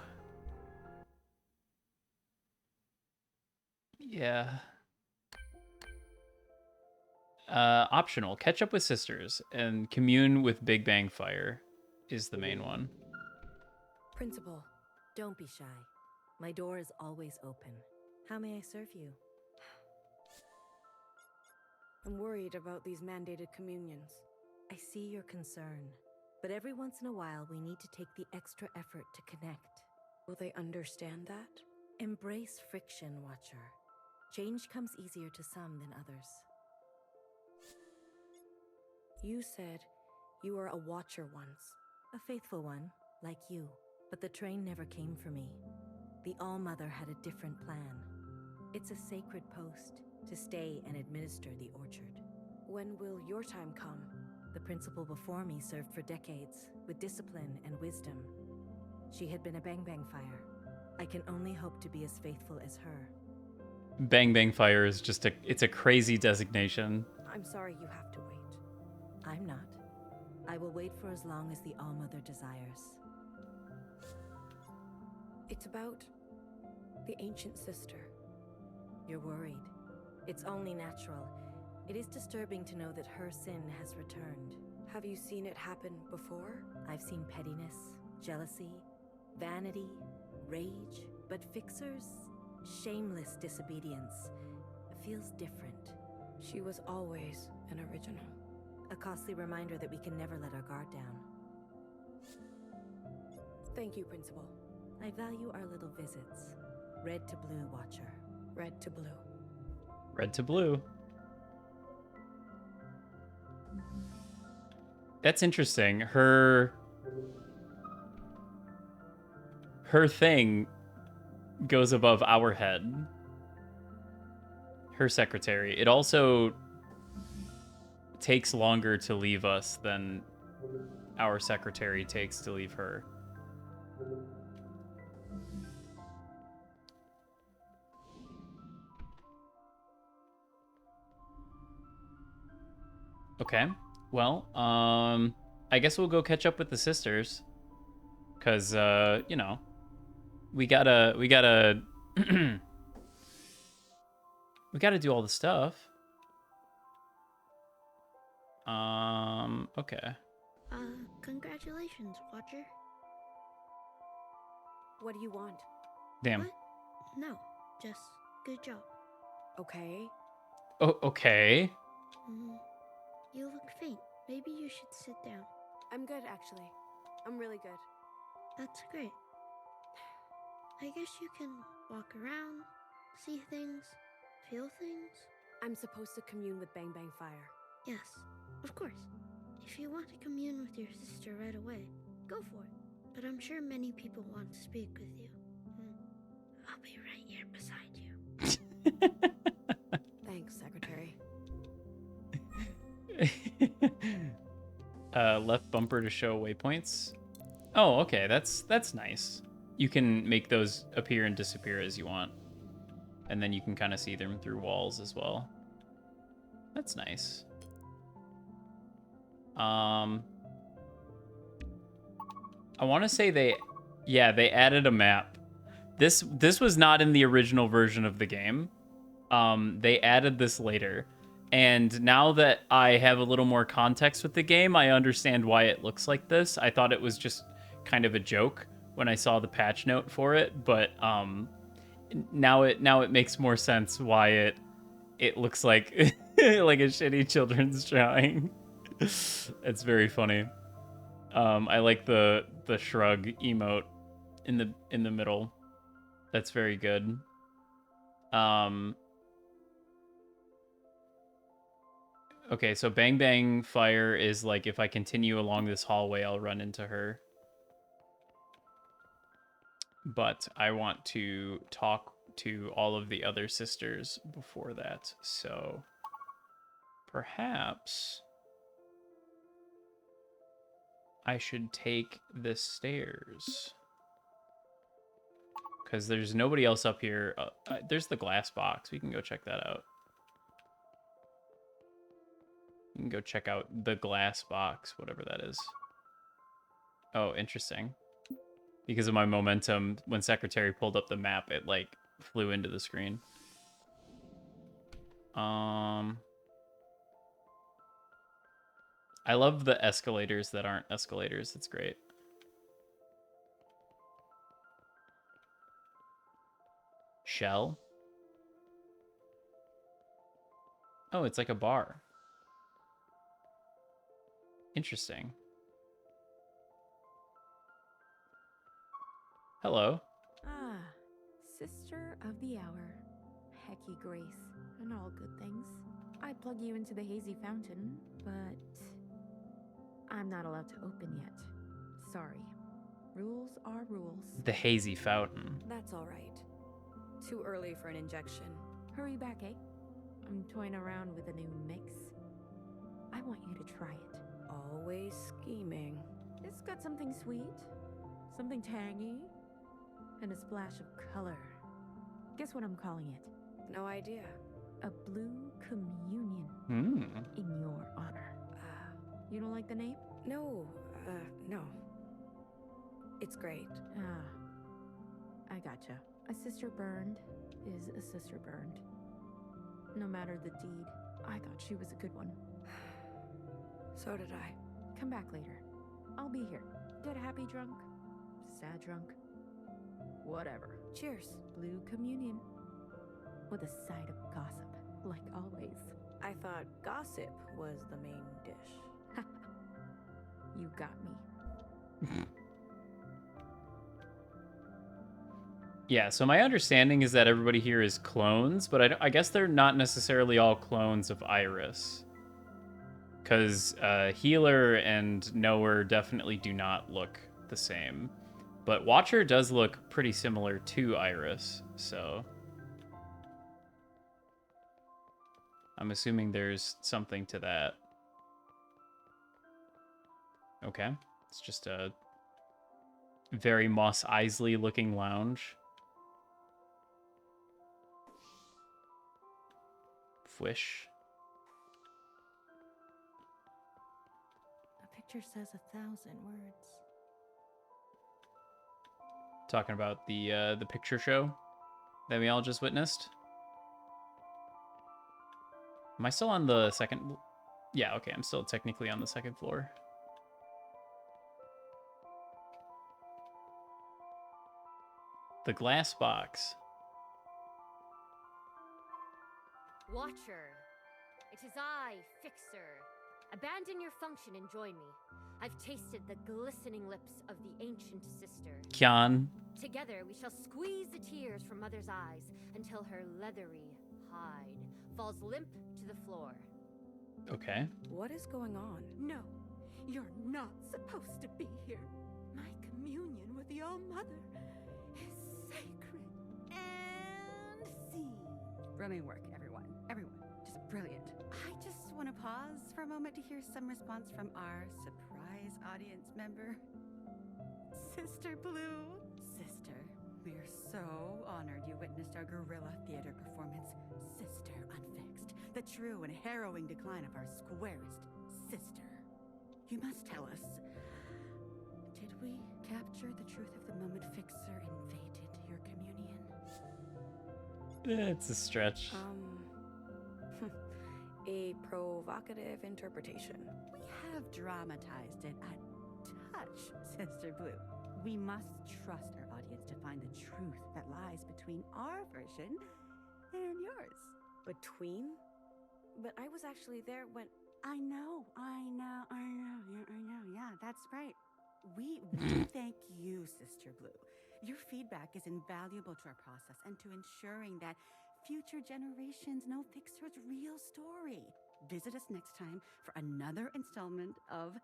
Yeah. Optional. Catch up with sisters and commune with Big Bang Fire is the main one. Principal, don't be shy. My door is always open. How may I serve you? I'm worried about these mandated communions. I see your concern, but every once in a while we need to take the extra effort to connect. Will they understand that? Embrace friction, Watcher. Change comes easier to some than others. You said you were a Watcher once. A faithful one, like you. But the train never came for me. The All-Mother had a different plan. It's a sacred post to stay and administer the orchard. When will your time come? The principal before me served for decades, with discipline and wisdom. She had been a Bang Bang Fire. I can only hope to be as faithful as her. Bang Bang Fire is just it's a crazy designation. I'm sorry you have to wait. I'm not. I will wait for as long as the All-Mother desires. It's about the ancient sister. You're worried. It's only natural. It is disturbing to know that her sin has returned. Have you seen it happen before? I've seen pettiness, jealousy, vanity, rage, but Fixer's shameless disobedience feels different. She was always an original. A costly reminder that we can never let our guard down. Thank you, Principal. I value our little visits. Red to blue, Watcher. Red to blue. Red to blue. That's interesting. Her thing goes above our head. Her secretary. It also takes longer to leave us than our secretary takes to leave her. Okay. Well, I guess we'll go catch up with the sisters. 'Cause, you know, we gotta we gotta do all the stuff. Okay. Congratulations, Watcher. What do you want? Damn. What? No, just good job. Okay. Oh, okay. You look faint. Maybe you should sit down. I'm good, actually. I'm really good. That's great. I guess you can walk around, see things, feel things. I'm supposed to commune with Bang Bang Fire. Yes, of course. If you want to commune with your sister right away, go for it. But I'm sure many people want to speak with you. I'll be right here beside you. Thanks, Secretary. Left bumper to show waypoints. Oh, okay, that's nice. You can make those appear and disappear as you want. And then you can kind of see them through walls as well. That's nice. I want to say they added a map. This was not in the original version of the game. They added this later. And now that I have a little more context with the game, I understand why it looks like this. I thought it was just kind of a joke when I saw the patch note for it, but now it makes more sense why it looks like like a shitty children's drawing. It's very funny. I like the shrug emote in the middle. That's very good. Okay, so Bang Bang Fire is like if I continue along this hallway, I'll run into her. But I want to talk to all of the other sisters before that, so perhaps I should take the stairs. Because there's nobody else up here. There's the glass box. We can go check that out. You can go check out the glass box, whatever that is. Oh, interesting. Because of my momentum, when Secretary pulled up the map, it like flew into the screen. I love the escalators that aren't escalators. It's great. Shell? Oh, it's like a bar. Interesting. Hello. Ah, Sister of the Hour. Hecky Grace, and all good things. I'd plug you into the hazy fountain, but I'm not allowed to open yet. Sorry. Rules are rules. The hazy fountain. That's all right. Too early for an injection. Hurry back, eh? I'm toying around with a new mix. I want you to try it. Always scheming. It's got something sweet, something tangy, and a splash of color. Guess what I'm calling it? No idea. A blue communion. In your honor. You don't like the name? No, no. It's great. Ah, I gotcha. A sister burned is a sister burned. No matter the deed, I thought she was a good one. So did I. Come back later. I'll be here. Get happy drunk, sad drunk, whatever. Cheers. Blue communion. With a side of gossip, like always. I thought gossip was the main dish. You got me. Yeah, so my understanding is that everybody here is clones, but I guess they're not necessarily all clones of Iris. Because Healer and Knower definitely do not look the same. But Watcher does look pretty similar to Iris, so I'm assuming there's something to that. Okay, it's just a very Mos Eisley looking lounge. Fwish. A picture says 1,000 words. Talking about the picture show that we all just witnessed. Am I still on the second? Yeah, okay, I'm still technically on the second floor. The glass box. Watcher, it is I, Fixer. Abandon your function and join me. I've tasted the glistening lips of the ancient sister. Kyan. Together we shall squeeze the tears from Mother's eyes until her leathery hide falls limp to the floor. Okay. What is going on? No, you're not supposed to be here. My communion with the All-Mother is sacred. And see. Brilliant work, everyone. Everyone. Just brilliant. I just want to pause for a moment to hear some response from our surprise audience member. Sister Blue. Sister, we're so honored you witnessed our guerrilla theater performance, Sister Unfixed, the true and harrowing decline of our squarest sister. You must tell us, did we capture the truth of the moment Fixer invaded your communion? It's a stretch. A provocative interpretation. We have dramatized it a touch, Sister Blue. We must trust our audience to find the truth that lies between our version and yours. Between? But I was actually there when... I know. Yeah, that's right. We thank you, Sister Blue. Your feedback is invaluable to our process and to ensuring that future generations know Fixer's real story. Visit us next time for another installment of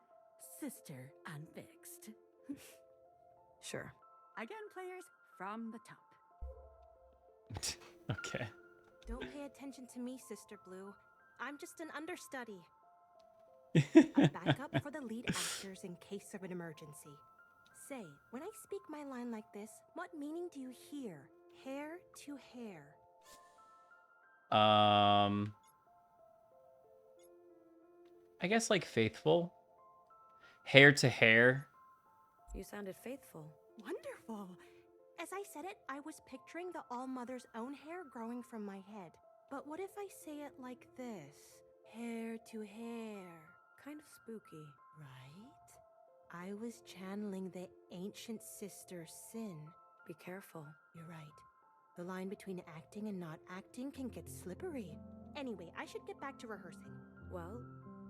Sister Unfixed. Sure. Again, players, from the top. Okay. Don't pay attention to me, Sister Blue. I'm just an understudy. A backup for the lead actors in case of an emergency. Say, when I speak my line like this, what meaning do you hear? Hair to hair. I guess like faithful. Hair to hair. You sounded faithful. Wonderful. As I said it, I was picturing the All-Mother's own hair growing from my head. But what if I say it like this? Hair to hair. Kind of spooky. Right? I was channeling the ancient sister Sin. Be careful. You're right. The line between acting and not acting can get slippery. Anyway, I should get back to rehearsing. Well,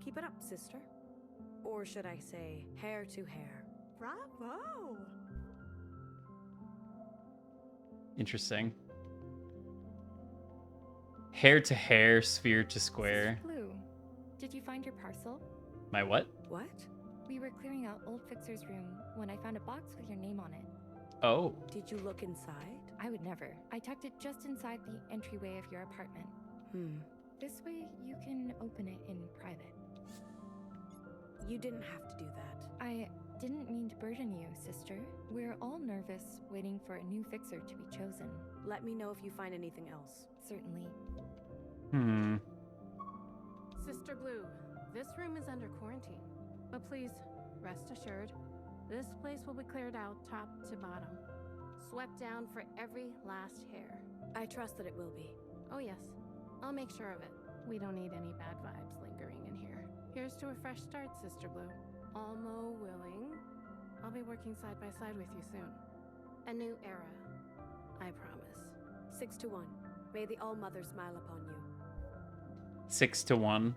keep it up, sister. Or should I say, hair to hair? Bravo! Interesting. Hair to hair, sphere to square. Blue, did you find your parcel? My what? What? We were clearing out old Fixer's room when I found a box with your name on it. Oh. Did you look inside? I would never. I tucked it just inside the entryway of your apartment. This way you can open it in private. You didn't have to do that. I didn't mean to burden you, sister. We're all nervous, waiting for a new Fixer to be chosen. Let me know if you find anything else. Certainly. Sister Blue, this room is under quarantine. But please, rest assured, this place will be cleared out top to bottom. Swept down for every last hair. I trust that it will be. Oh yes, I'll make sure of it. We don't need any bad vibes lingering in here. Here's to a fresh start, Sister Blue. Almo willing. I'll be working side by side with you soon. A new era. I promise. 6-1. May the All-Mother smile upon you. 6-1.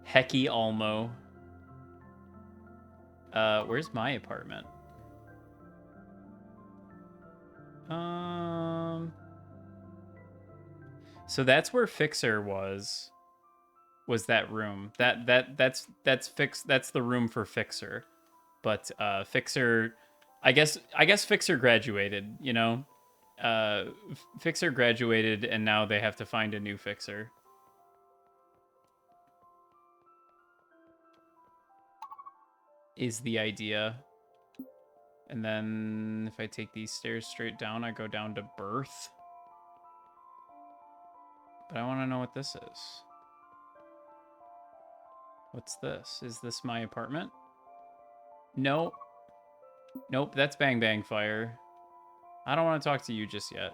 Hecky Almo. Where's my apartment? So that's where Fixer was that room. That's the room for Fixer. But Fixer, I guess Fixer graduated, you know? Fixer graduated and now they have to find a new Fixer. Is the idea. And then if I take these stairs straight down, I go down to birth. But I want to know what this is. What's this? Is this my apartment? No. Nope, that's Bang Bang Fire. I don't want to talk to you just yet.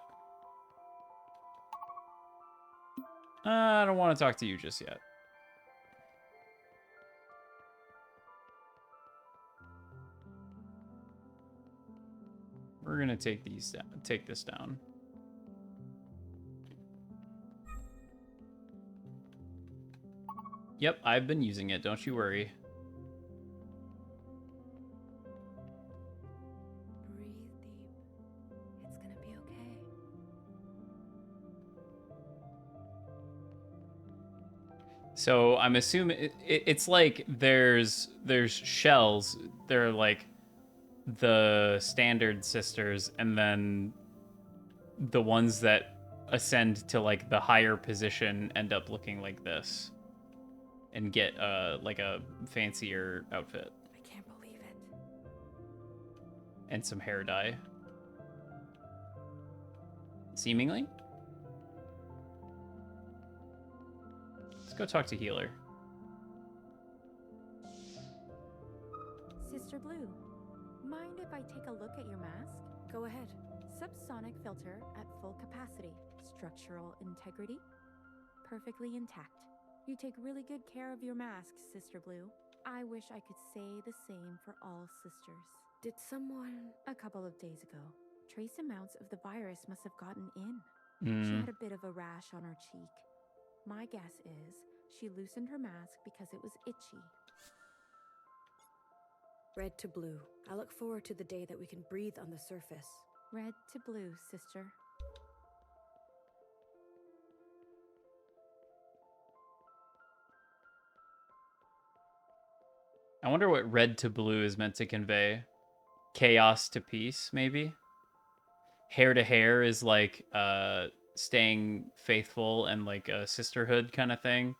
I don't want to talk to you just yet. We're gonna take these down. Take this down. Yep, I've been using it. Don't you worry. Breathe deep. It's gonna be okay. So I'm assuming it's like there's shells. They're like the standard sisters, and then the ones that ascend to like the higher position end up looking like this and get like a fancier outfit. I can't believe it. And some hair dye. Seemingly. Let's go talk to Healer. Sister Blue, mind if I take a look at your mask? Go ahead. Subsonic filter at full capacity. Structural integrity perfectly intact. You take really good care of your mask, Sister Blue. I wish I could say the same for all sisters. Did someone... A couple of days ago, trace amounts of the virus must have gotten in. She Mm. had a bit of a rash on her cheek. My guess is she loosened her mask because it was itchy. Red to blue. I look forward to the day that we can breathe on the surface. Red to blue, sister. I wonder what red to blue is meant to convey. Chaos to peace, maybe? Hair to hair is like staying faithful and like a sisterhood kind of thing.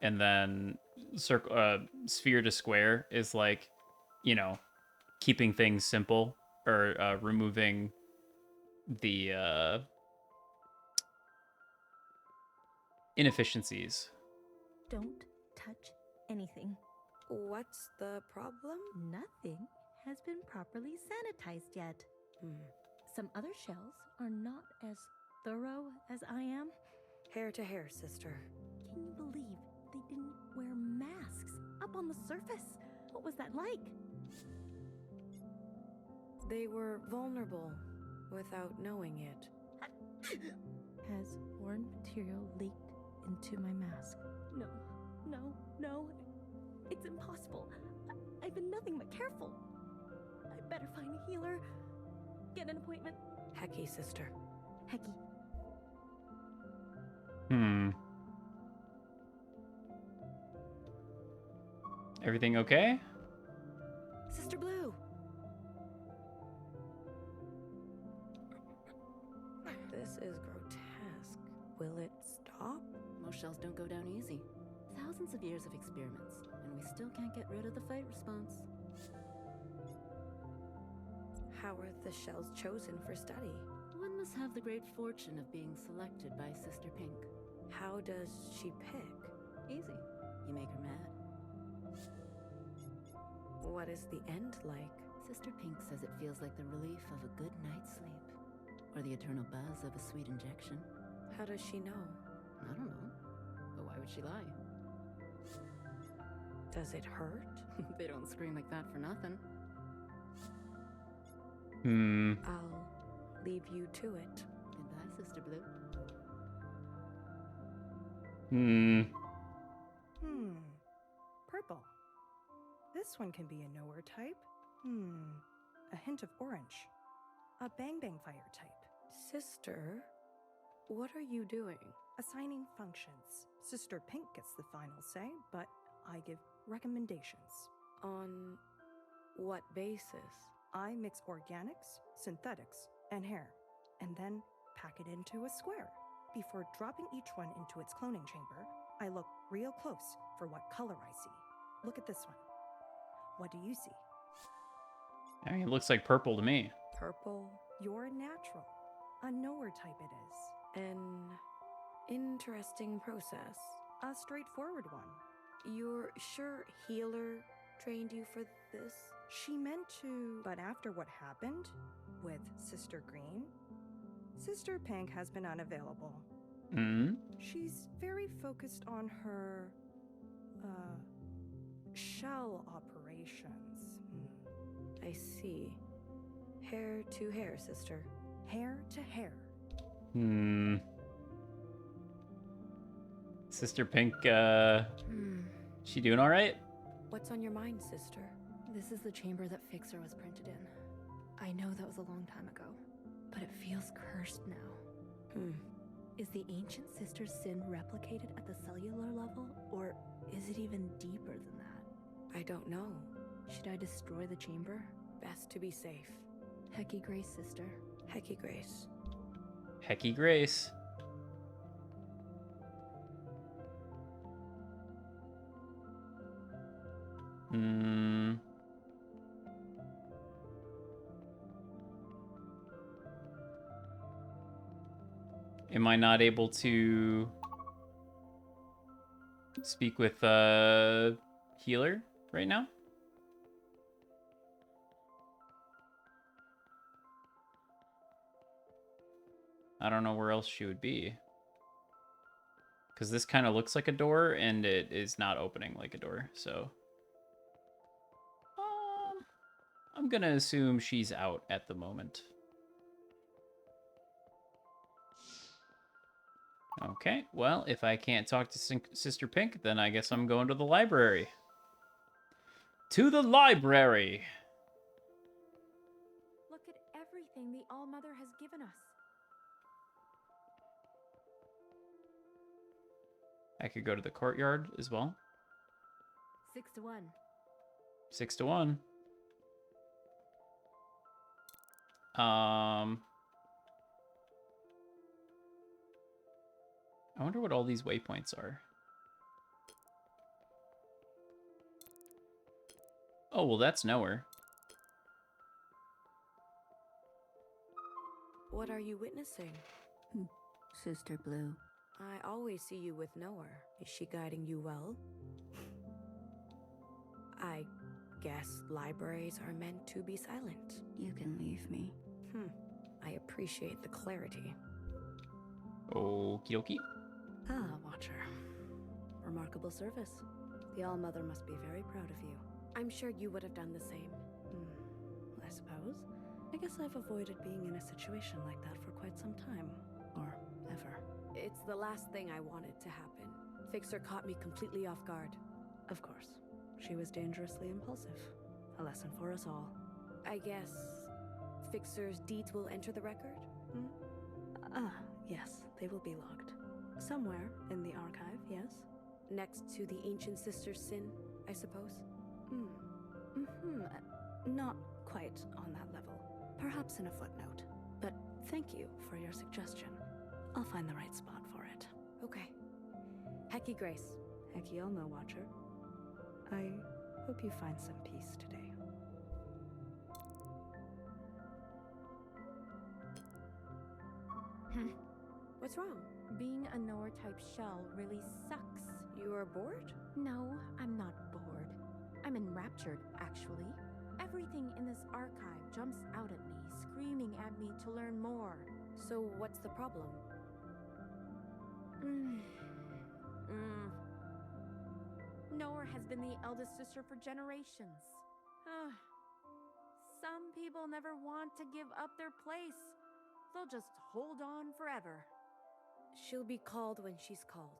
And then sphere to square is like, you know, keeping things simple or removing the inefficiencies. Don't touch anything. What's the problem? Nothing has been properly sanitized yet. Some other shells are not as thorough as I am. Hair to hair, sister. Can you believe they didn't wear masks up on the surface? What was that like? They were vulnerable without knowing it. Has foreign material leaked into my mask? No, no, no. It's impossible. I've been nothing but careful. I better find a healer. Get an appointment. Hecky, sister. Hecky. Everything okay? Sister Blue! This is grotesque. Will it stop? Most shells don't go down easy. Thousands of years of experiments, and we still can't get rid of the fight response. How are the shells chosen for study? One must have the great fortune of being selected by Sister Pink. How does she pick? Easy. You make her mad. What is the end like? Sister Pink says it feels like the relief of a good night's sleep, or the eternal buzz of a sweet injection. How does she know? I don't know. But why would she lie? Does it hurt? They don't scream like that for nothing. I'll leave you to it. Goodbye, Sister Blue. Purple. This one can be a nowhere type. A hint of orange. A bang bang fire type. Sister, what are you doing? Assigning functions. Sister Pink gets the final say, but I give recommendations. On what basis? I mix organics, synthetics, and hair, and then pack it into a square. Before dropping each one into its cloning chamber, I look real close for what color I see. Look at this one. What do you see? I mean, it looks like purple to me. Purple? You're a natural. A knower type it is. An interesting process. A straightforward one. You're sure Healer trained you for this? She meant to, but after what happened with Sister Green, Sister Pink has been unavailable. She's very focused on her, shell operations. I see. Hair to hair, sister. Hair to hair. Sister Pink, she doing all right? What's on your mind, sister? This is the chamber that Fixer was printed in. I know that was a long time ago, but it feels cursed now. Is the ancient sister's sin replicated at the cellular level, or is it even deeper than that? I don't know. Should I destroy the chamber? Best to be safe. Hecky Grace, sister. Hecky Grace. Hecky Grace. Am I not able to speak with healer right now? I don't know where else she would be. Because this kind of looks like a door, and it is not opening like a door, so... I'm gonna assume she's out at the moment. Okay, well, if I can't talk to Sister Pink, then I guess I'm going to the library. To the library! Look at everything the All-Mother has given us. I could go to the courtyard as well. 6 to 1. 6 to 1. I wonder what all these waypoints are. Oh, well, that's nowhere. What are you witnessing? Sister Blue. I always see you with Nowhere. Is she guiding you well? I guess libraries are meant to be silent. You can leave me. I appreciate the clarity. Okie dokie. Ah, Watcher. Remarkable service. The All-Mother must be very proud of you. I'm sure you would have done the same. I suppose. I guess I've avoided being in a situation like that for quite some time. Or ever. It's the last thing I wanted to happen. Fixer caught me completely off guard. Of course. She was dangerously impulsive. A lesson for us all. I guess... Fixer's deeds will enter the record? Yes. They will be logged. Somewhere in the archive, yes? Next to the Ancient Sister's sin, I suppose? Not quite on that level. Perhaps in a footnote. But thank you for your suggestion. I'll find the right spot for it. Okay. Hecky Grace. Hecky Elmo Watcher. I hope you find some peace today. What's wrong? Being a Knower-type shell really sucks. You are bored? No, I'm not bored. I'm enraptured, actually. Everything in this archive jumps out at me, screaming at me to learn more. So what's the problem? Knower has been the eldest sister for generations. Some people never want to give up their place. They'll just hold on forever. She'll be called when she's called.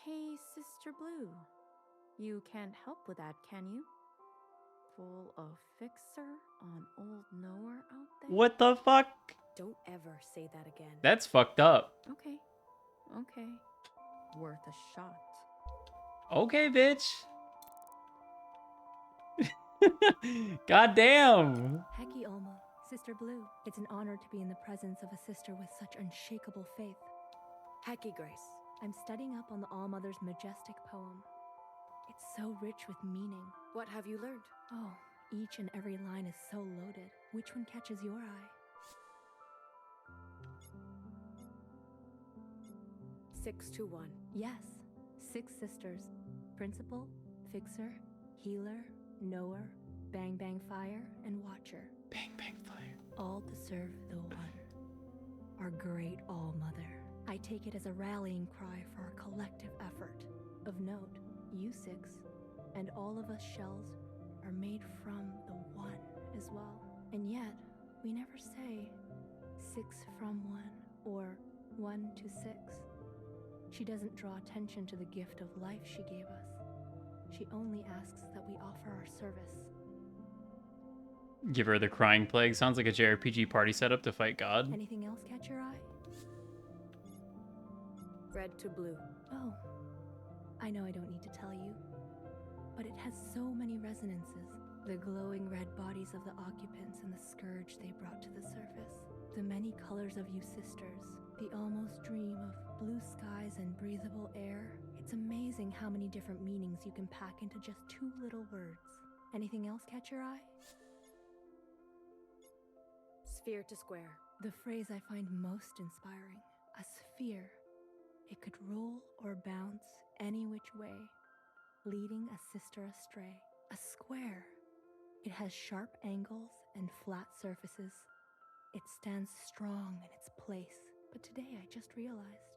Hey, Sister Blue. You can't help with that, can you? Pull a fixer on old Knower out there? What the fuck? Don't ever say that again. That's fucked up. Okay. Worth a shot. Okay, bitch. God damn. Hecky Alma, Sister Blue. It's an honor to be in the presence of a sister with such unshakable faith. Hecky Grace. I'm studying up on the All-Mother's majestic poem. It's so rich with meaning. What have you learned? Oh, each and every line is so loaded. Which one catches your eye? 6 to 1. Yes, 6 sisters. Principal, Fixer, Healer, Knower, Bang Bang Fire, and Watcher. Bang Bang Fire. All to serve the One. Our great All-Mother. I take it as a rallying cry for our collective effort. Of note, you 6, and all of us shells, are made from the One as well. And yet, we never say 6 from 1 or 1 to 6. She doesn't draw attention to the gift of life she gave us. She only asks that we offer our service. Give her the crying plague. Sounds like a JRPG party setup to fight God. Anything else catch your eye? Red to blue. Oh, I know I don't need to tell you, but it has so many resonances. The glowing red bodies of the occupants and the scourge they brought to the surface. The many colors of you sisters. The almost dream of blue skies and breathable air. It's amazing how many different meanings you can pack into just 2 little words. Anything else catch your eye? Sphere to square. The phrase I find most inspiring. A sphere. It could roll or bounce any which way, leading a sister astray. A square. It has sharp angles and flat surfaces. It stands strong in its place. But today I just realized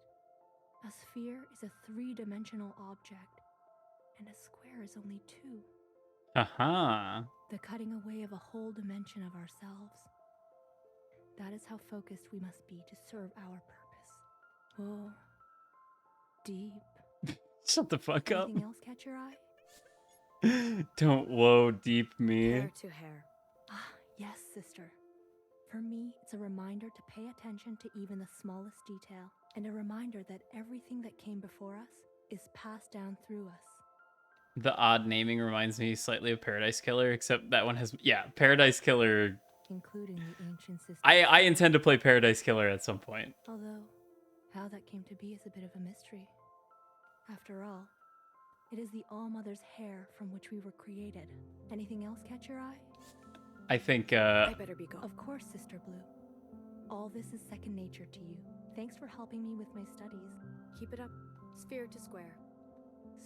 a sphere is a three-dimensional object, and a square is only two. Aha. The cutting away of a whole dimension of ourselves. That is how focused we must be to serve our purpose. Oh, deep. Shut the fuck up. Anything else catch your eye? Don't whoa deep me. Hair to hair. Ah, yes, sister. For me, it's a reminder to pay attention to even the smallest detail, and a reminder that everything that came before us is passed down through us. The odd naming reminds me slightly of Paradise Killer, except that one has, yeah, Paradise Killer. Including the ancient system. I intend to play Paradise Killer at some point. Although, how that came to be is a bit of a mystery. After all, it is the All-Mother's hair from which we were created. Anything else catch your eye? I think, I better be gone. Of course, Sister Blue. All this is second nature to you. Thanks for helping me with my studies. Keep it up. Sphere to square.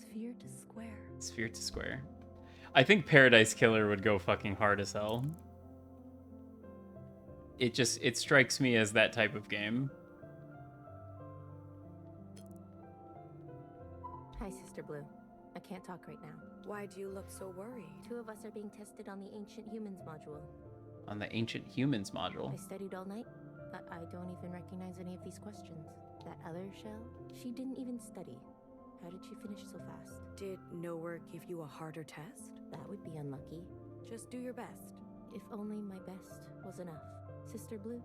Sphere to square. Sphere to square. I think Paradise Killer would go fucking hard as hell. It strikes me as that type of game. Hi, Sister Blue. I can't talk right now. Why do you look so worried? 2 of us are being tested on the Ancient Humans module. On the Ancient Humans module. I studied all night, but I don't even recognize any of these questions. That other shell, she didn't even study. How did she finish so fast? Did nowhere give you a harder test? That would be unlucky. Just do your best. If only my best was enough. Sister Blue,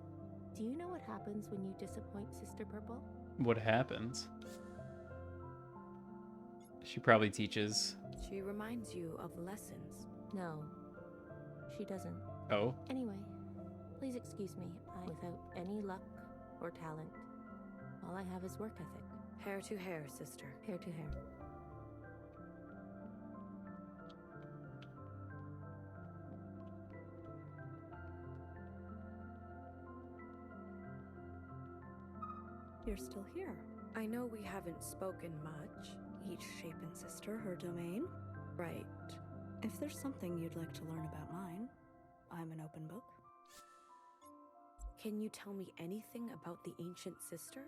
do you know what happens when you disappoint Sister Purple? What happens? She probably teaches. She reminds you of lessons. No, she doesn't. Oh? Anyway, please excuse me. I'm without any luck or talent. All I have is work ethic. Hair to hair, sister. Hair to hair. You're still here. I know we haven't spoken much. Each shape and sister her domain. Right. If there's something you'd like to learn about mine, I'm an open book. Can you tell me anything about the ancient sister?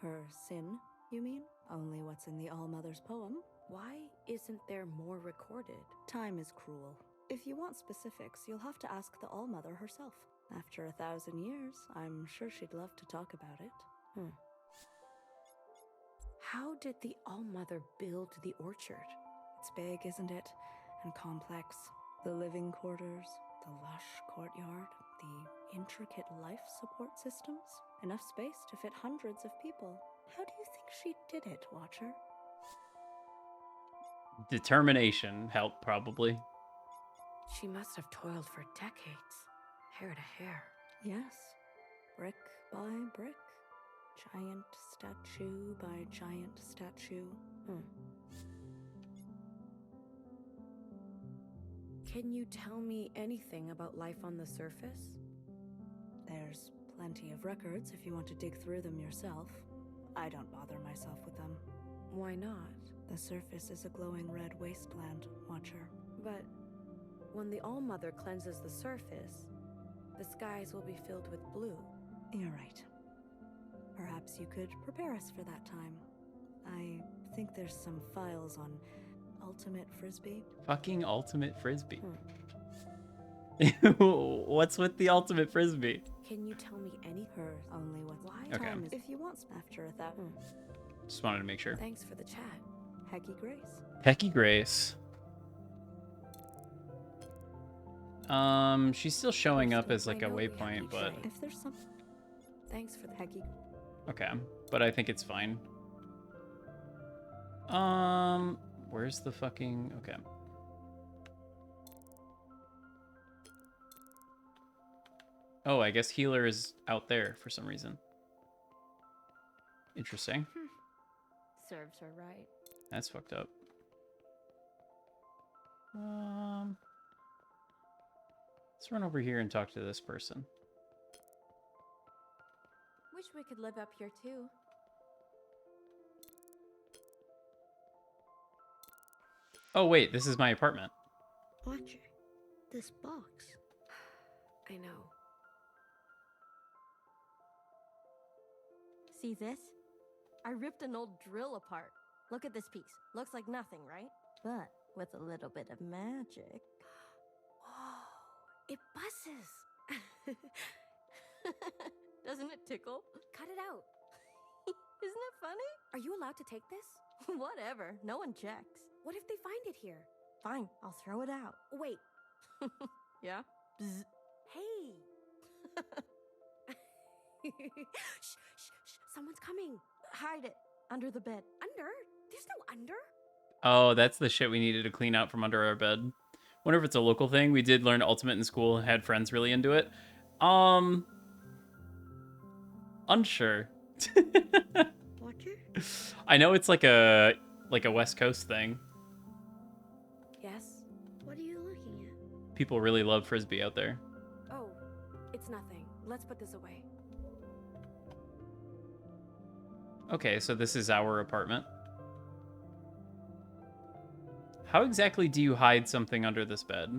Her sin, you mean? Only what's in the All-Mother's poem. Why isn't there more recorded? Time is cruel. If you want specifics, you'll have to ask the All-Mother herself. After 1,000 years, I'm sure she'd love to talk about it. How did the All-Mother build the orchard? It's big, isn't it? And complex. The living quarters, the lush courtyard, the intricate life support systems. Enough space to fit hundreds of people. How do you think she did it, Watcher? Determination helped, probably. She must have toiled for decades. Hair to hair. Yes. Brick by brick. Giant statue by giant statue. Can you tell me anything about life on the surface? There's plenty of records if you want to dig through them yourself. I don't bother myself with them. Why not? The surface is a glowing red wasteland, Watcher. But when the All-Mother cleanses the surface, the skies will be filled with blue. You're right. Perhaps you could prepare us for that time. I think there's some files on Ultimate Frisbee. Fucking Ultimate Frisbee. What's with the Ultimate Frisbee? Can you tell me any? Hers only what's Okay. time is if you want after 1,000. Just wanted to make sure. Thanks for the chat. Hecky Grace. Pecky Grace. She's still showing up as like a waypoint, but If there's some. Thanks for the Hecky. okay. But I think it's fine. Where's the fucking okay. Oh, I guess healer is out there for some reason. Interesting. Serves her right. That's fucked up. Let's run over here and talk to this person. Wish we could live up here too. Oh, wait, this is my apartment. Watcher, this box. I know. See this? I ripped an old drill apart. Look at this piece. Looks like nothing, right? But with a little bit of magic. Whoa, it buzzes. Doesn't it tickle? Cut it out. Isn't it funny? Are you allowed to take this? Whatever. No one checks. What if they find it here? Fine, I'll throw it out. Wait. Yeah? Bzz. Hey. Shh, someone's coming. Hide it. Under the bed. Under? There's no under. Oh, that's the shit we needed to clean out from under our bed. Wonder if it's a local thing. We did learn Ultimate in school and had friends really into it. Unsure. Watcher? I know it's like a West Coast thing. Yes? What are you looking at? People really love Frisbee out there. Oh, it's nothing. Let's put this away. Okay, so this is our apartment. How exactly do you hide something under this bed?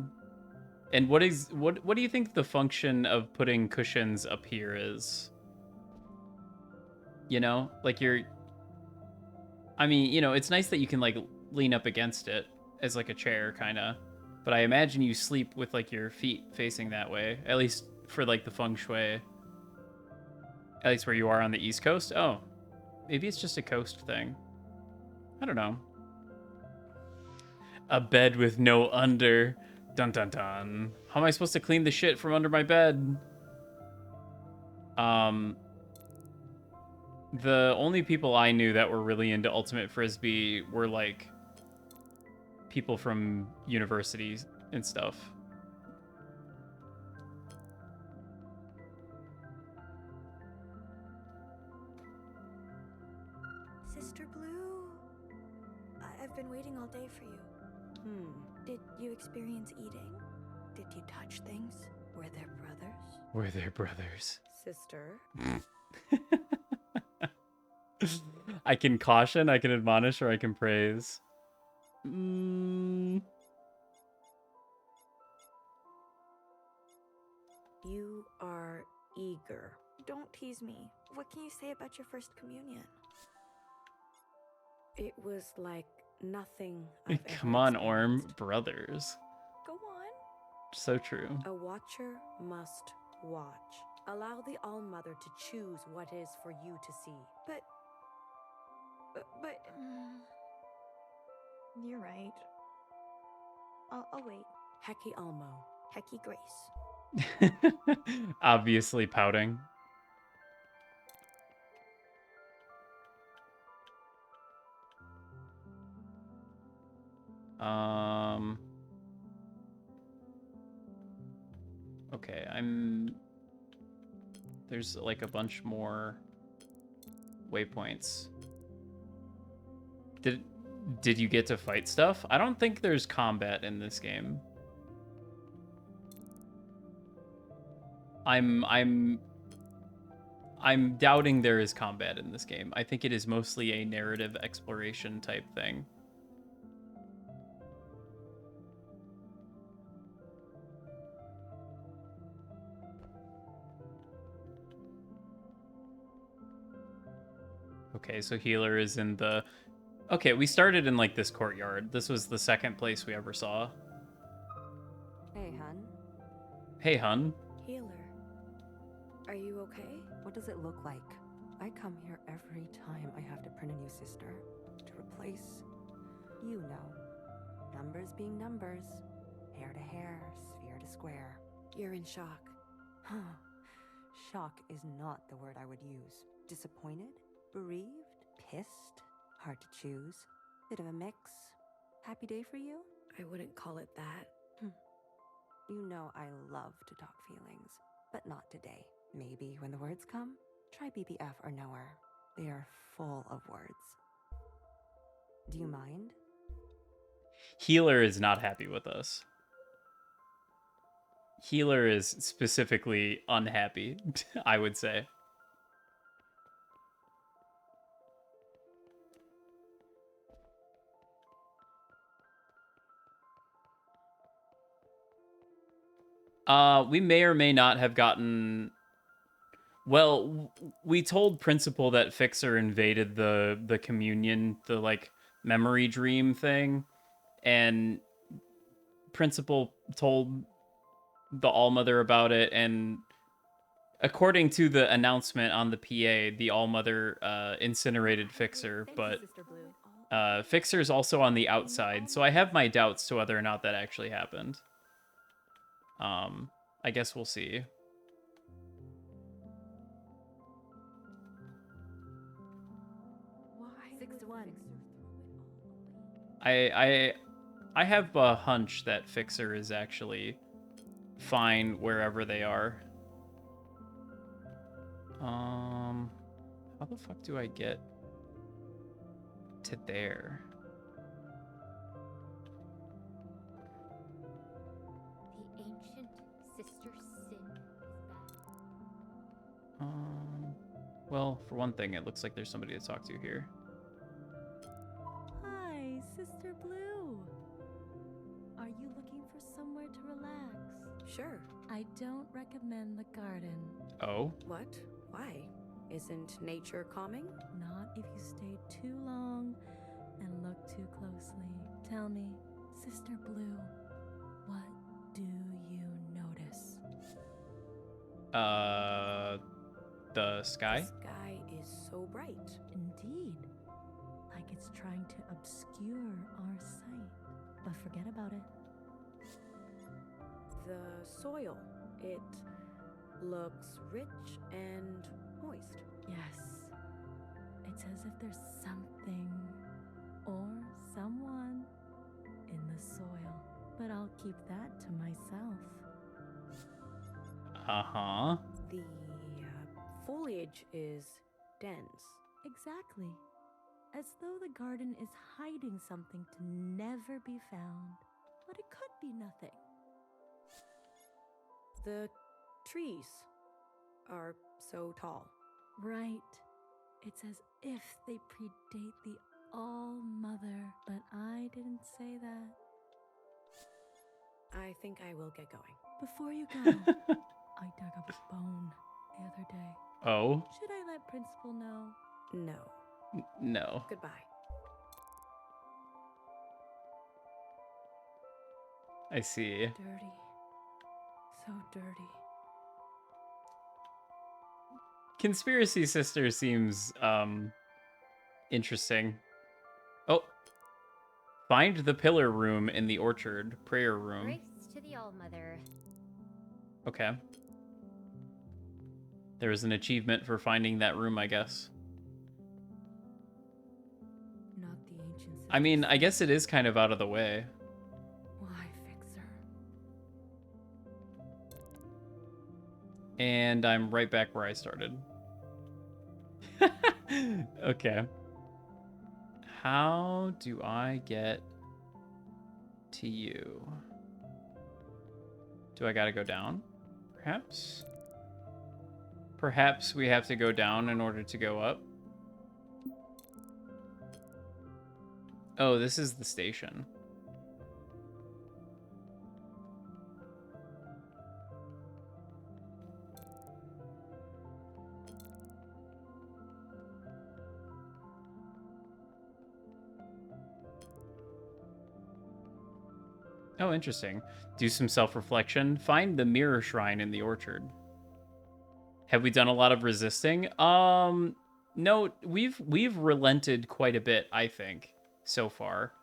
And what do you think the function of putting cushions up here is? You know, like I mean, you know, it's nice that you can like lean up against it as like a chair kind of, but I imagine you sleep with like your feet facing that way, at least for like the feng shui. At least where you are on the East Coast. Oh, maybe it's just a coast thing. I don't know. A bed with no under. Dun dun dun. How am I supposed to clean the shit from under my bed? The only people I knew that were really into Ultimate Frisbee were like people from universities and stuff. Sister Blue, I've been waiting all day for you. Did you experience eating? Did you touch things? Were there brothers? We're their brothers. Sister? I can caution, I can admonish, or I can praise. You are eager. Don't tease me. What can you say about your first communion? It was like nothing I've ever Come on, experienced. Orm. Brothers. Go on. So true. A watcher must watch. Allow the All-Mother to choose what is for you to see. But... You're right. I'll wait. Heki Almo. Heki Grace. Obviously pouting. Okay, there's like a bunch more waypoints. Did you get to fight stuff? I don't think there's combat in this game. I'm doubting there is combat in this game. I think it is mostly a narrative exploration type thing. Okay, so healer is in the... Okay, we started in like this courtyard. This was the second place we ever saw. Hey, hun. Hey, hun. Healer. Are you okay? What does it look like? I come here every time I have to print a new sister. To replace... You know. Numbers being numbers. Hair to hair, sphere to square. You're in shock. Huh. Shock is not the word I would use. Disappointed? Bereaved? Pissed? Hard to choose. Bit of a mix. Happy day for you? I wouldn't call it that. You know I love to talk feelings, but not today. Maybe when the words come, try BBF or knower. They are full of words. Do you mind? Healer is not happy with us. Healer is specifically unhappy, I would say. We may or may not have gotten... Well, we told Principal that Fixer invaded the communion, the, like, memory dream thing. And Principal told the Allmother about it, and according to the announcement on the PA, the Allmother incinerated Fixer, but Fixer's also on the outside, so I have my doubts to whether or not that actually happened. I guess we'll see. Why? 6 to 1. I have a hunch that Fixer is actually fine wherever they are. How the fuck do I get to there? The ancient sister sin is back. Well, for one thing, it looks like there's somebody to talk to here. Hi, Sister Blue. Are you looking for somewhere to relax? Sure. I don't recommend the garden. Oh? What? Why? Isn't nature calming? Not if you stay too long and look too closely. Tell me, Sister Blue, what do you notice? The sky? The sky is so bright. Indeed. Like it's trying to obscure our sight. But forget about it. The soil, it looks rich and moist. Yes. It's as if there's something or someone in the soil. But I'll keep that to myself. Uh-huh. The foliage is dense. Exactly. As though the garden is hiding something to never be found. But it could be nothing. The trees are so tall. Right. It's as if they predate the All-Mother, but I didn't say that. I think I will get going. Before you go, I dug up a bone the other day. Oh? Should I let Principal know? No. No. Goodbye. I see. Dirty. So dirty. Conspiracy Sister seems, interesting. Oh. Find the pillar room in the orchard. Prayer room. Grace to the All-Mother. Okay. There is an achievement for finding that room, I guess. Not the ancient I mean, I guess it is kind of out of the way. Why, Fixer? And I'm right back where I started. Okay. How do I get to you? Do I gotta go down? Perhaps? Perhaps we have to go down in order to go up? Oh, this is the station. Oh, interesting. Do some self-reflection. Find the mirror shrine in the orchard. Have we done a lot of resisting? No, we've relented quite a bit, I think, so far.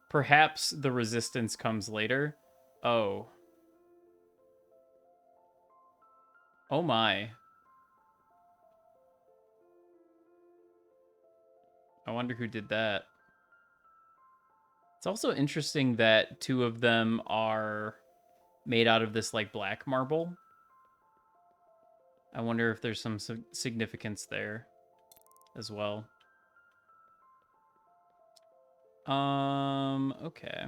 Perhaps the resistance comes later. Oh. Oh my. I wonder who did that. It's also interesting that two of them are made out of this, like, black marble. I wonder if there's some significance there as well. Okay.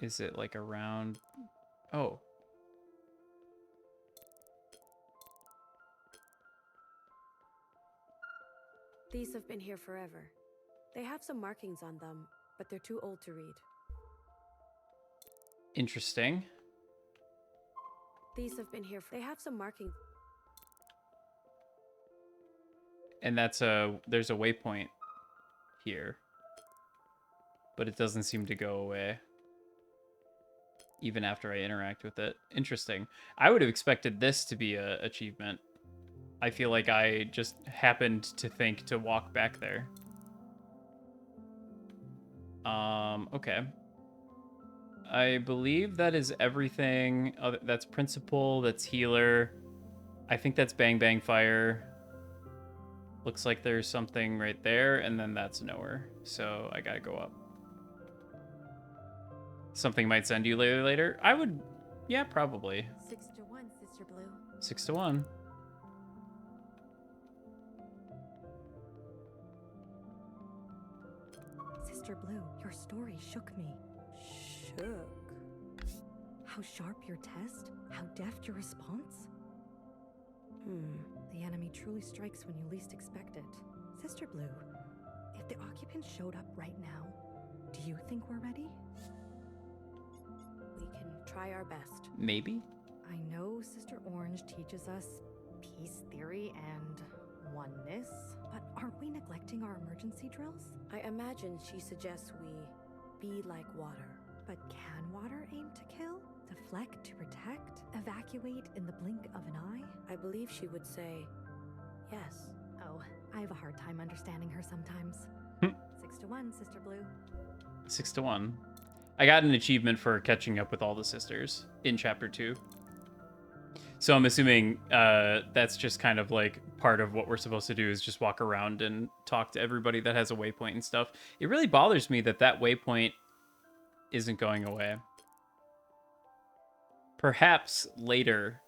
Is it, like, around... Oh. These have been here forever. They have some markings on them, but they're too old to read. Interesting. These have been here. They have some markings. And there's a waypoint here. But it doesn't seem to go away. Even after I interact with it. Interesting. I would have expected this to be a achievement. I feel like I just happened to think to walk back there. Okay. I believe that is everything. That's principal, that's healer. I think that's bang bang fire. Looks like there's something right there, and then that's nowhere. So I gotta go up. Something might send you later. I would, yeah, probably. 6 to 1, Sister Blue. 6 to 1. Sister Blue, your story shook me. Shook? How sharp your test? How deft your response? The enemy truly strikes when you least expect it. Sister Blue, if the occupants showed up right now, do you think we're ready? We can try our best. Maybe? I know Sister Orange teaches us peace theory and oneness, but aren't we neglecting our emergency drills? I imagine she suggests we be like water. But can water aim to kill? Deflect to protect? Evacuate in the blink of an eye? I believe she would say yes. Oh, I have a hard time understanding her sometimes. 6 to 1, Sister Blue. 6 to 1. I got an achievement for catching up with all the sisters in chapter 2. So I'm assuming that's just kind of like part of what we're supposed to do is just walk around and talk to everybody that has a waypoint and stuff. It really bothers me that that waypoint isn't going away. Perhaps later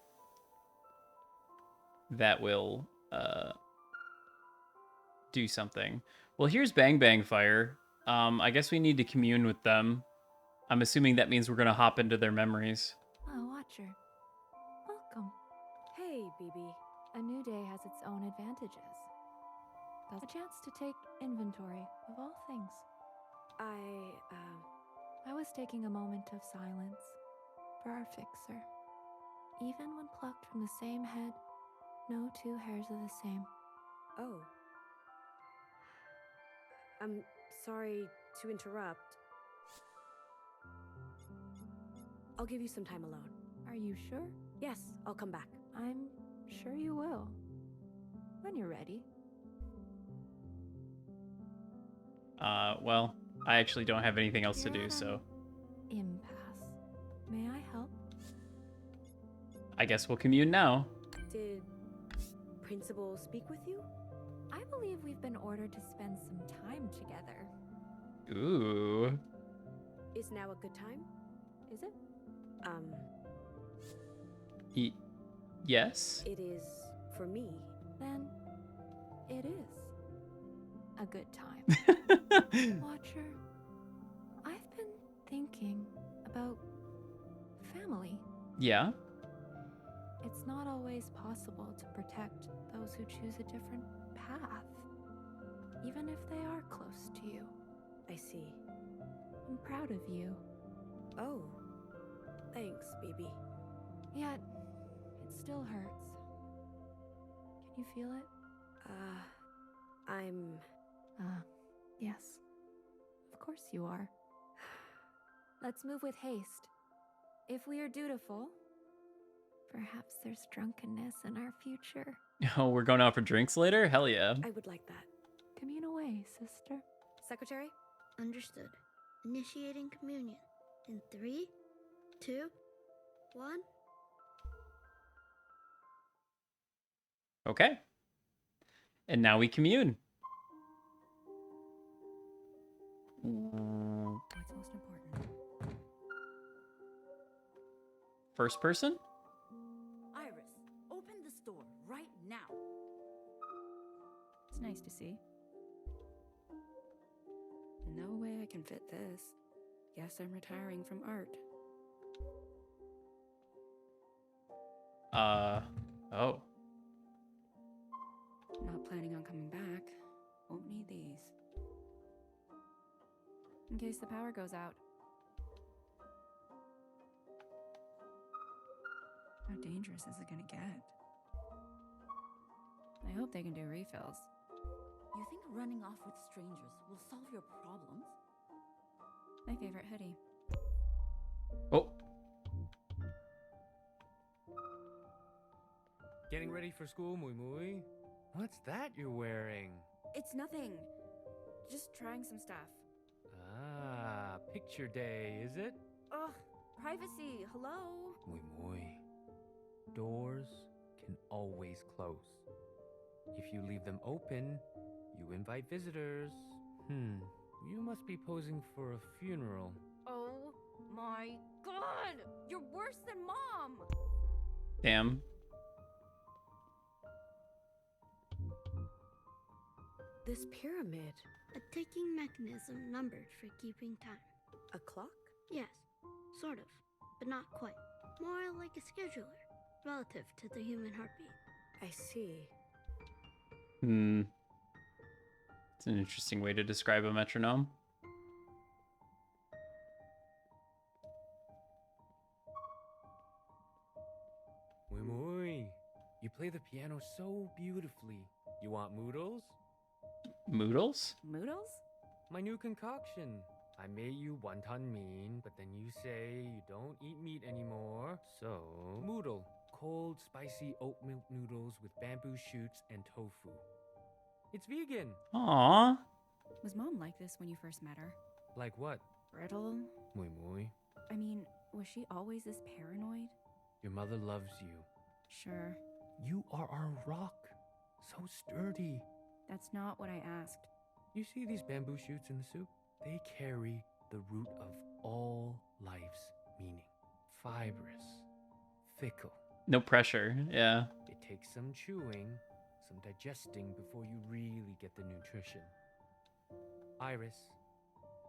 that will do something. Well, here's Bang Bang Fire. I guess we need to commune with them. I'm assuming that means we're going to hop into their memories. Oh, Watcher. Welcome. Hey, BB. A new day has its own advantages. That's a chance to take inventory of all things. I was taking a moment of silence for our fixer. Even when plucked from the same head, no two hairs are the same. Oh. I'm sorry to interrupt. I'll give you some time alone. Are you sure? Yes, I'll come back. I'm sure you will. When you're ready. Well, I actually don't have anything else to do, so Impasse. May I help? I guess we'll commune now. Did Principal speak with you? I believe we've been ordered to spend some time together. Ooh. Is now a good time? Is it? Yes? It is for me. Then it is a good time. Watcher, I've been thinking about family. Yeah? It's not always possible to protect those who choose a different path, even if they are close to you. I see. I'm proud of you. Oh, thanks, BB. Yet, it still hurts. Can you feel it? Yes. Of course you are. Let's move with haste. If we are dutiful, perhaps there's drunkenness in our future. Oh, we're going out for drinks later? Hell yeah. I would like that. Commune away, sister. Secretary? Understood. Initiating communion. In 3, 2, 1. Okay. And now we commune. What's most important? First person? Iris, open this door right now. It's nice to see. No way I can fit this. Guess I'm retiring from art. Oh. Not planning on coming back. Won't need these. In case the power goes out. How dangerous is it gonna get? I hope they can do refills. You think running off with strangers will solve your problems? My favorite hoodie. Oh. Getting ready for school, Mui Mui? What's that you're wearing? It's nothing. Just trying some stuff. Ah, picture day, is it? Ugh, privacy, hello? Mui Mui. Doors can always close. If you leave them open, you invite visitors. You must be posing for a funeral. Oh my god! You're worse than Mom! Damn. This pyramid. A ticking mechanism numbered for keeping time. A clock? Yes, sort of, but not quite. More like a scheduler, relative to the human heartbeat. I see. It's an interesting way to describe a metronome. Mui Mui, you play the piano so beautifully. You want moodles? Moodles? Moodles? My new concoction. I made you wonton mean, but then you say you don't eat meat anymore. So, moodle. Cold, spicy oat milk noodles with bamboo shoots and tofu. It's vegan. Aww. Was Mom like this when you first met her? Like what? Brittle? Mui Mui. I mean, was she always this paranoid? Your mother loves you. Sure. You are our rock. So sturdy. That's not what I asked. You see these bamboo shoots in the soup? They carry the root of all life's meaning. Fibrous. Fickle. No pressure, yeah. It takes some chewing, some digesting before you really get the nutrition. Iris,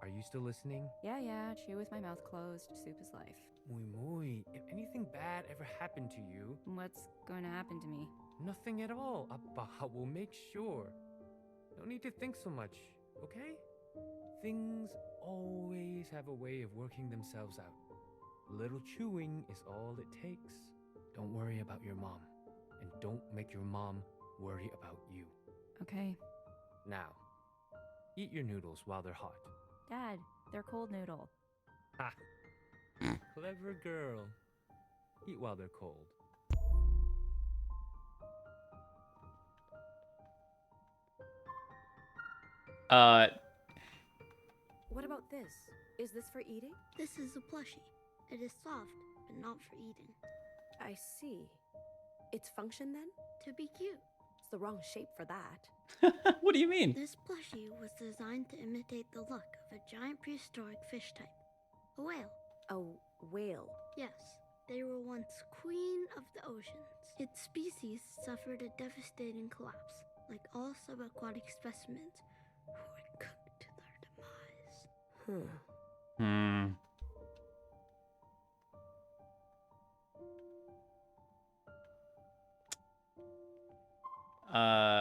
are you still listening? Yeah, chew with my mouth closed. Soup is life. Mui Mui, if anything bad ever happened to you... What's going to happen to me? Nothing at all. Abba will make sure. No need to think so much, okay? Things always have a way of working themselves out. A little chewing is all it takes. Don't worry about your mom. And don't make your mom worry about you. Okay. Now, eat your noodles while they're hot. Dad, they're cold noodle. Ha! Clever girl. Eat while they're cold. What about this? Is this for eating? This is a plushie. It is soft, but not for eating. I see. Its function then? To be cute. It's the wrong shape for that. What do you mean? This plushie was designed to imitate the look of a giant prehistoric fish type. A whale. A whale? Yes. They were once queen of the oceans. Its species suffered a devastating collapse, like all subaquatic specimens who were cooked to their demise.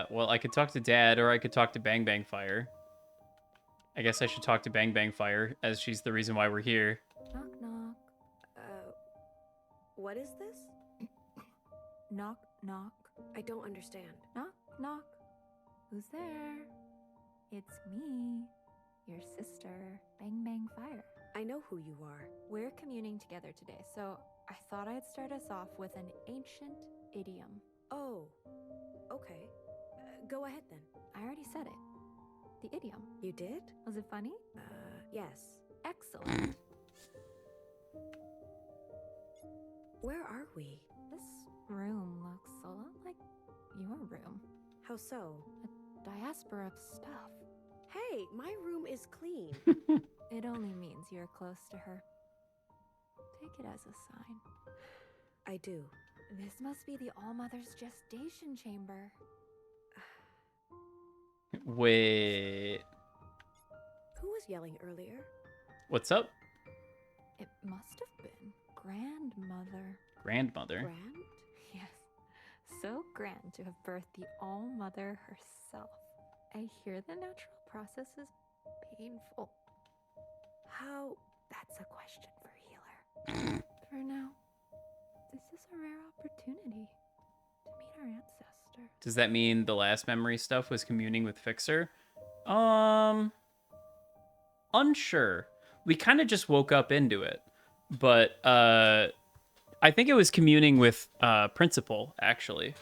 Well, I could talk to Dad, or I could talk to Bang Bang Fire. I guess I should talk to Bang Bang Fire, as she's the reason why we're here. Knock, knock. What is this? Knock, knock. I don't understand. Knock, knock. Who's there? It's me, your sister, Bang Bang Fire. I know who you are. We're communing together today, so I thought I'd start us off with an ancient idiom. Oh, okay. Go ahead then. I already said it. The idiom. You did? Was it funny? Yes. Excellent. Where are we? This room looks a lot like your room. How so? A diaspora of stuff. Hey, my room is clean. It only means you're close to her. Take it as a sign. I do. This must be the All-Mother's gestation chamber. Wait. Who was yelling earlier? What's up? It must have been Grandmother. Grandmother? Grand? Yes. So grand to have birthed the All-Mother herself. I hear the natural process is painful. How? That's a question for healer. For now, This is a rare opportunity to meet our ancestor. Does that mean the last memory stuff was communing with Fixer? Unsure. We kind of just woke up into it. But I think it was communing with Principal, actually.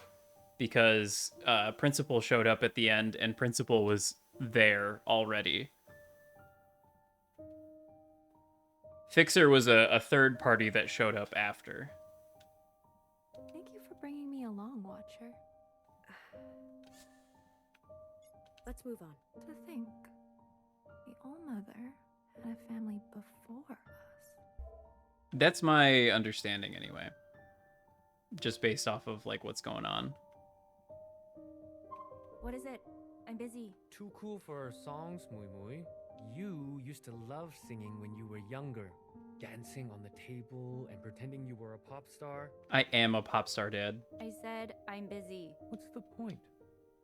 Because Principal showed up at the end and Principal was there already. Fixer was a third party that showed up after. Thank you for bringing me along, Watcher. Let's move on. To think, the All-Mother had a family before us. That's my understanding anyway. Just based off of like what's going on. What is it? I'm busy. Too cool for our songs, Mui Mui. You used to love singing when you were younger. Dancing on the table and pretending you were a pop star. I am a pop star, Dad. I said I'm busy. What's the point,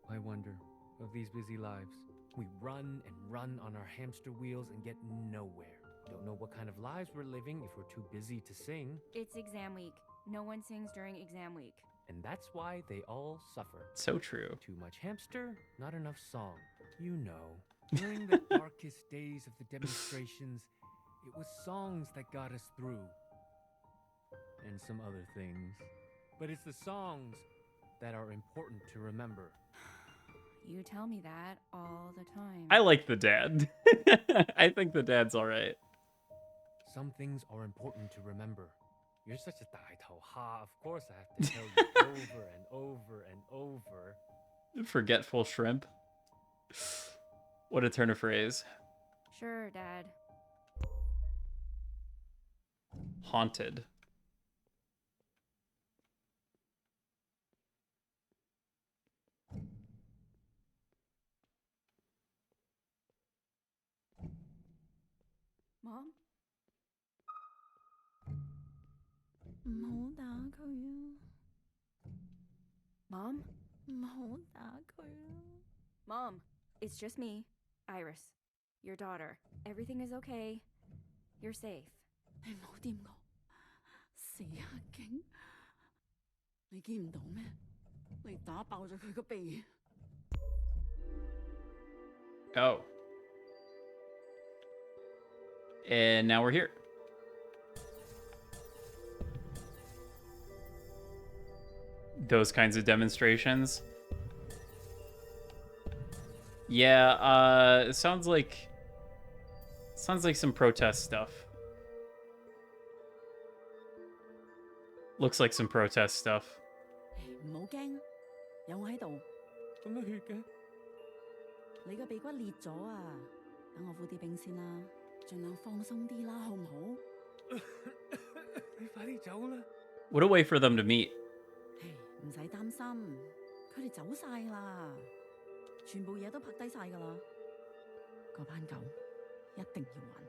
I wonder, of these busy lives? We run and run on our hamster wheels and get nowhere. Don't know what kind of lives we're living if we're too busy to sing. It's exam week. No one sings during exam week. And that's why they all suffer. So true. Too much hamster, not enough song. You know, during the darkest days of the demonstrations, it was songs that got us through. And some other things. But it's the songs that are important to remember. You tell me that all the time. I like the dad. I think the dad's all right. Some things are important to remember. You're such a 大头哈. Of course I have to tell you over and over and over. Forgetful shrimp. What a turn of phrase. Sure, Dad. Haunted. Mom? 唔好打佢啊 Mom? 唔好打佢啊 Mom, it's just me, Iris, your daughter. Everything is okay. You're safe. 你唔好掂我，死黑警！你見唔到咩？你打爆咗佢個鼻。Oh. And now we're here. Those kinds of demonstrations. Yeah, it sounds like some protest stuff. Looks like some protest stuff. 唔好驚，有我喺度。咁多血嘅？你個鼻骨裂咗啊！等我敷啲冰先啦，盡量放鬆啲啦，好唔好？你快啲走啦！ What a way for them to meet. 唔使擔心，佢哋走晒啦，全部嘢都拍低晒㗎啦。嗰班狗一定要還。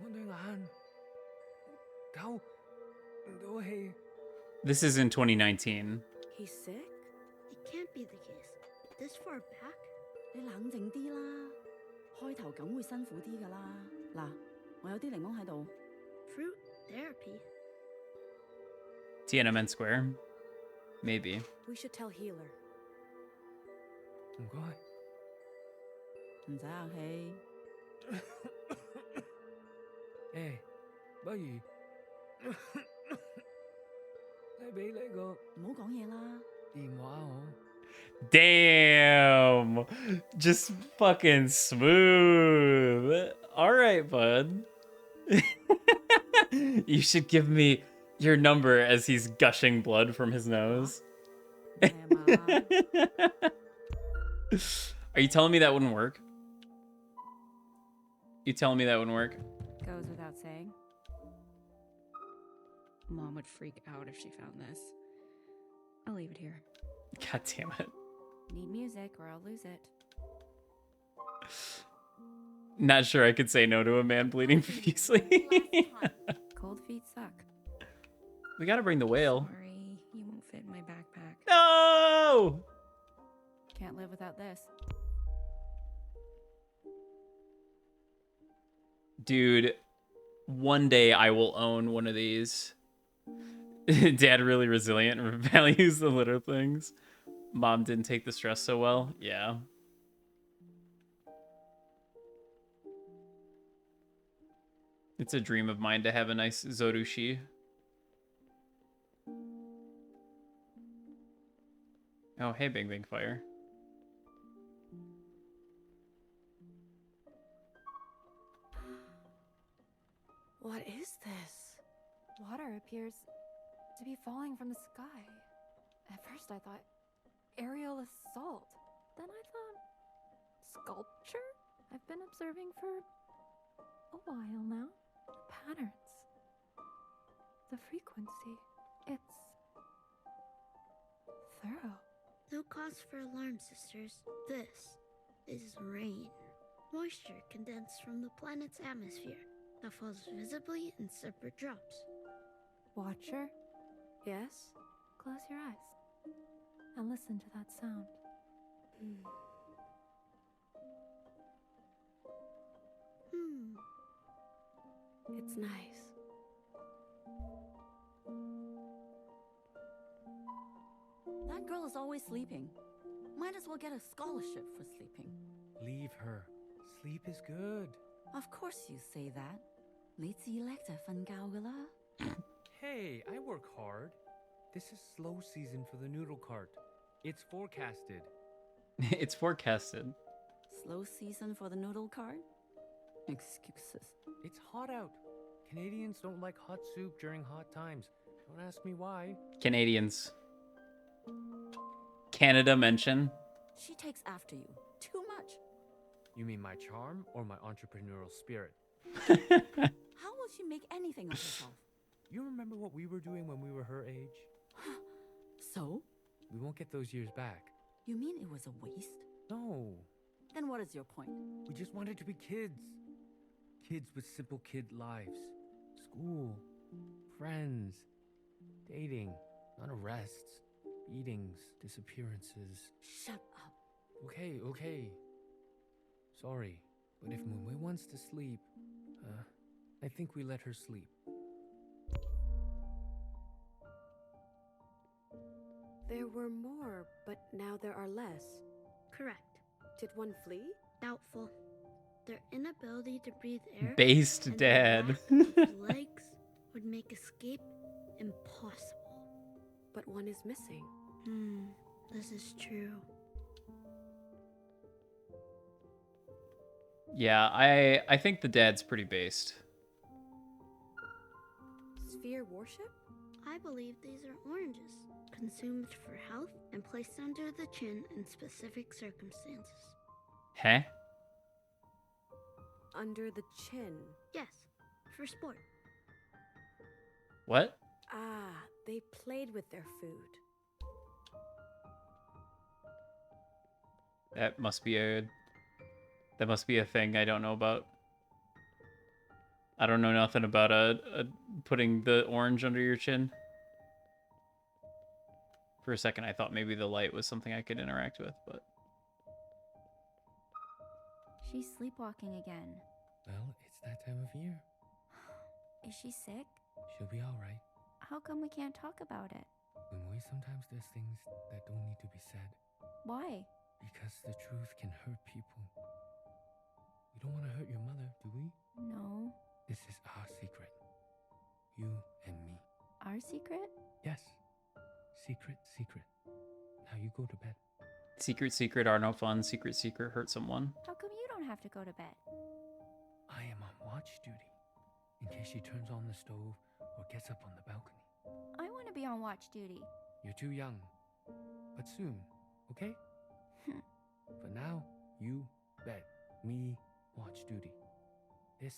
我對眼，狗唔到氣。This is in 2019. He's sick? It can't be the case. This far back? 你冷靜啲啦，開頭梗會辛苦啲㗎啦。嗱，我有啲檸檬喺度。Fruit therapy? Tiananmen Square. Maybe. We should tell Healer. 唔該。唔使客氣。誒，不如你俾你個唔好講嘢啦。電話我。Damn. Just fucking smooth. All right, bud. You should give me your number as he's gushing blood from his nose. Are you telling me that wouldn't work? You telling me that wouldn't work? Goes without saying. Mom would freak out if she found this. I'll leave it here. God damn it. Need music or I'll lose it. Not sure I could say no to a man bleeding profusely. Cold feet suck. We gotta bring the whale. Sorry, you won't fit in my backpack. No! Can't live without this. Dude, one day I will own one of these. Dad really resilient and values the little things. Mom didn't take the stress so well. Yeah. It's a dream of mine to have a nice Zorushi. Oh, hey, Big Big Fire. What is this? Water appears to be falling from the sky. At first I thought aerial assault. Then I thought sculpture? I've been observing for a while now. The patterns. The frequency. It's thorough. No cause for alarm, sisters. This is rain. Moisture condensed from the planet's atmosphere that falls visibly in separate drops. Watcher, Yes? close your eyes and listen to that sound. It's nice. That girl is always sleeping. Might as well get a scholarship for sleeping. Leave her. Sleep is good. Of course you say that. 你自己叻就瞓覺㗎啦。 Hey, I work hard. This is slow season for the noodle cart. It's forecasted. It's forecasted. Slow season for the noodle cart? Excuses. It's hot out. Canadians don't like hot soup during hot times. Don't ask me why. Canadians. Canada mention. She takes after you. Too much. You mean my charm or my entrepreneurial spirit? How will she make anything of herself? You remember what we were doing when we were her age? So? We won't get those years back. You mean it was a waste? No. Then what is your point? We just wanted to be kids. Kids with simple kid lives. School. Friends. Dating. Not arrests. Beatings. Disappearances. Shut up. Okay, okay. Sorry, but if Moonway wants to sleep, I think we let her sleep. There were more, but now there are less. Correct. Did one flee? Doubtful. Their inability to breathe air Based and dad. their lack of legs would make escape impossible. But one is missing. This is true. Yeah, I think the dad's pretty based. Sphere worship? I believe these are oranges, consumed for health and placed under the chin in specific circumstances. Huh? Under the chin. Yes, for sport. What? Ah, they played with their food. That must be a thing I don't know about. I don't know nothing about putting the orange under your chin. For a second, I thought maybe the light was something I could interact with, but... She's sleepwalking again. Well, it's that time of year. Is she sick? She'll be alright. How come we can't talk about it? Moonway, sometimes there's things that don't need to be said. Why? Because the truth can hurt people. We don't want to hurt your mother, do we? No. This is our secret. You and me. Our secret? Yes. Secret, secret. Now you go to bed. Secret, secret are no fun. Secret, secret hurt someone. How come you don't have to go to bed? I am on watch duty. In case she turns on the stove or gets up on the balcony. I want to be on watch duty. You're too young. But soon, okay? For now, you bed. Me watch duty. This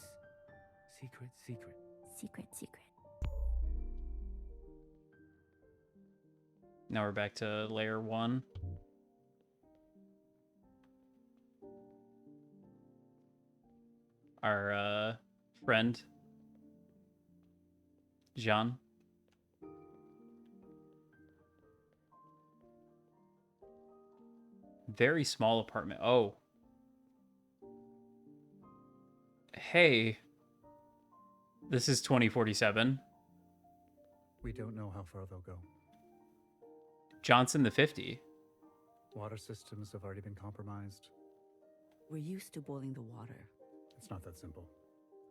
secret, secret. Secret, secret. Now we're back to layer 1. Our friend Jean. Very small apartment. Oh. Hey. This is 2047. We don't know how far they'll go. Johnson the 50. Water systems have already been compromised. We're used to boiling the water. It's not that simple.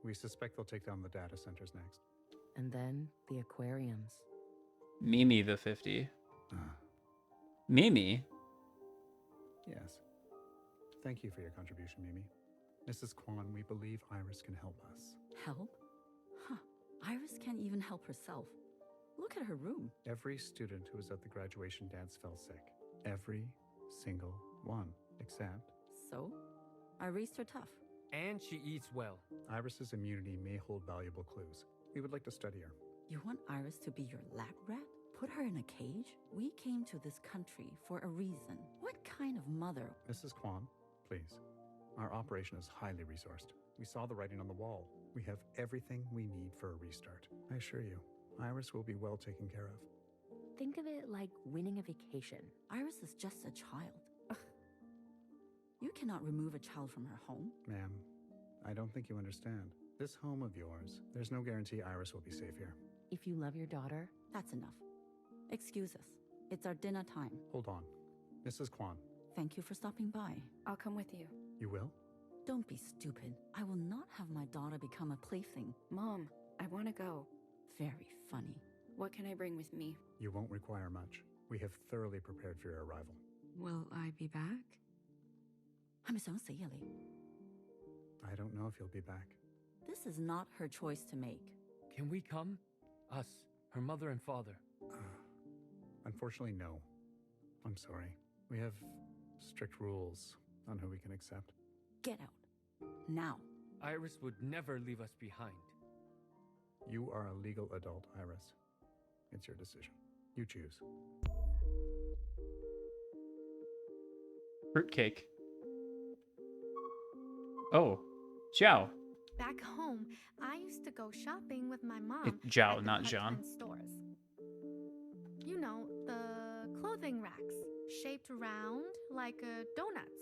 We suspect they'll take down the data centers next. And then the aquariums. Mimi the 50. Mimi? Yes. Thank you for your contribution, Mimi. Mrs. Kwan, we believe Iris can help us. Help? Huh. Iris can't even help herself. Look at her room. Every student who was at the graduation dance fell sick. Every single one. Except... So? I raised her tough. And she eats well. Iris's immunity may hold valuable clues. We would like to study her. You want Iris to be your lab rat? Put her in a cage? We came to this country for a reason. What kind of mother? Mrs. Kwan, please. Our operation is highly resourced. We saw the writing on the wall. We have everything we need for a restart. I assure you, Iris will be well taken care of. Think of it like winning a vacation. Iris is just a child. Ugh. You cannot remove a child from her home. Ma'am, I don't think you understand. This home of yours, there's no guarantee Iris will be safe here. If you love your daughter, that's enough. Excuse us. It's our dinner time. Hold on. Mrs. Kwan. Thank you for stopping by. I'll come with you. You will? Don't be stupid. I will not have my daughter become a plaything. Mom, I want to go. Very funny. What can I bring with me? You won't require much. We have thoroughly prepared for your arrival. Will I be back? I don't know if you'll be back. This is not her choice to make. Can we come? Us, her mother and father. Unfortunately, no. I'm sorry. We have strict rules on who we can accept. Get out. Now. Iris would never leave us behind. You are a legal adult, Iris. It's your decision. You choose. Fruitcake. Oh, Zhao. Back home, I used to go shopping with my mom. It's Zhao, at the not pet John. friend stores. You know, the clothing racks, shaped round like donuts.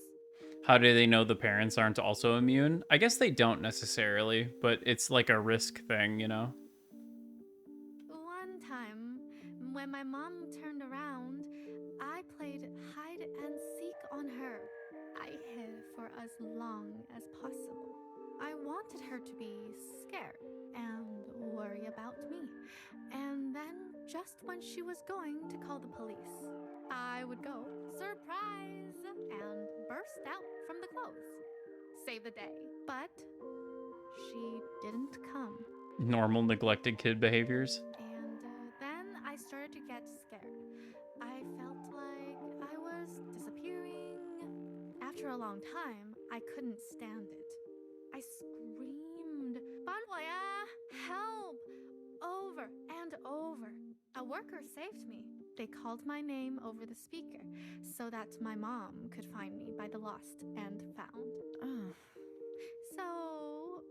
How do they know the parents aren't also immune? I guess they don't necessarily, but it's like a risk thing, you know? One time, when my mom turned around, I played hide and seek on her. I hid for as long as possible. I wanted her to be scared and worry about me. And then, just when she was going to call the police, I would go, surprise, and burst out from the clothes. Save the day. But she didn't come. Normal neglected kid behaviors. And then I started to get scared. I felt like I was disappearing. After a long time, I couldn't stand it. I screamed, "Banwaya, help!" over and over. A worker saved me. They called my name over the speaker so that my mom could find me by the lost and found. So,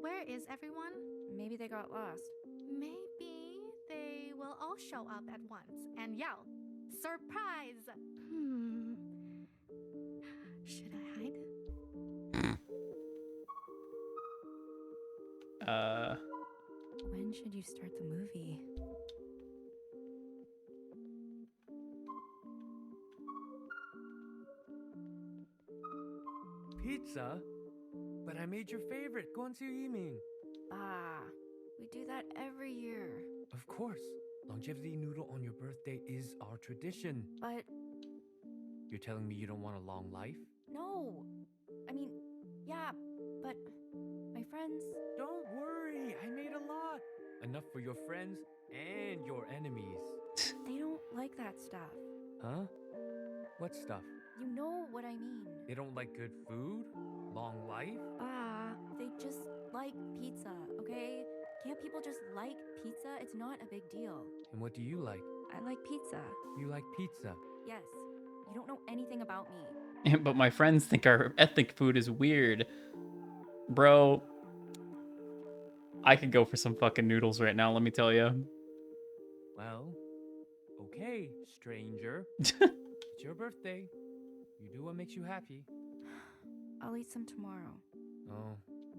where is everyone? Maybe they got lost. Maybe they will all show up at once and yell, "Surprise!" Should I hide? When should you start the movie? Pizza? But I made your favorite, Guanzu Yiming. Ah, we do that every year. Of course. Longevity noodle on your birthday is our tradition. But You're telling me you don't want a long life? no. I mean, yeah, but my friends... Don't worry, I made a lot. Enough for your friends and your enemies. They don't like that stuff. Huh? What stuff? You know what I mean. They don't like good food? Long life? Ah, they just like pizza, okay? Can't people just like pizza? It's not a big deal. And what do you like? I like pizza. You like pizza? Yes. You don't know anything about me. But my friends think our ethnic food is weird. Bro, I could go for some fucking noodles right now, let me tell you. Well, okay, stranger. It's your birthday. You do what makes you happy. I'll eat some tomorrow. Oh,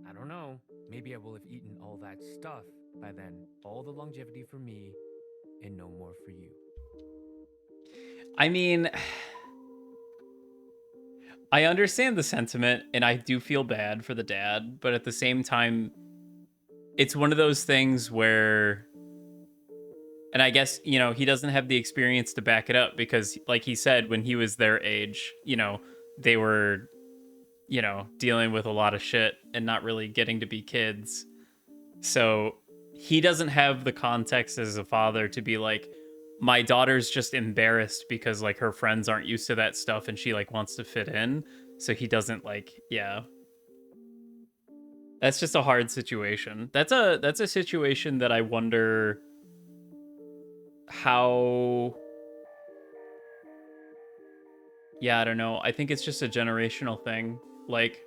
I don't know. Maybe I will have eaten all that stuff by then. All the longevity for me, and no more for you. I mean, I understand the sentiment, and I do feel bad for the dad, but at the same time, it's one of those things where, and I guess, you know, he doesn't have the experience to back it up because, like he said, when he was their age, you know, they were, you know, dealing with a lot of shit and not really getting to be kids. So he doesn't have the context as a father to be like, my daughter's just embarrassed because like her friends aren't used to that stuff and she like wants to fit in. So he doesn't like, yeah. That's just a hard situation. That's a situation that I wonder how, yeah, I don't know. I think it's just a generational thing. Like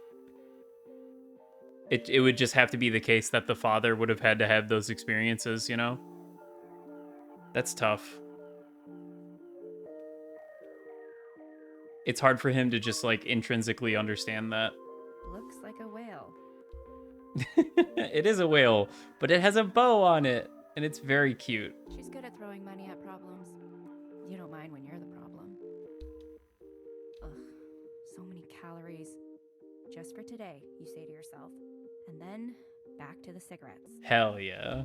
it would just have to be the case that the father would have had to have those experiences, you know? That's tough. It's hard for him to just like intrinsically understand that. Looks like a whale. It is a whale, but it has a bow on it, and it's very cute. She's good at throwing money at problems. You don't mind when you're the problem. Ugh, so many calories. Just for today, you say to yourself. And then, back to the cigarettes. Hell yeah.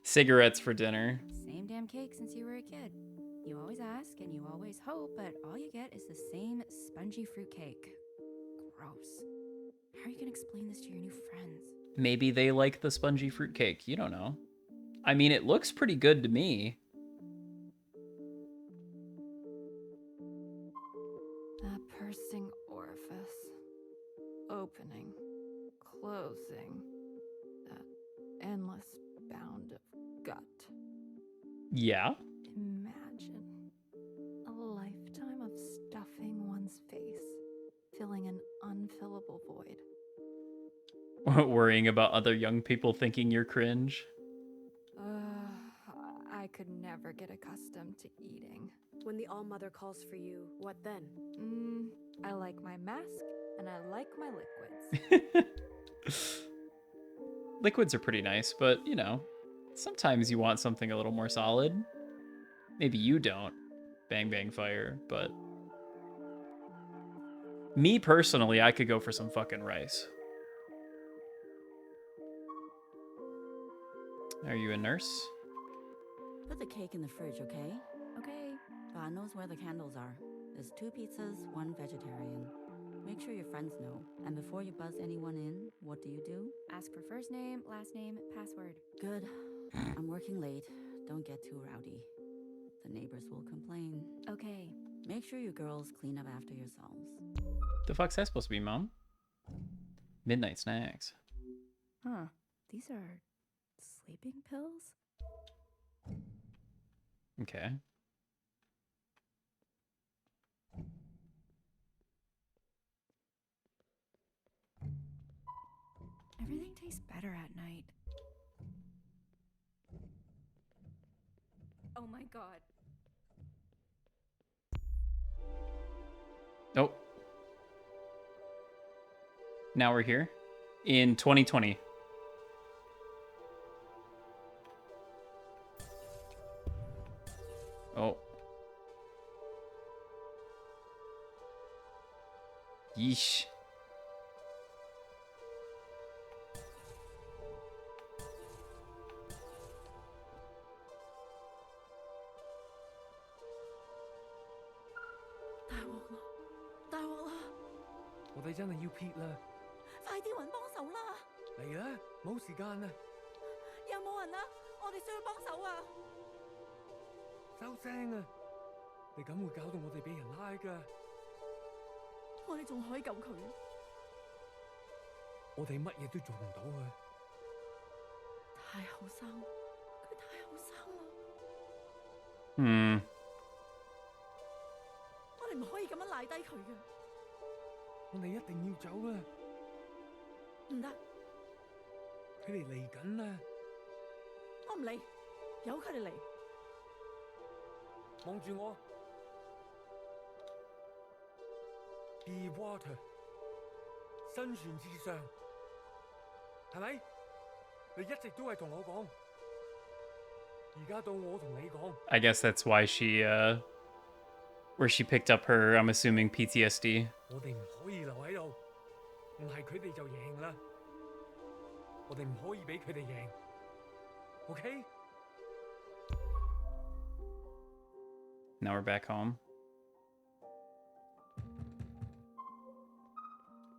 Cigarettes for dinner. Same damn cake since you were a kid. You always ask and you always hope, but all you get is the same spongy fruit cake. Gross. How are you gonna explain this to your new friends? Maybe they like the spongy fruitcake. You don't know. I mean, it looks pretty good to me. That pursing orifice. Opening. Closing. That endless bound of gut. Yeah. Imagine a lifetime of stuffing one's face, filling an unfillable void. Worrying about other young people thinking you're cringe. I could never get accustomed to eating. When the All-Mother calls for you, what then? I like my mask, and I like my liquids. Liquids are pretty nice, but, you know, sometimes you want something a little more solid. Maybe you don't. Bang, bang, fire, but... Me, personally, I could go for some fucking rice. Are you a nurse? Put the cake in the fridge, okay? Okay. God knows where the candles are. There's 2 pizzas, 1 vegetarian. Make sure your friends know. And before you buzz anyone in, what do? Ask for first name, last name, password. Good. I'm working late. Don't get too rowdy. The neighbors will complain. Okay. Make sure you girls clean up after yourselves. The fuck's that supposed to be, Mom? Midnight snacks. Huh. These are sleeping pills? Okay. Everything tastes better at night. Oh my god. Nope. Now we're here. In 2020. Oh. Yeesh.我哋真係要撇啦！快啲揾幫手啦！嚟啦，冇時間啦！有冇人啊？我哋需要幫手啊！收聲啊！你咁會搞到我哋俾人拉㗎。我哋仲可以救佢。我哋乜嘢都做唔到啊！太後生，佢太後生啦！我哋唔可以咁樣賴低佢嘅。我哋一定要走啊！唔得，佢哋嚟緊啦！我唔理，由佢哋嚟。望住我 ，Be water， 生存至上，係咪？你一直都係同我講， I guess that's why she, where she picked up her, I'm assuming, PTSD. Okay? Now we're back home.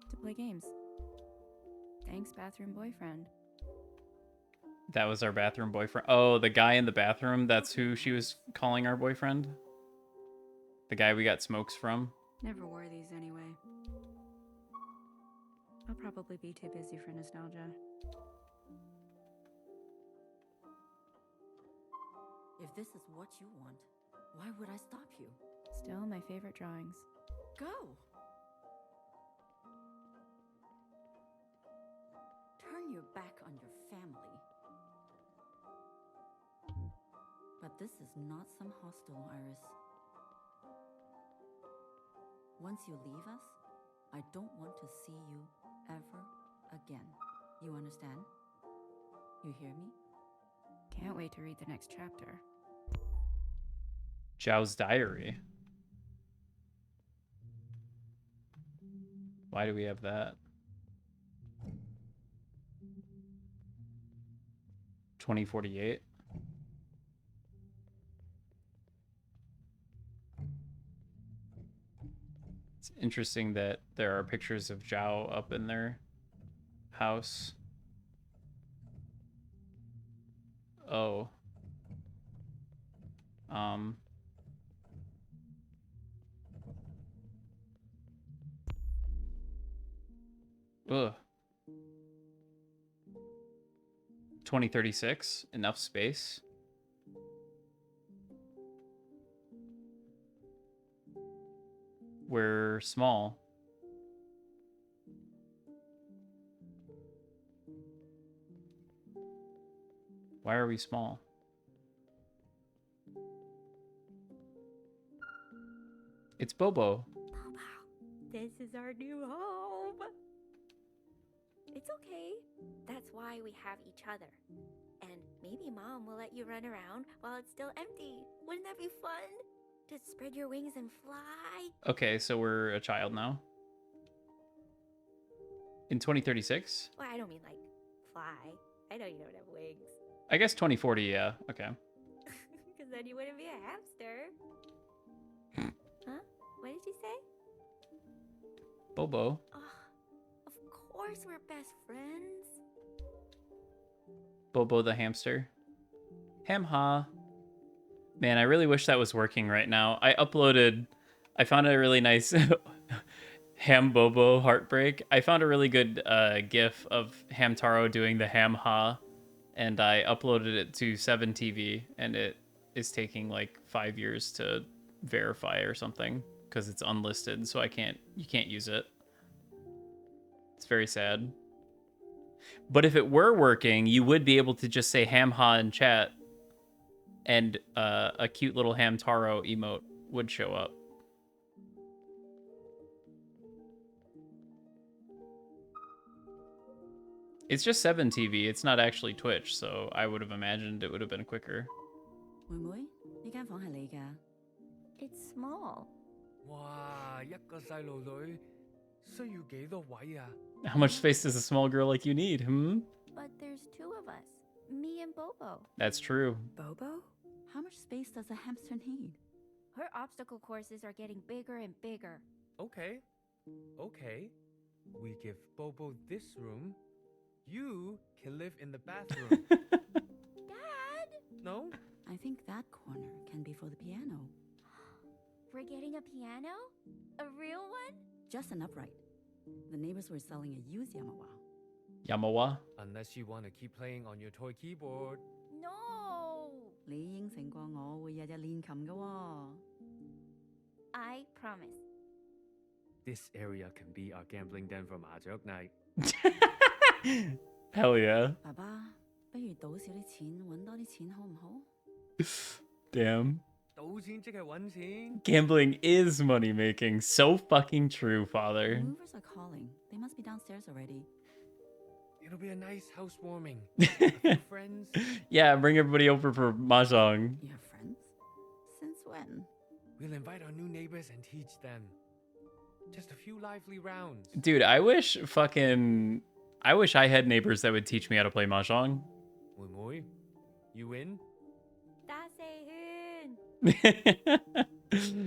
To play games. Thanks, bathroom boyfriend. That was our bathroom boyfriend. Oh, the guy in the bathroom, that's who she was calling our boyfriend? The guy we got smokes from? Never wore these anyway. I'll probably be too busy for nostalgia. If this is what you want, why would I stop you? Still my favorite drawings. Go! Turn your back on your family. But this is not some hostel, Iris. Once you leave us, I don't want to see you ever again. You understand? You hear me? Can't wait to read the next chapter. Zhao's diary. Why do we have that? 2048. It's interesting that there are pictures of Zhao up in their house. Oh. Ugh. 2036. Enough space. We're small. Why are we small? It's Bobo. This is our new home. It's okay. That's why we have each other. And maybe Mom will let you run around while it's still empty. Wouldn't that be fun? To spread your wings and fly? Okay, so we're a child now. In 2036? Well, I don't mean like fly. I know you don't have wings. I guess 2040, yeah. Okay. Because then you wouldn't be a hamster. Huh? What did you say? Bobo. Of course we're best friends. Bobo the hamster. Ham-ha. Man, I really wish that was working right now. I found a really nice Ham Bobo heartbreak. I found a really good gif of Hamtaro doing the ham-ha, and I uploaded it to 7TV, and it is taking like 5 years to verify or something because it's unlisted, so you can't use it. It's very sad. But if it were working, you would be able to just say ham-ha in chat, and a cute little Hamtaro emote would show up. It's just 7TV. It's not actually Twitch, so I would have imagined it would have been quicker. It's small. How much space does a small girl like you need, hmm? But there's two of us. Me and Bobo. That's true. Bobo? How much space does a hamster need? Her obstacle courses are getting bigger and bigger. Okay. We give Bobo this room. You can live in the bathroom. Dad! No? I think that corner can be for the piano. We're getting a piano? A real one? Just an upright. The neighbors were selling a used Yamaha. Yamawa? Unless you want to keep playing on your toy keyboard. No! I promise. This area can be our gambling den for mahjong night. Hell yeah. Damn. Gambling is money making. So fucking true, father. The movers are calling. They must be downstairs already. It'll be a nice housewarming. A few friends. Yeah, bring everybody over for mahjong. Your friends? Since when? We'll invite our new neighbors and teach them. Just a few lively rounds. Dude, I wish I had neighbors that would teach me how to play mahjong. Moi moi. You in?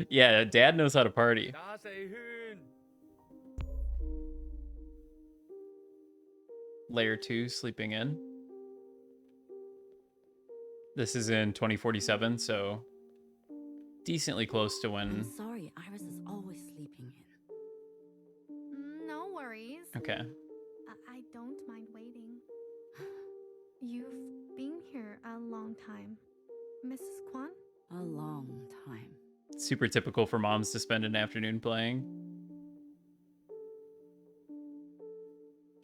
Yeah, Dad knows how to party. Layer 2, sleeping in. This is in 2047, so decently close to when... I'm sorry, Iris is always sleeping in. No worries. Okay. I don't mind waiting. You've been here a long time. Mrs. Kwan? A long time. Super typical for moms to spend an afternoon playing.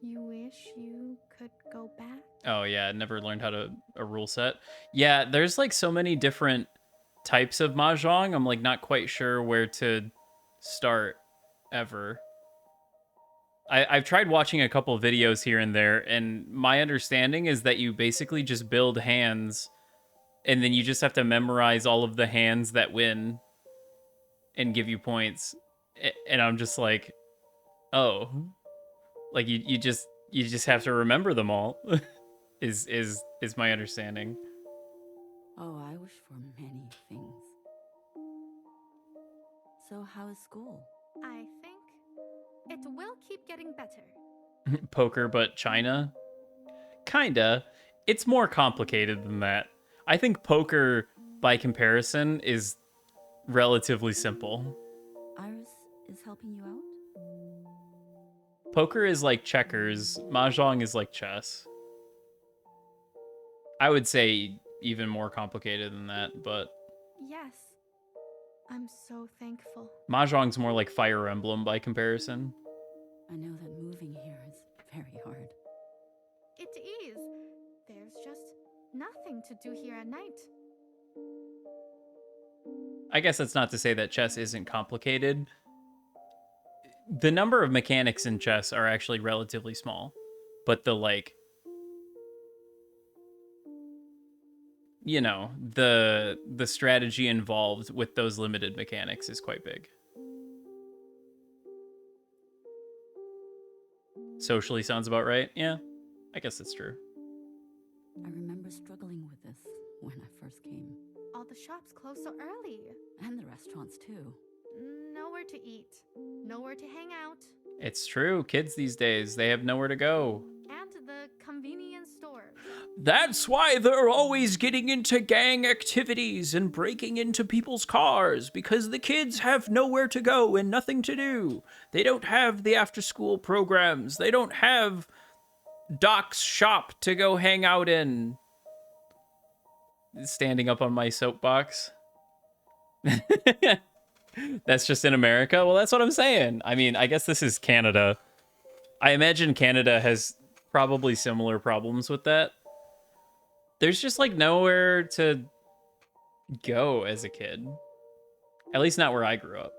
You wish you could go back? Oh yeah, never learned how to a rule set. Yeah, there's like so many different types of mahjong. I'm like not quite sure where to start ever. I've tried watching a couple of videos here and there, and my understanding is that you basically just build hands, and then you just have to memorize all of the hands that win and give you points. And I'm just like, oh, like you just have to remember them all. is my understanding. Oh, I wish for many things. So how is school? I think it will keep getting better. Poker, but China? Kinda. It's more complicated than that. I think poker, by comparison, is relatively simple. Iris is helping you out? Poker is like checkers. Mahjong is like chess. I would say even more complicated than that, but... Yes. I'm so thankful. Mahjong's more like Fire Emblem by comparison. I know that moving here is very hard. It is. There's just nothing to do here at night. I guess that's not to say that chess isn't complicated. The number of mechanics in chess are actually relatively small, but the like, you know, the strategy involved with those limited mechanics is quite big. Socially sounds about right. Yeah, I guess that's true. I remember struggling with this when I first came. All the shops close so early. And the restaurants too. Nowhere to eat. Nowhere to hang out. It's true. Kids these days, they have nowhere to go. And the convenience stores. That's why they're always getting into gang activities and breaking into people's cars, because the kids have nowhere to go and nothing to do. They don't have the after-school programs. They don't have Doc's shop to go hang out in. Standing up on my soapbox. That's just in America? Well, that's what I'm saying. I mean, I guess this is Canada. I imagine Canada has probably similar problems with that. There's just like nowhere to go as a kid. At least not where I grew up.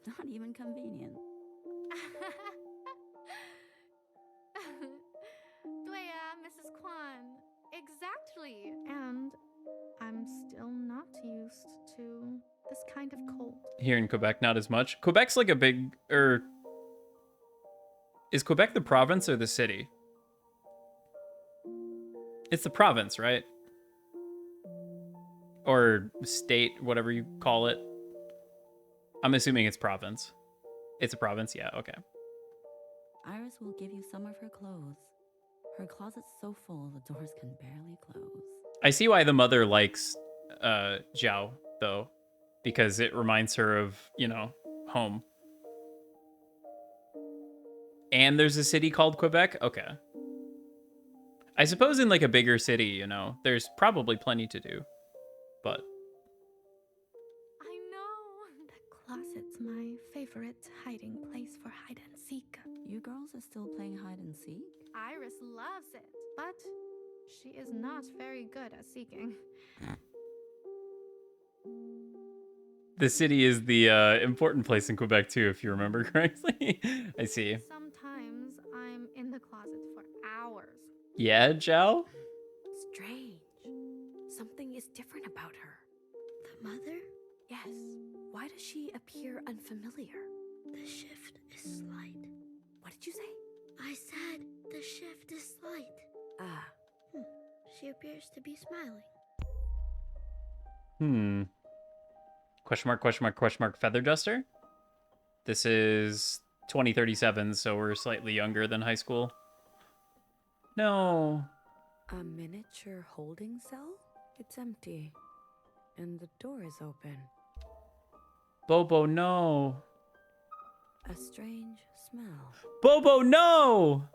Not even convenient. 对呀, Mrs. Kwan. Exactly. And I'm still not used to this kind of cold. Here in Quebec, not as much. Quebec's like a big, is Quebec the province or the city? It's the province, right? Or state, whatever you call it. I'm assuming it's province. It's a province, yeah, okay. Iris will give you some of her clothes. Her closet's so full, the doors can barely close. I see why the mother likes Zhao, though. Because it reminds her of, you know, home. And there's a city called Quebec? Okay. I suppose in like a bigger city, you know, there's probably plenty to do. But I know. The closet's my favorite hiding place for hide and seek. You girls are still playing hide and seek? Iris loves it, but she is not very good at seeking. the city is the important place in Quebec too, if you remember correctly. I see. Sometimes I'm in the closet for hours. Yeah, Zhao? Strange. Something is different about her. The mother? Yes. Why does she appear unfamiliar? The shift is slight. What did you say? I said the shift is slight. Ah. She appears to be smiling. Question mark, question mark, question mark, feather duster? This is 2037, so we're slightly younger than high school. No. A miniature holding cell? It's empty. And the door is open. Bobo, no. A strange smell. Bobo, no!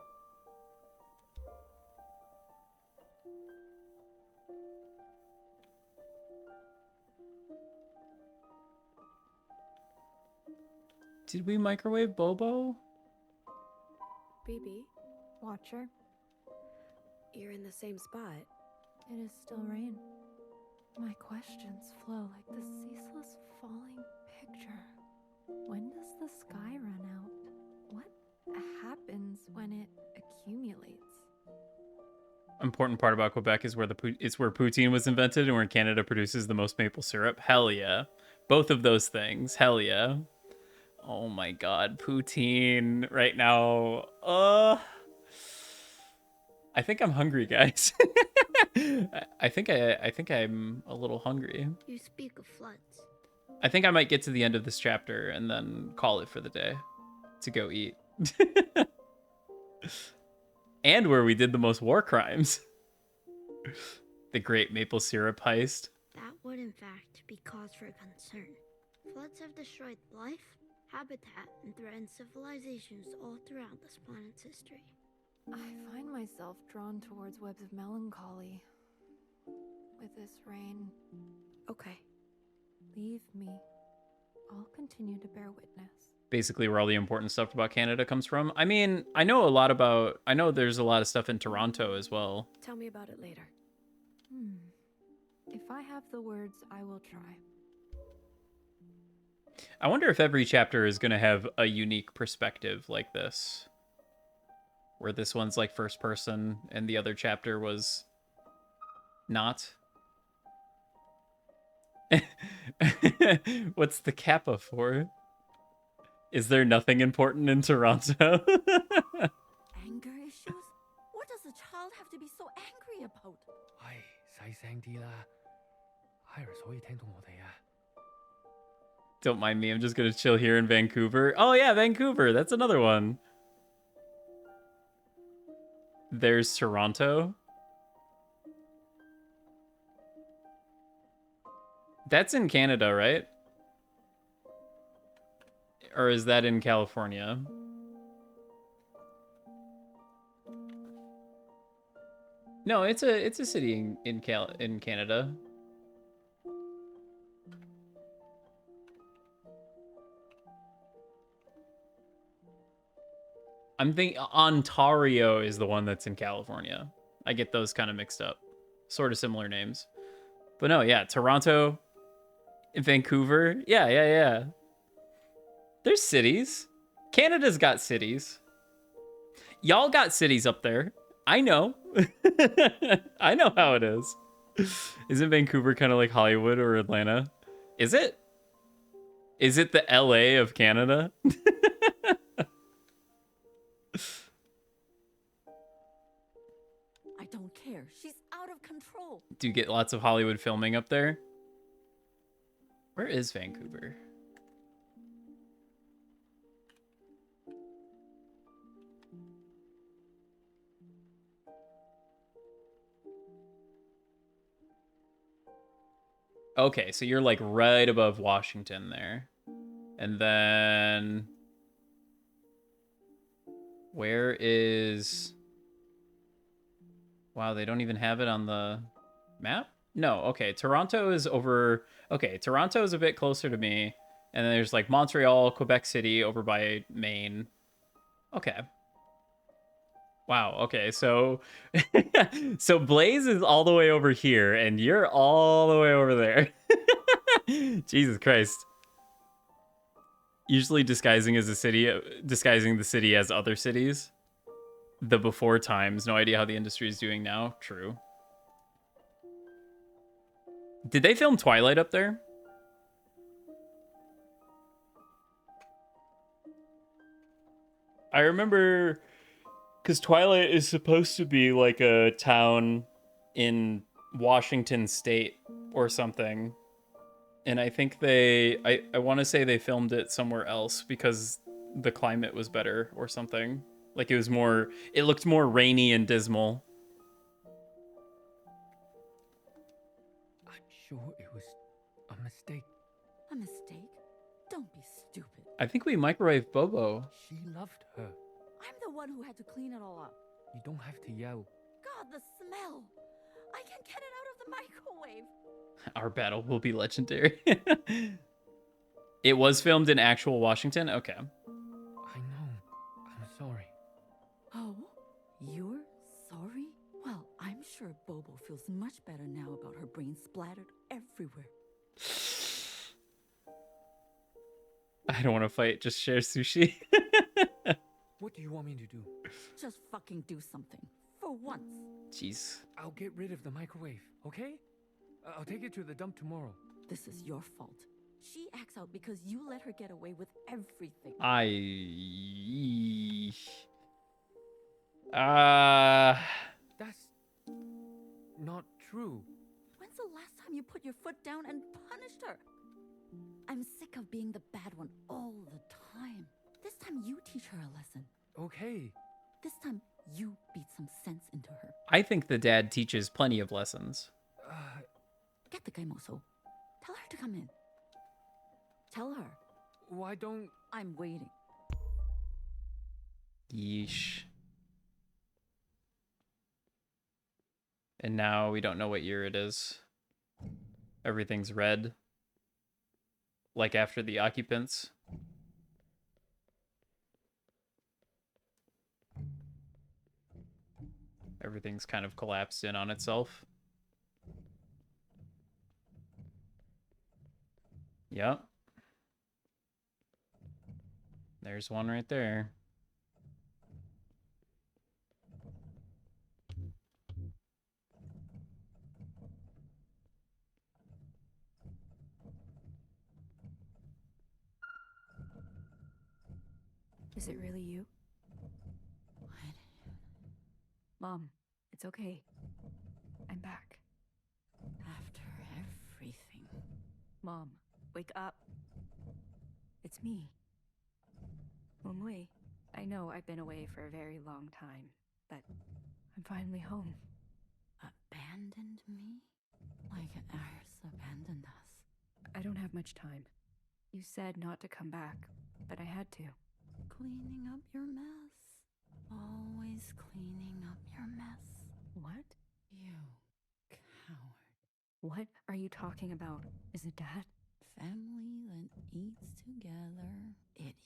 Did we microwave Bobo? BB, Watcher, you're in the same spot. it is still rain. My questions flow like the ceaseless falling picture. When does the sky run out? What happens when it accumulates? Important part about Quebec is where it's where poutine was invented and where Canada produces the most maple syrup. Hell yeah. Both of those things. Hell yeah. Oh my god, poutine right now. I think I'm hungry, guys. I think I'm a little hungry. You speak of floods. I think I might get to the end of this chapter and then call it for the day to go eat. And where we did the most war crimes. The Great Maple Syrup Heist. That would in fact be cause for concern. Floods have destroyed life, habitat, and threatened civilizations all throughout this planet's history. I find myself drawn towards webs of melancholy. With this rain. Okay. Leave me. I'll continue to bear witness. Basically where all the important stuff about Canada comes from. I mean, I know there's a lot of stuff in Toronto as well. Tell me about it later. If I have the words, I will try. I wonder if every chapter is going to have a unique perspective like this. Where this one's like first person and the other chapter was not. What's the kappa for? Is there nothing important in Toronto? Anger issues? What does a child have to be so angry about? 唉，細聲啲啦，Iris 可以聽到我哋啊。Don't mind me, I'm just gonna chill here in Vancouver. Oh yeah, Vancouver, that's another one. There's Toronto. That's in Canada, right? Or is that in California? No, it's a city in Canada. I'm thinking Ontario is the one that's in California. I get those kind of mixed up. Sort of similar names. But no, yeah, Toronto, Vancouver. Yeah. There's cities. Canada's got cities. Y'all got cities up there. I know. I know how it is. Isn't Vancouver kind of like Hollywood or Atlanta? Is it? Is it the LA of Canada? I don't care. She's out of control. Do you get lots of Hollywood filming up there? Where is Vancouver? Okay, so you're like right above Washington there. And then where is... Wow, they don't even have it on the map? No, okay, Toronto is over... Okay, Toronto is a bit closer to me. And then there's like Montreal, Quebec City over by Maine. Okay. Wow, okay, so... so Blaze is all the way over here, and you're all the way over there. Jesus Christ. Usually disguising the city as other cities. the before times. No idea how the industry is doing now. True. Did they film Twilight up there? I remember, because Twilight is supposed to be like a town in Washington State or something. And I think I want to say they filmed it somewhere else because the climate was better or something. Like it looked more rainy and dismal. I'm sure it was a mistake. A mistake? Don't be stupid. I think we microwaved Bobo. She loved her. I'm the one who had to clean it all up. You don't have to yell. God, the smell! I can't get it out of the microwave. Our battle will be legendary. It was filmed in actual Washington? Okay. I know. I'm sorry. Oh, you're sorry? Well, I'm sure Bobo feels much better now about her brain splattered everywhere. I don't want to fight, just share sushi. What do you want me to do? Just fucking do something. For once. Jeez. I'll get rid of the microwave, okay? I'll take it to the dump tomorrow. This is your fault. She acts out because you let her get away with everything. That's not true. When's the last time you put your foot down and punished her? I'm sick of being the bad one all the time. This time you teach her a lesson. Okay. This time you beat some sense into her. I think the dad teaches plenty of lessons. Get the Gaimoso. Tell her to come in. Tell her. Why don't... I'm waiting. Yeesh. And now we don't know what year it is. Everything's red. Like after the occupants. Everything's kind of collapsed in on itself. Yep. There's one right there. Is it really you? What? Mom, it's okay. I'm back. After everything. Mom, wake up. It's me. Mumwei. I know I've been away for a very long time, but I'm finally home. Abandoned me? Like Iris abandoned us. I don't have much time. You said not to come back, but I had to. Cleaning up your mess. Always cleaning up your mess. What? You coward. What are you talking about? Is it Dad? Family that eats together. Idiot.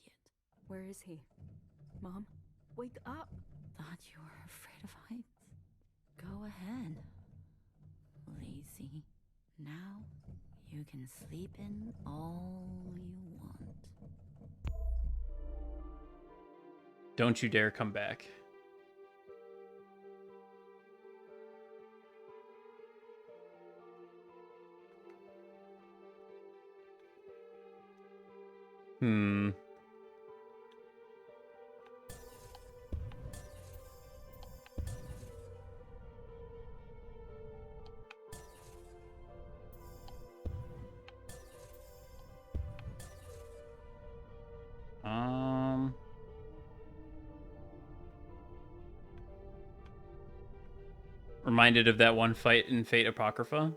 Where is he? Mom, wake up. Thought you were afraid of heights? Go ahead. Lazy. Now you can sleep in all you want. Don't you dare come back. Reminded of that one fight in Fate Apocrypha.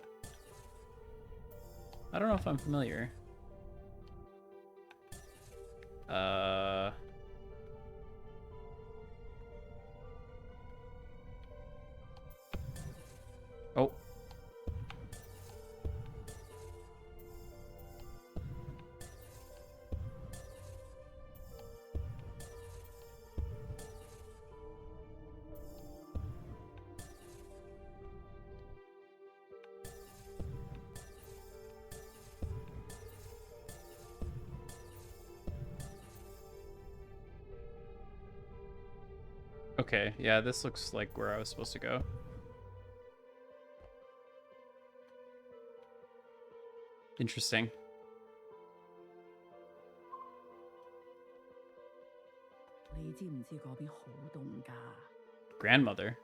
I don't know if I'm familiar. Oh. Okay, yeah, this looks like where I was supposed to go. Interesting. Grandmother.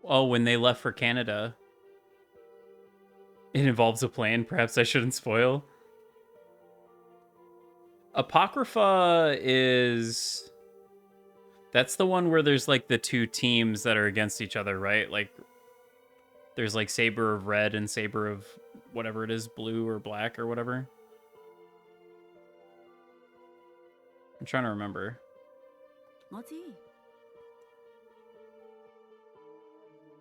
Oh, when they left for Canada. It involves a plane. Perhaps I shouldn't spoil. Apocrypha is... That's the one where there's like the two teams that are against each other, right? Like, there's like Saber of Red and Saber of whatever it is, blue or black or whatever. I'm trying to remember.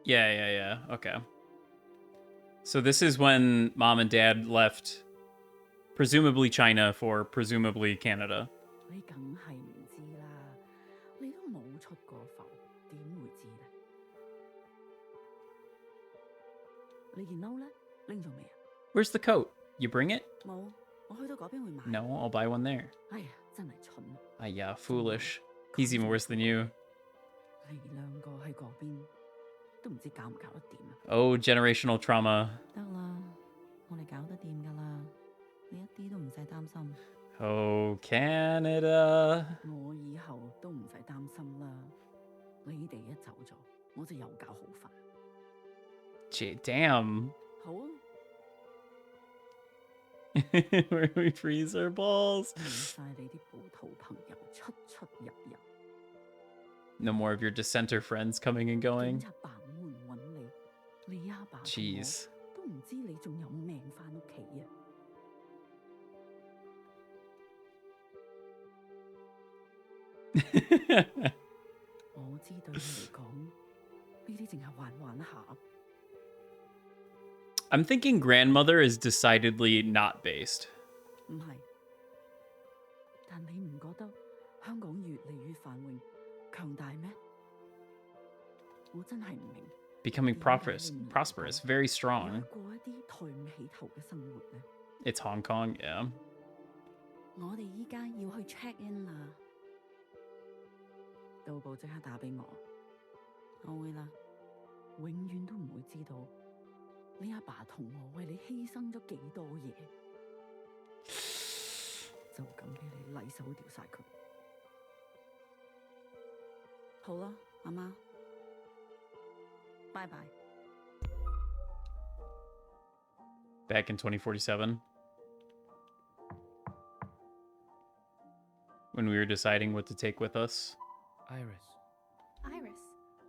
Yeah. Okay. So this is when Mom and Dad left, presumably China for presumably Canada. Where's the coat? You bring it? No, I'll buy one there. Yeah, foolish. He's even worse than you. Oh, generational trauma. Oh, Canada. Gee, damn. Where we freeze our balls. No more of your dissenter friends coming and going. Jeez. I'm thinking grandmother is decidedly not based. Becoming prosperous, very strong. It's Hong Kong, yeah. Back in 2047. When we were deciding what to take with us. Iris. Iris,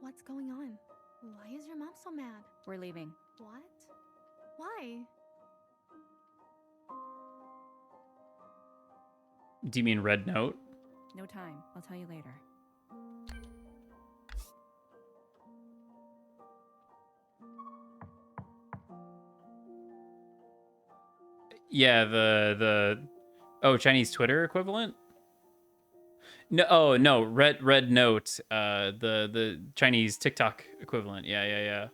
what's going on? Why is your mom so mad? We're leaving. What? Why? Do you mean Red Note? No time. I'll tell you later. Yeah, the Chinese Twitter equivalent? No, Red Note, the Chinese TikTok equivalent. Yeah.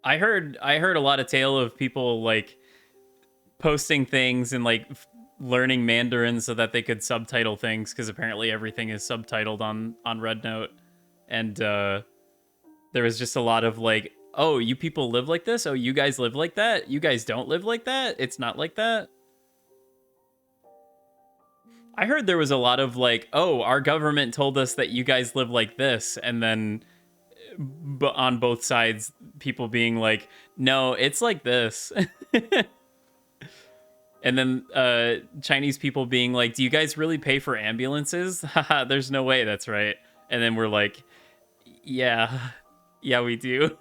I heard a lot of tale of people like posting things and like learning Mandarin so that they could subtitle things, because apparently everything is subtitled on Red Note. And there was just a lot of like, oh, you people live like this? Oh, you guys live like that? You guys don't live like that? It's not like that? I heard there was a lot of like, oh, our government told us that you guys live like this. And then on both sides, people being like, no, it's like this. And then Chinese people being like, do you guys really pay for ambulances? Haha, there's no way that's right. And then we're like, yeah, we do.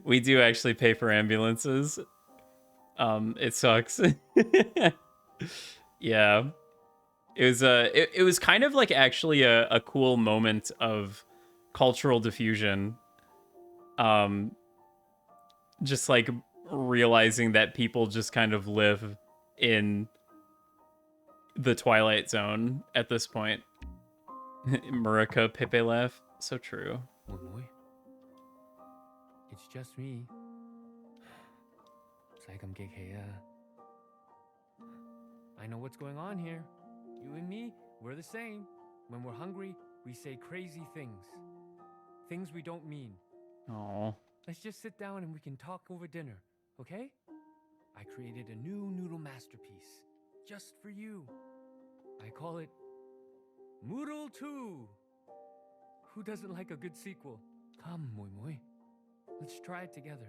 We do actually pay for ambulances. It sucks. Yeah. It was kind of like actually a cool moment of cultural diffusion. Just like realizing that people just kind of live in the Twilight Zone at this point. Murica Pepe laugh. So true. It's just me. I know what's going on here. You and me, we're the same. When we're hungry, we say crazy things. Things we don't mean. Oh. Let's just sit down and we can talk over dinner, okay? I created a new noodle masterpiece just for you. I call it Moodle 2. Who doesn't like a good sequel? Come, Moi Moi. Let's try it together.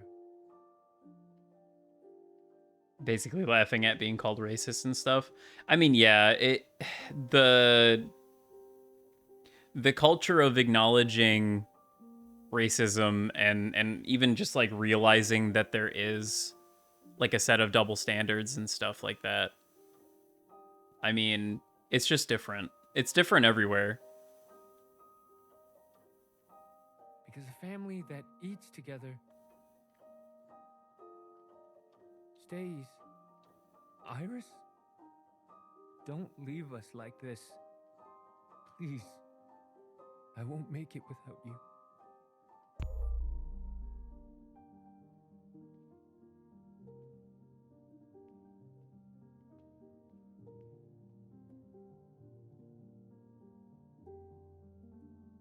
Basically laughing at being called racist and stuff. I mean, yeah, the culture of acknowledging racism and even just like realizing that there is like a set of double standards and stuff like that. I mean, it's just different. It's different everywhere. Because a family that eats together stays. Iris? Don't leave us like this. Please. I won't make it without you.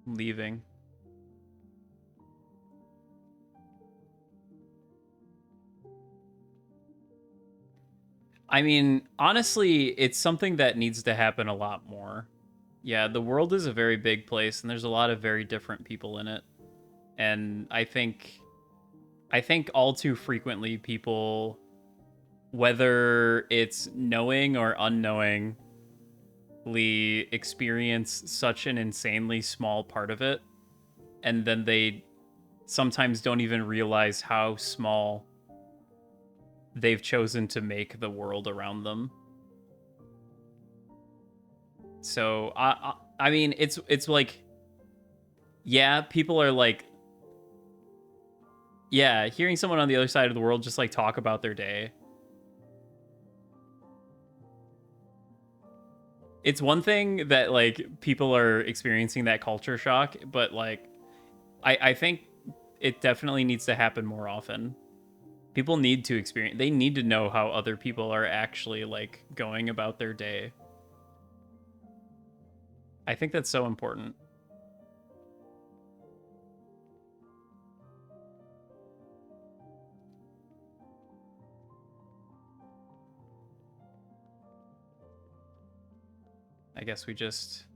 Leaving. I mean, honestly, it's something that needs to happen a lot more. Yeah, the world is a very big place and there's a lot of very different people in it. And I think all too frequently people, whether it's knowing or unknowingly, experience such an insanely small part of it, and then they sometimes don't even realize how small they've chosen to make the world around them. So I mean, it's like, yeah, people are like, yeah, hearing someone on the other side of the world just like talk about their day. It's one thing that like people are experiencing that culture shock, but like I think it definitely needs to happen more often. People need to experience, they need to know how other people are actually like going about their day. I think that's so important. I guess we just...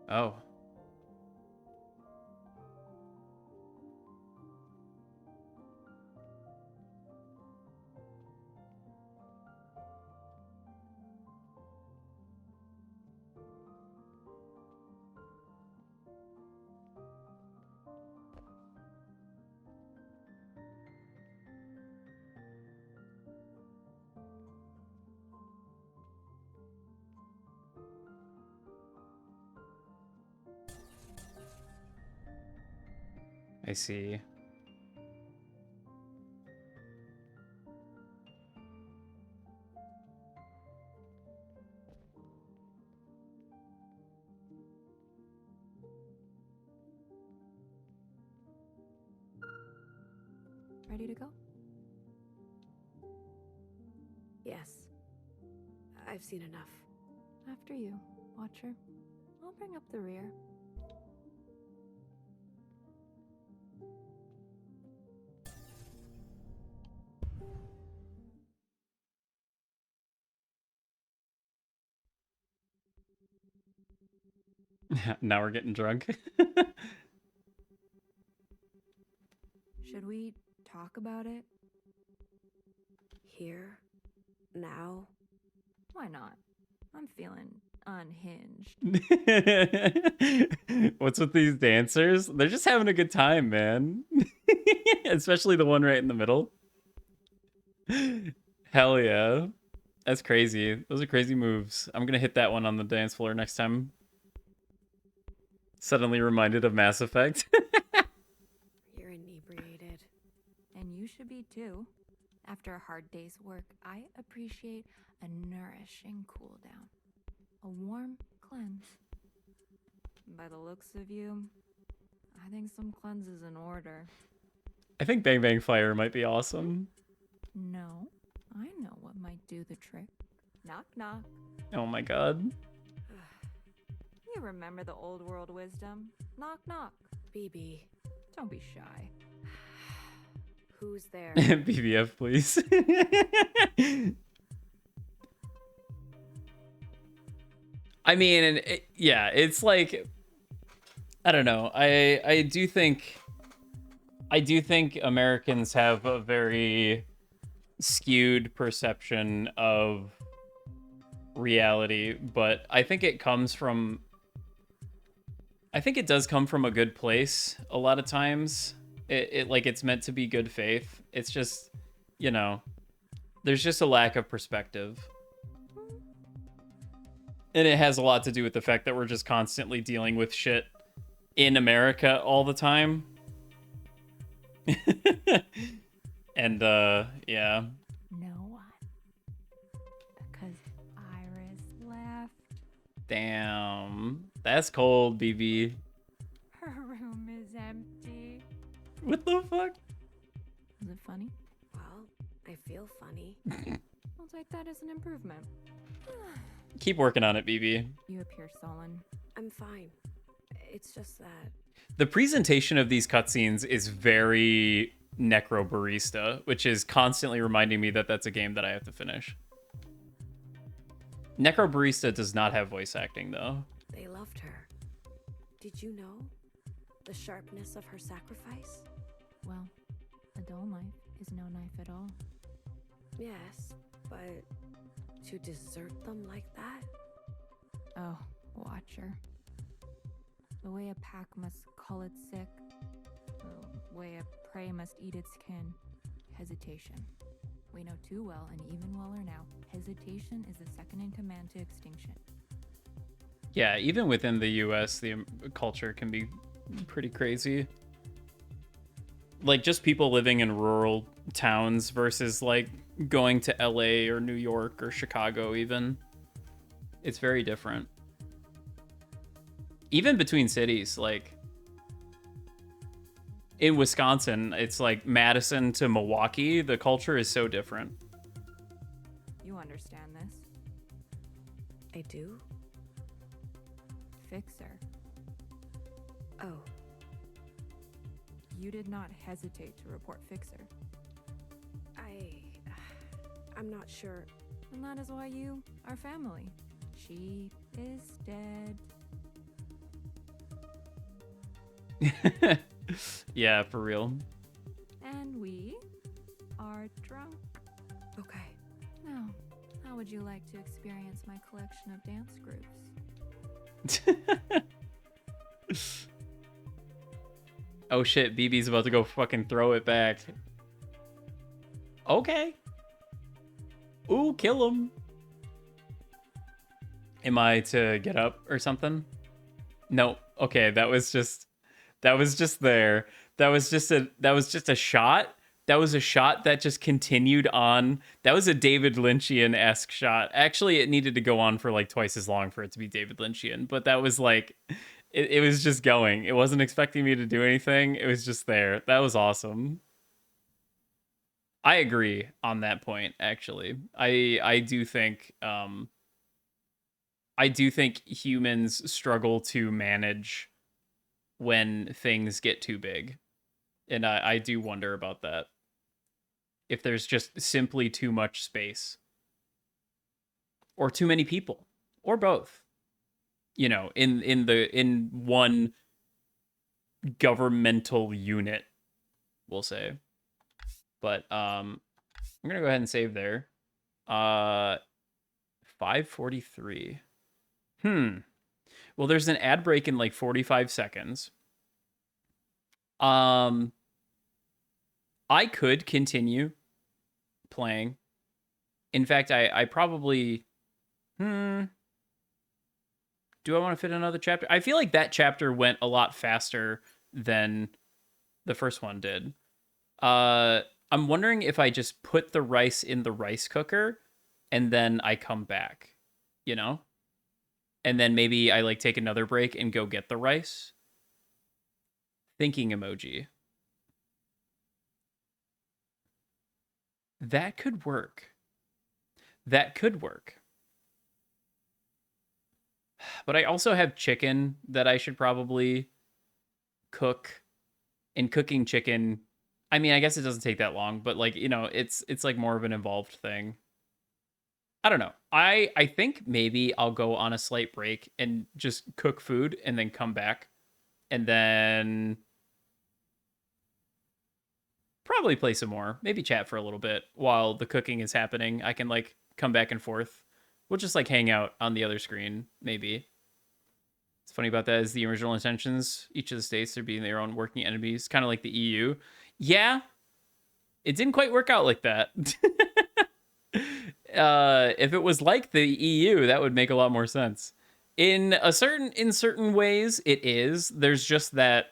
Oh. I see. Ready to go? Yes. I've seen enough. After you, Watcher. I'll bring up the rear. Now we're getting drunk. Should we talk about it? Here? Now? Why not? I'm feeling unhinged. What's with these dancers? They're just having a good time, man. Especially the one right in the middle. Hell yeah. That's crazy. Those are crazy moves. I'm gonna hit that one on the dance floor next time. Suddenly reminded of Mass Effect. You're inebriated. And you should be too. After a hard day's work, I appreciate a nourishing cool down. A warm cleanse. By the looks of you, I think some cleanse is in order. I think Bang Bang Fire might be awesome. No, I know what might do the trick. Knock, knock. Oh my god. You remember the old world wisdom? Knock, knock. BB. Don't be shy. Who's there? BBF, please. I mean, yeah, it's like, I don't know. I do think Americans have a very skewed perception of reality, but I think it does come from a good place a lot of times. It's meant to be good faith. It's just, you know, there's just a lack of perspective. And it has a lot to do with the fact that we're just constantly dealing with shit in America all the time. And, yeah. No one. Because Iris left. Damn. That's cold, BB. Her room is empty. What the fuck? Is it funny? Well, I feel funny. I'll take that as an improvement. Keep working on it, BB. You appear sullen. I'm fine. It's just that... The presentation of these cutscenes is very Necrobarista, which is constantly reminding me that that's a game that I have to finish. Necrobarista does not have voice acting, though. They loved her. Did you know? The sharpness of her sacrifice? Well, a dull knife is no knife at all. Yes, but to desert them like that? Oh, Watcher. The way a pack must cull its sick. The way a prey must eat its kin. Hesitation. We know too well, and even weller now, hesitation is the second in command to extinction. Yeah, even within the US, the culture can be pretty crazy. Like, just people living in rural towns versus, like, going to LA or New York or Chicago even. It's very different. Even between cities, like... In Wisconsin, it's like Madison to Milwaukee. The culture is so different. You understand this. I do? Fixer. Oh. You did not hesitate to report Fixer. I'm not sure. And that is why you are family. She is dead. Yeah, for real. And we are drunk. Okay. Now, how would you like to experience my collection of dance grooves? Oh shit, BB's about to go fucking throw it back. Okay. Ooh, kill him. Am I to get up or something? No. Okay, that was just there. That was just a shot. That was a shot that just continued on. That was a David Lynchian-esque shot. Actually, it needed to go on for like twice as long for it to be David Lynchian, but that was like, it was just going. It wasn't expecting me to do anything. It was just there. That was awesome. I agree on that point, actually. I do think humans struggle to manage when things get too big. And I do wonder about that. If there's just simply too much space. Or too many people. Or both. You know, in one governmental unit, we'll say. But I'm gonna go ahead and save there. 5:43. Well, there's an ad break in like 45 seconds. I could continue playing. In fact, I probably... Do I want to fit another chapter? I feel like that chapter went a lot faster than the first one did. I'm wondering if I just put the rice in the rice cooker and then I come back, you know? And then maybe I like take another break and go get the rice. Thinking emoji. That could work. That could work. But I also have chicken that I should probably cook. And cooking chicken, I mean, I guess it doesn't take that long, but like, you know, it's like more of an involved thing. I don't know. I think maybe I'll go on a slight break and just cook food and then come back and then probably play some more. Maybe chat for a little bit while the cooking is happening. I can like come back and forth. We'll just like hang out on the other screen, maybe. What's funny about that is the original intentions, each of the states are being their own working entities, kind of like the EU. Yeah, it didn't quite work out like that. If it was like the EU, that would make a lot more sense. In certain ways, it is. There's that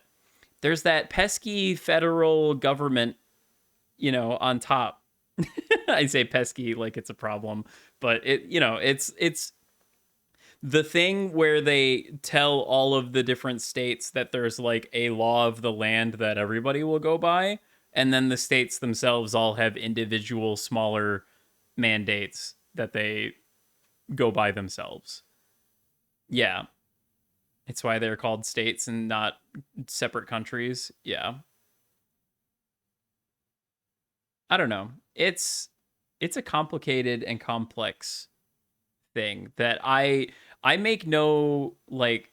pesky federal government, you know, on top. I say pesky like it's a problem, but it's the thing where they tell all of the different states that there's like a law of the land that everybody will go by, and then the states themselves all have individual smaller mandates that they go by themselves. Yeah. It's why they're called states and not separate countries. Yeah. I don't know. It's a complicated and complex thing that I make no like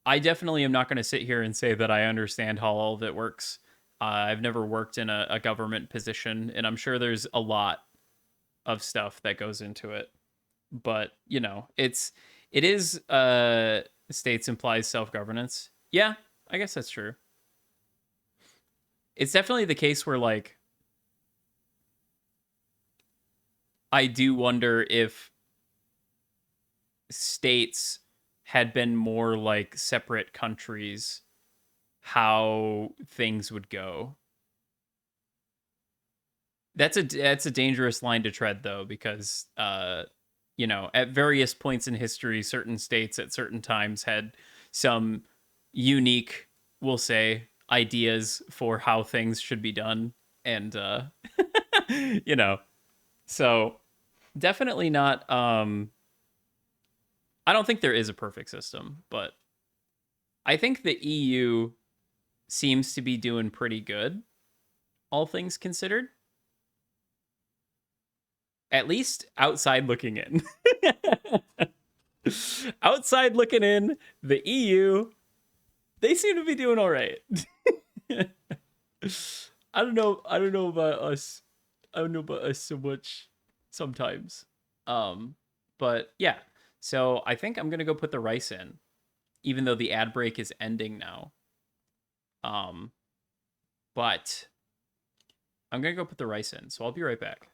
I definitely am not going to sit here and say that I understand how all of it works. I've never worked in a government position, and I'm sure there's a lot of stuff that goes into it. But, you know, it is states implies self-governance. Yeah, I guess that's true. It's definitely the case where like I do wonder if states had been more like separate countries, how things would go. That's a dangerous line to tread though, because you know, at various points in history, certain states at certain times had some unique, we'll say, ideas for how things should be done. And you know, so definitely not I don't think there is a perfect system, but I think the EU seems to be doing pretty good, all things considered. At least outside looking in. Outside looking in, the EU, they seem to be doing all right. I don't know about us. I don't know about us so much sometimes. But yeah. So I think I'm gonna go put the rice in, even though the ad break is ending now. But I'm gonna go put the rice in, so I'll be right back.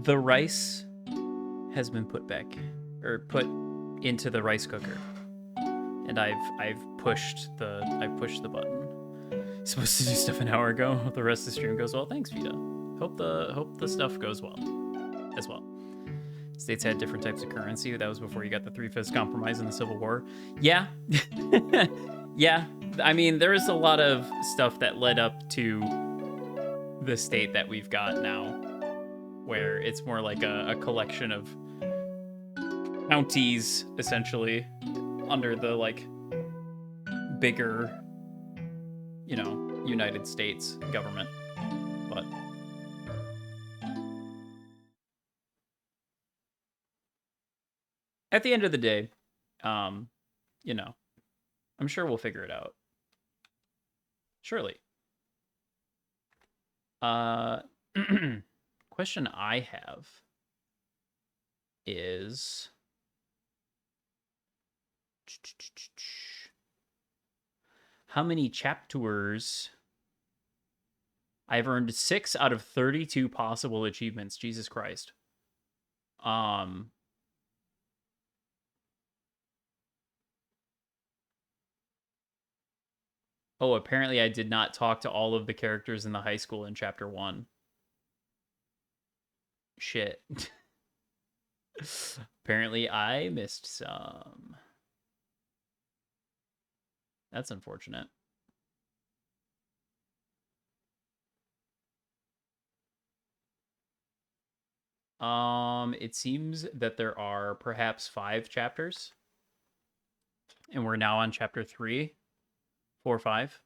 The rice has been put back, or put into the rice cooker, and I've pushed the button. Supposed to do stuff an hour ago. Hope the rest of the stream goes well. Thanks, Vita. Hope the stuff goes well as well. States had different types of currency. That was before you got the 3/5 compromise in the Civil War. Yeah. Yeah. I mean, there is a lot of stuff that led up to the state that we've got now, where it's more like a collection of counties, essentially, under the, like, bigger, you know, United States government. But at the end of the day, you know, I'm sure we'll figure it out. Surely. Question I have is, how many chapters? I've earned 6 out of 32 possible achievements. Jesus Christ. Oh, apparently I did not talk to all of the characters in the high school in chapter 1. Shit. Apparently I missed some. That's unfortunate. It seems that there are perhaps 5 chapters. And we're now on chapter 3. 4, 5.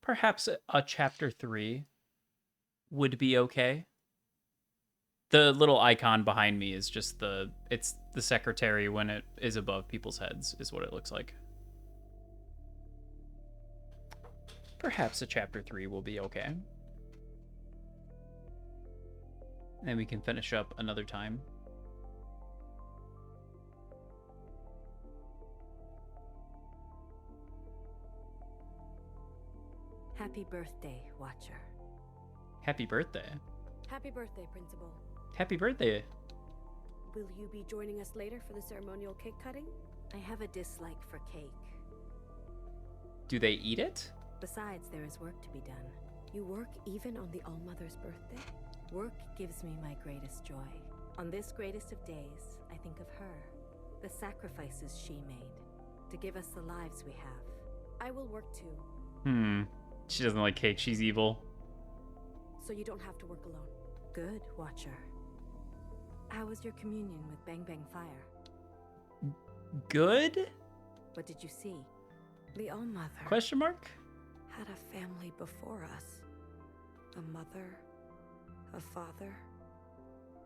Perhaps a chapter 3 would be okay. The little icon behind me is just it's the secretary when it is above people's heads, is what it looks like. Perhaps a chapter 3 will be okay. And then we can finish up another time. Happy birthday, Watcher. Happy birthday. Happy birthday, Principal. Happy birthday. Will you be joining us later for the ceremonial cake cutting? I have a dislike for cake. Do they eat it? Besides, there is work to be done. You work even on the All-Mother's birthday? Work gives me my greatest joy. On this greatest of days, I think of her. The sacrifices she made to give us the lives we have. I will work too. She doesn't like cake. She's evil. So you don't have to work alone. Good, Watcher. How was your communion with Bang Bang Fire? Good? What did you see? The All-Mother Question mark? had a family before us. A mother, a father,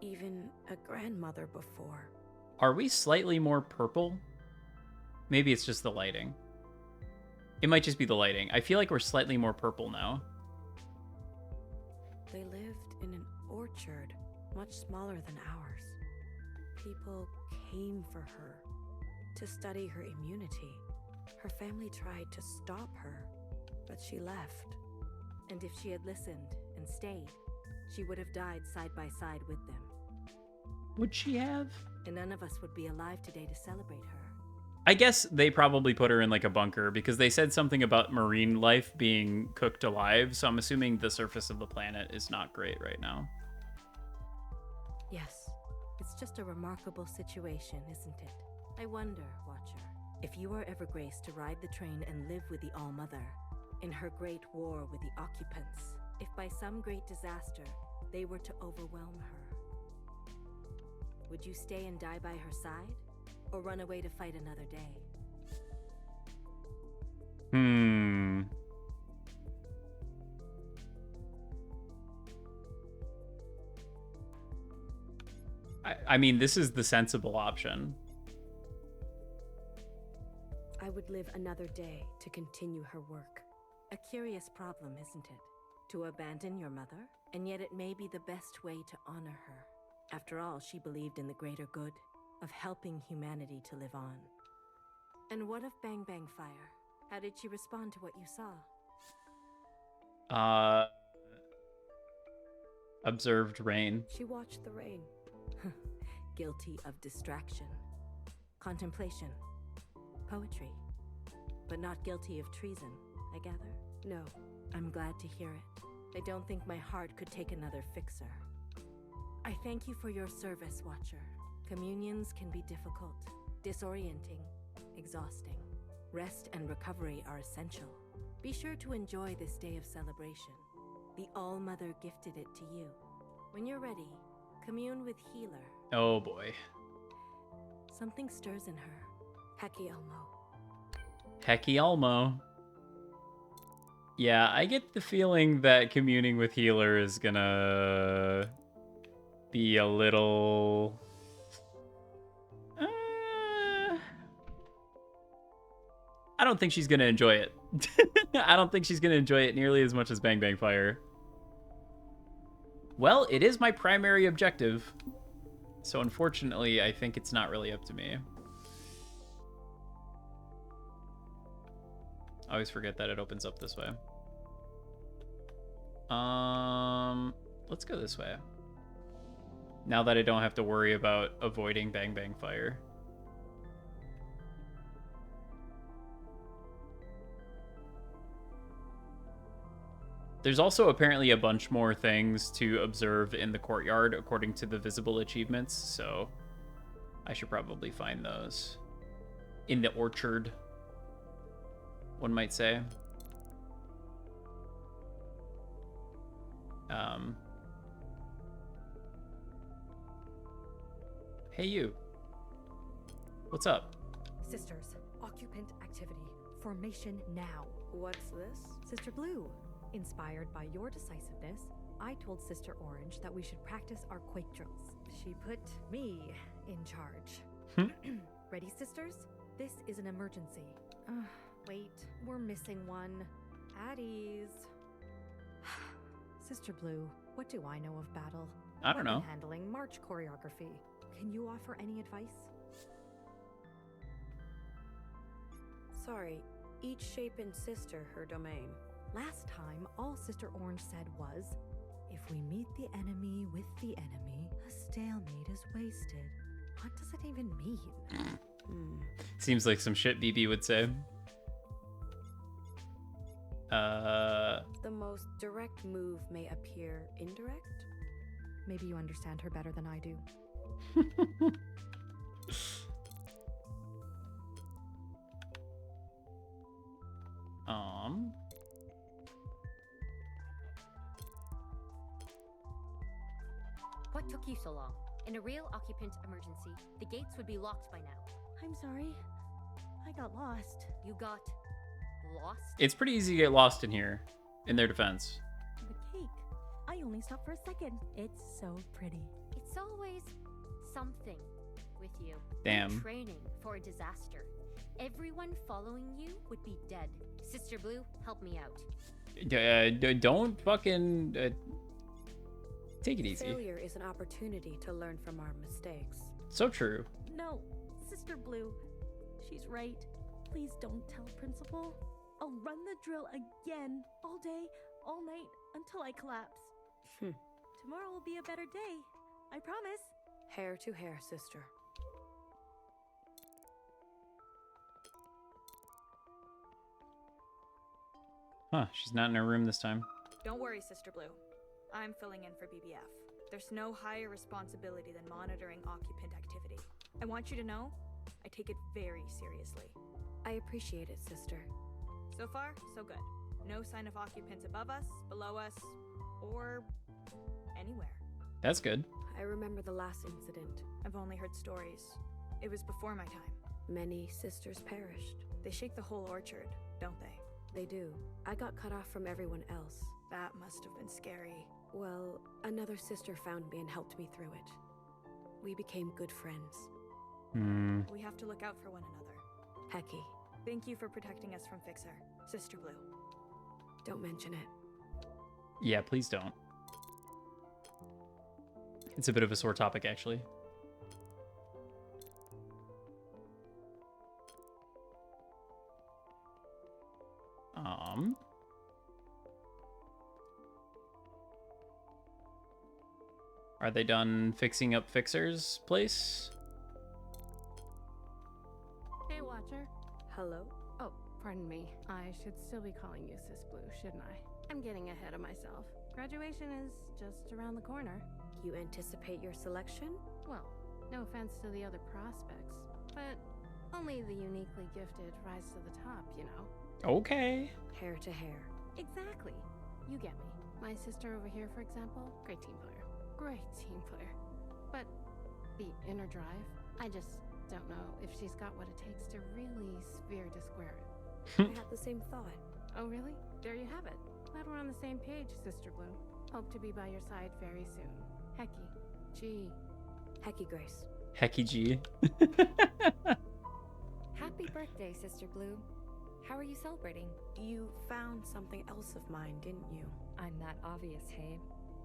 even a grandmother before. Are we slightly more purple? Maybe it's just the lighting. It might just be the lighting. I feel like we're slightly more purple now. They lived in an orchard, much smaller than ours. People came for her to study her immunity. Her family tried to stop her, but she left. And if she had listened and stayed, she would have died side by side with them. Would she have? And none of us would be alive today to celebrate her. I guess they probably put her in like a bunker because they said something about marine life being cooked alive. So I'm assuming the surface of the planet is not great right now. Yes, it's just a remarkable situation, isn't it? I wonder, Watcher, if you are ever graced to ride the train and live with the All-Mother in her great war with the occupants, if by some great disaster they were to overwhelm her, would you stay and die by her side? Or run away to fight another day? I mean, this is the sensible option. I would live another day to continue her work. A curious problem, isn't it? To abandon your mother, and yet it may be the best way to honor her. After all, she believed in the greater good of helping humanity to live on. And what of Bang Bang Fire? How did she respond to what you saw? Observed rain. She watched the rain. Guilty of distraction. Contemplation. Poetry. But not guilty of treason, I gather? No, I'm glad to hear it. I don't think my heart could take another fixer. I thank you for your service, Watcher. Communions can be difficult, disorienting, exhausting. Rest and recovery are essential. Be sure to enjoy this day of celebration. The All-Mother gifted it to you. When you're ready, commune with Healer. Oh boy. Something stirs in her. Hecky Elmo. Hecky Elmo. Yeah, I get the feeling that communing with Healer is gonna be a little... I don't think she's gonna enjoy it. I don't think she's gonna enjoy it nearly as much as Bang Bang Fire. Well, it is my primary objective. So unfortunately, I think it's not really up to me. I always forget that it opens up this way. Let's go this way. Now that I don't have to worry about avoiding Bang Bang Fire. There's also apparently a bunch more things to observe in the courtyard according to the visible achievements, so I should probably find those. In the orchard, one might say. Hey you. What's up? Sisters, occupant activity. Formation now. What's this? Sister Blue. Inspired by your decisiveness, I told Sister Orange that we should practice our quake drills. She put me in charge. Ready, sisters? This is an emergency. Wait, we're missing one. At ease. Sister Blue, what do I know of battle? I don't know. Weapon handling, march choreography. Can you offer any advice? Sorry, each shape and sister her domain. Last time, all Sister Orange said was, if we meet the enemy with the enemy, a stalemate is wasted. What does it even mean? Seems like some shit BB would say. The most direct move may appear indirect? Maybe you understand her better than I do. What took you so long? In a real occupant emergency, the gates would be locked by now. I'm sorry. I got lost. You got lost? It's pretty easy to get lost in here, in their defense. The cake. I only stopped for a second. It's so pretty. It's always something with you. Damn. You're training for a disaster. Everyone following you would be dead. Sister Blue, help me out. Don't fucking... take it easy. Failure is an opportunity to learn from our mistakes. So true. No, Sister Blue. She's right. Please don't tell Principal. I'll run the drill again, all day, all night, until I collapse. Tomorrow will be a better day. I promise. Hair to hair, sister. Huh, she's not in her room this time. Don't worry, Sister Blue. I'm filling in for BBF. There's no higher responsibility than monitoring occupant activity. I want you to know, I take it very seriously. I appreciate it, sister. So far, so good. No sign of occupants above us, below us, or anywhere. That's good. I remember the last incident. I've only heard stories. It was before my time. Many sisters perished. They shake the whole orchard, don't they? They do. I got cut off from everyone else. That must have been scary. Well, another sister found me and helped me through it. We became good friends. We have to look out for one another. Hecky. Thank you for protecting us from Fixer, Sister Blue. Don't mention it. Yeah, please don't. It's a bit of a sore topic, actually. Are they done fixing up Fixer's place? Hey, Watcher. Hello? Oh, pardon me. I should still be calling you Sis Blue, shouldn't I? I'm getting ahead of myself. Graduation is just around the corner. You anticipate your selection? Well, no offense to the other prospects, but only the uniquely gifted rise to the top, you know? Okay. Hair to hair. Exactly. You get me. My sister over here, for example, great team player. Great team player. But the inner drive, I just don't know if she's got what it takes to really sphere to square it. I had the same thought. Oh, really? There you have it. Glad we're on the same page, Sister Blue. Hope to be by your side very soon. Hecky. G. Hecky Grace. Hecky G. Happy birthday, Sister Blue. How are you celebrating? You found something else of mine, didn't you? I'm that obvious, hey?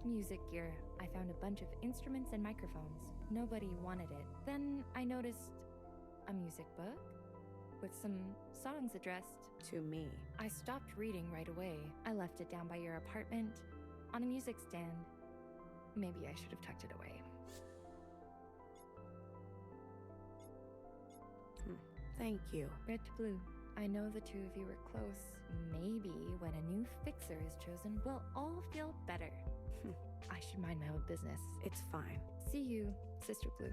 Music gear. I found a bunch of instruments and microphones. Nobody wanted it. Then I noticed a music book with some songs addressed to me. I stopped reading right away. I left it down by your apartment on a music stand. Maybe I should have tucked it away. Thank you. Red to Blue. I know the two of you were close. Maybe when a new fixer is chosen, we'll all feel better. I should mind my own business. It's fine. See you, Sister Blue.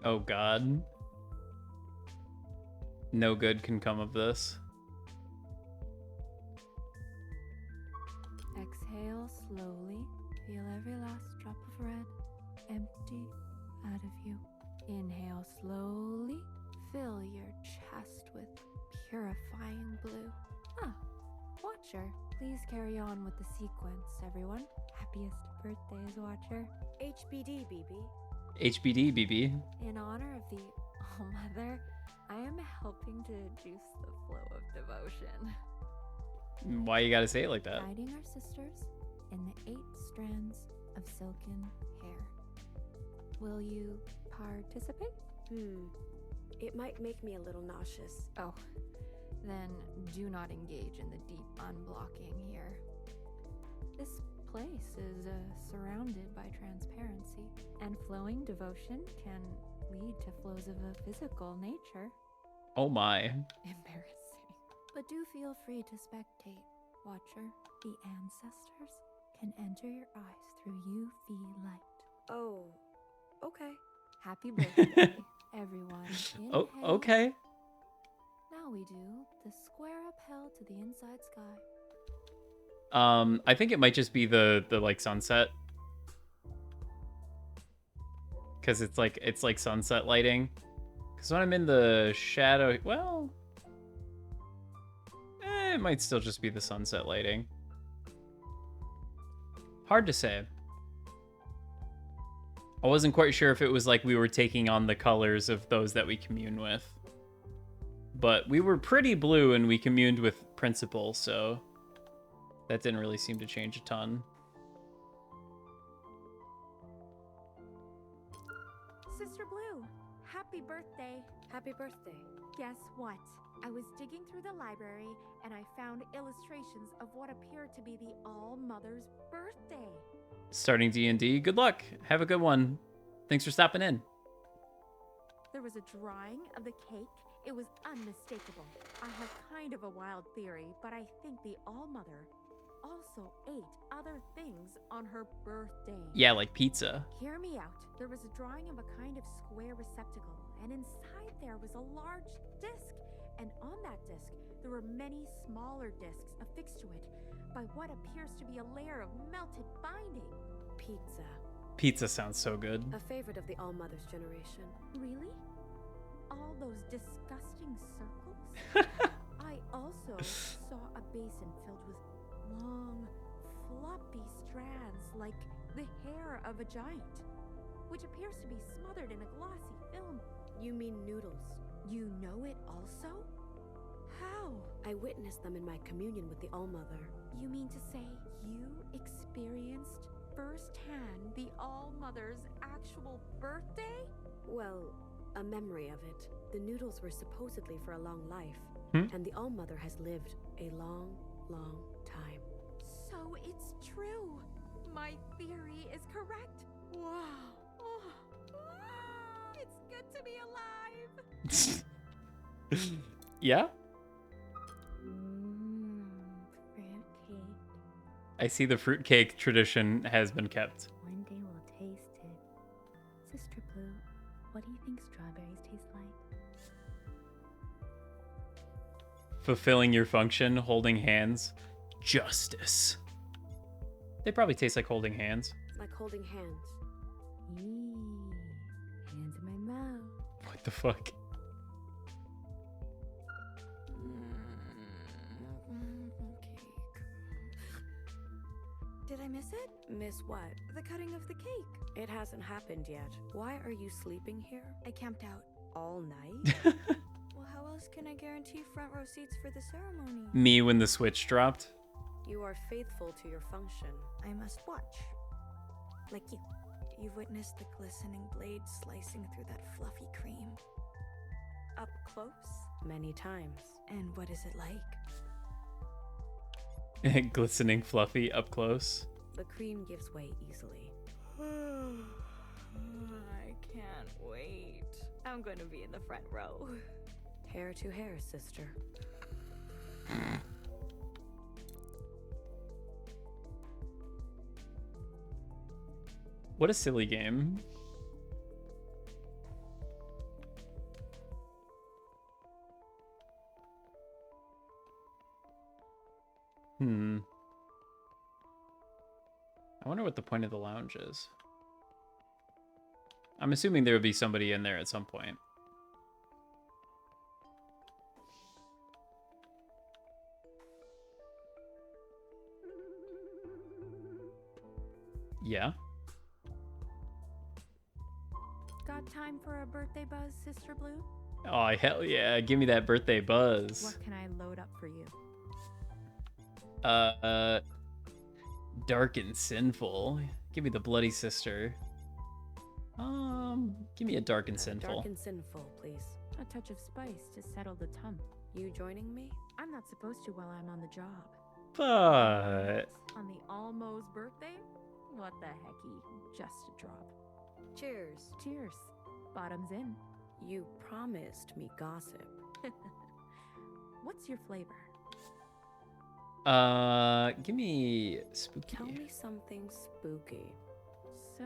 Oh God. No good can come of this. Exhale slowly. Feel every last drop of red empty out of you. Inhale slowly. Fill your chest with purifying blue. Watcher, please carry on with the sequence, everyone. Happiest birthdays, Watcher. HBD, BB. HBD, BB. In honor of the All-Mother, I am helping to juice the flow of devotion. Why you gotta say it like that? Guiding our sisters in the 8 strands of silken hair. Will you participate? It might make me a little nauseous. Oh, then do not engage in the deep unblocking here. This place is surrounded by transparency, and flowing devotion can lead to flows of a physical nature. Oh my. Embarrassing. But do feel free to spectate, Watcher. The ancestors can enter your eyes through UV light. Oh, okay. Happy birthday, everyone. Oh, Inhale. okay. Now we do the square up hell to the inside sky. I think it might just be the like sunset. Cause it's like sunset lighting. Cause when I'm in the shadow, well, it might still just be the sunset lighting. Hard to say. I wasn't quite sure if it was like we were taking on the colors of those that we commune with. But we were pretty blue and we communed with Principal, so that didn't really seem to change a ton. Sister Blue, happy birthday. Happy birthday. Guess what? I was digging through the library and I found illustrations of what appeared to be the All-Mother's birthday. Starting D&D, good luck. Have a good one. Thanks for stopping in. There was a drawing of the cake. It was unmistakable. I have kind of a wild theory, but I think the All-Mother also ate other things on her birthday. Yeah, like pizza. Hear me out. There was a drawing of a kind of square receptacle, and inside there was a large disc. And on that disc, there were many smaller discs affixed to it by what appears to be a layer of melted binding. Pizza. Pizza sounds so good. A favorite of the All-Mother's generation. Really? All those disgusting circles? I also saw a basin filled with long, floppy strands like the hair of a giant, which appears to be smothered in a glossy film. You mean noodles? You know it also? How? I witnessed them in my communion with the All-Mother. You mean to say you experienced firsthand the All-Mother's actual birthday? Well, A memory of it. The noodles were supposedly for a long life, and the All-Mother has lived a long, long time. So it's true. My theory is correct. Wow. Oh. It's good to be alive. Yeah? Fruitcake. I see the fruitcake tradition has been kept. One day we'll taste it. Sister Blue, what do you think strawberries taste like? Fulfilling your function, holding hands. Justice. They probably taste like holding hands. Like holding hands. Eee, hands in my mouth. What the fuck? Did I miss it? Miss what? The cutting of the cake. It hasn't happened yet. Why are you sleeping here? I camped out. All night? Well, how else can I guarantee front row seats for the ceremony? Me when the switch dropped. You are faithful to your function. I must watch. Like you. You've witnessed the glistening blade slicing through that fluffy cream. Up close? Many times. And what is it like? Glistening fluffy up close. The cream gives way easily. I can't wait. I'm going to be in the front row. Hair to hair, sister. What a silly game. I wonder what the point of the lounge is. I'm assuming there would be somebody in there at some point. Yeah. Got time for a birthday buzz, Sister Blue? Oh, hell yeah. Give me that birthday buzz. What can I load up for you? Dark and sinful. Give me the bloody sister. Give me a dark and sinful. Dark and sinful, please. A touch of spice to settle the tum. You joining me? I'm not supposed to while I'm on the job. But On the Almo's birthday? What the hecky? Just a drop. Cheers. Cheers. Bottoms in. You promised me gossip. What's your flavor? Give me spooky. Tell me something spooky. So,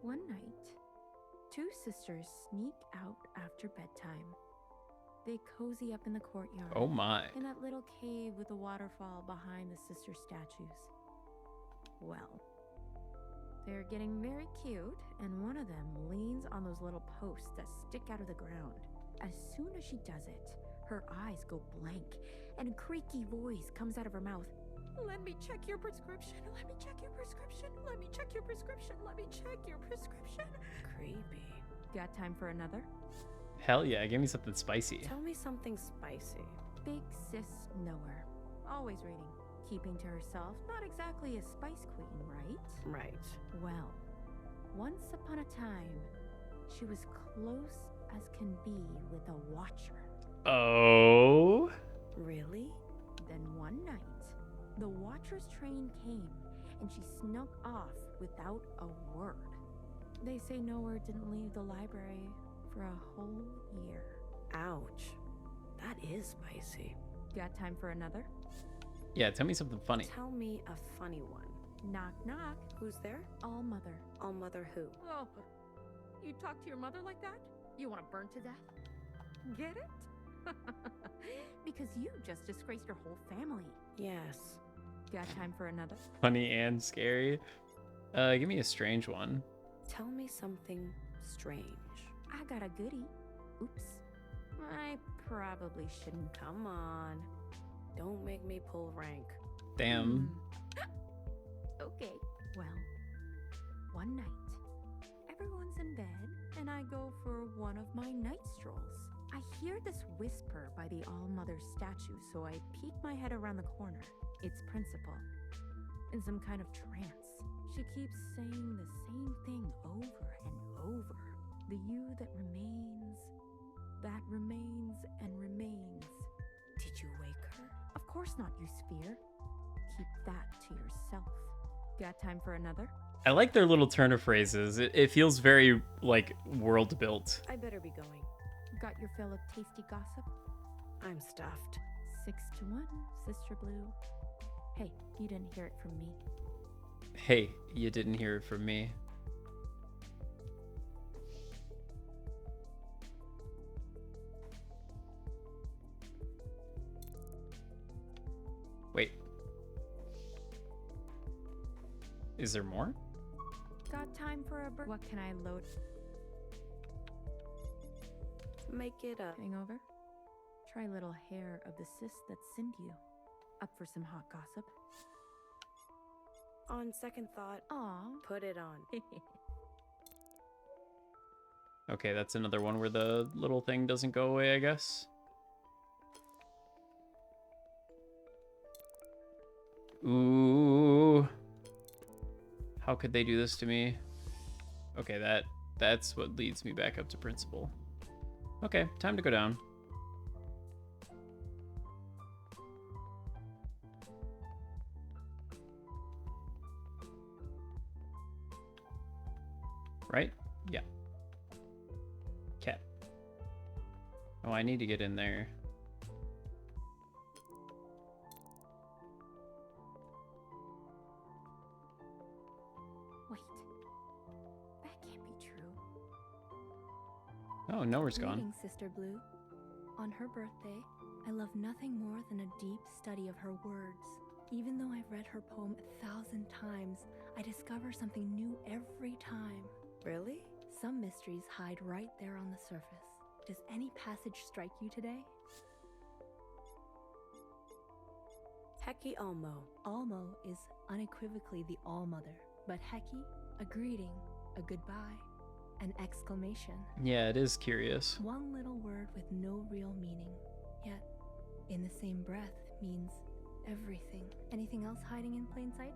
one night, two sisters sneak out after bedtime. They cozy up in the courtyard. Oh my. In that little cave with a waterfall behind the sister statues. Well, they're getting very cute, and one of them leans on those little posts that stick out of the ground. As soon as she does it, her eyes go blank, and a creaky voice comes out of her mouth. Let me check your prescription. Let me check your prescription. Let me check your prescription. Let me check your prescription. Creepy. Got time for another? Hell yeah, give me something spicy. Tell me something spicy. Big sis knower. Always reading. Keeping to herself. Not exactly a spice queen, right? Right. Well, once upon a time, she was close as can be with a watcher. Oh? Really? Then one night, the watcher's train came, and she snuck off without a word. They say Nowhere didn't leave the library for a whole year. Ouch. That is spicy. Got time for another? Yeah, tell me something funny. Tell me a funny one. Knock, knock. Who's there? All-Mother. All-Mother who? Oh, you talk to your mother like that? You want to burn to death? Get it? Because you just disgraced your whole family. Yes. Got time for another? Funny and scary. Give me a strange one. Tell me something strange. I got a goodie. Oops. I probably shouldn't. Come on. Don't make me pull rank. Damn. Okay. Well, one night, everyone's in bed, and I go for one of my night strolls. I hear this whisper by the All-Mother statue, so I peek my head around the corner. It's Principal. In some kind of trance. She keeps saying the same thing over and over. The you that remains and remains. Did you wake her? Of course not, you sphere. Keep that to yourself. Got time for another? I like their little turn of phrases. It feels very, like, world built. I better be going. Got your fill of tasty gossip? I'm stuffed. 6-1, Sister Blue. Hey, you didn't hear it from me. Hey, you didn't hear it from me. Wait. Is there more? Got time for a What can I load? Make it up. Hangover? Try little hair of the cyst that sinned you. Up for some hot gossip? On second thought, put it on. Okay, that's another one where the little thing doesn't go away, I guess. Ooh. How could they do this to me? Okay, that's what leads me back up to principal. Okay, time to go down. Right? Yeah. Cat. Oh, I need to get in there. Wait. That can't be true. Oh, nowhere's gone. Greetings, Sister Blue. On her birthday, I love nothing more than a deep study of her words. Even though I've read her poem 1,000 times, I discover something new every time. Really? Some mysteries hide right there on the surface. Does any passage strike you today? Heki Almo. Almo is unequivocally the All-Mother, but Heki, a greeting, a goodbye, an exclamation. Yeah, it is curious. One little word with no real meaning, yet in the same breath means everything. Anything else hiding in plain sight?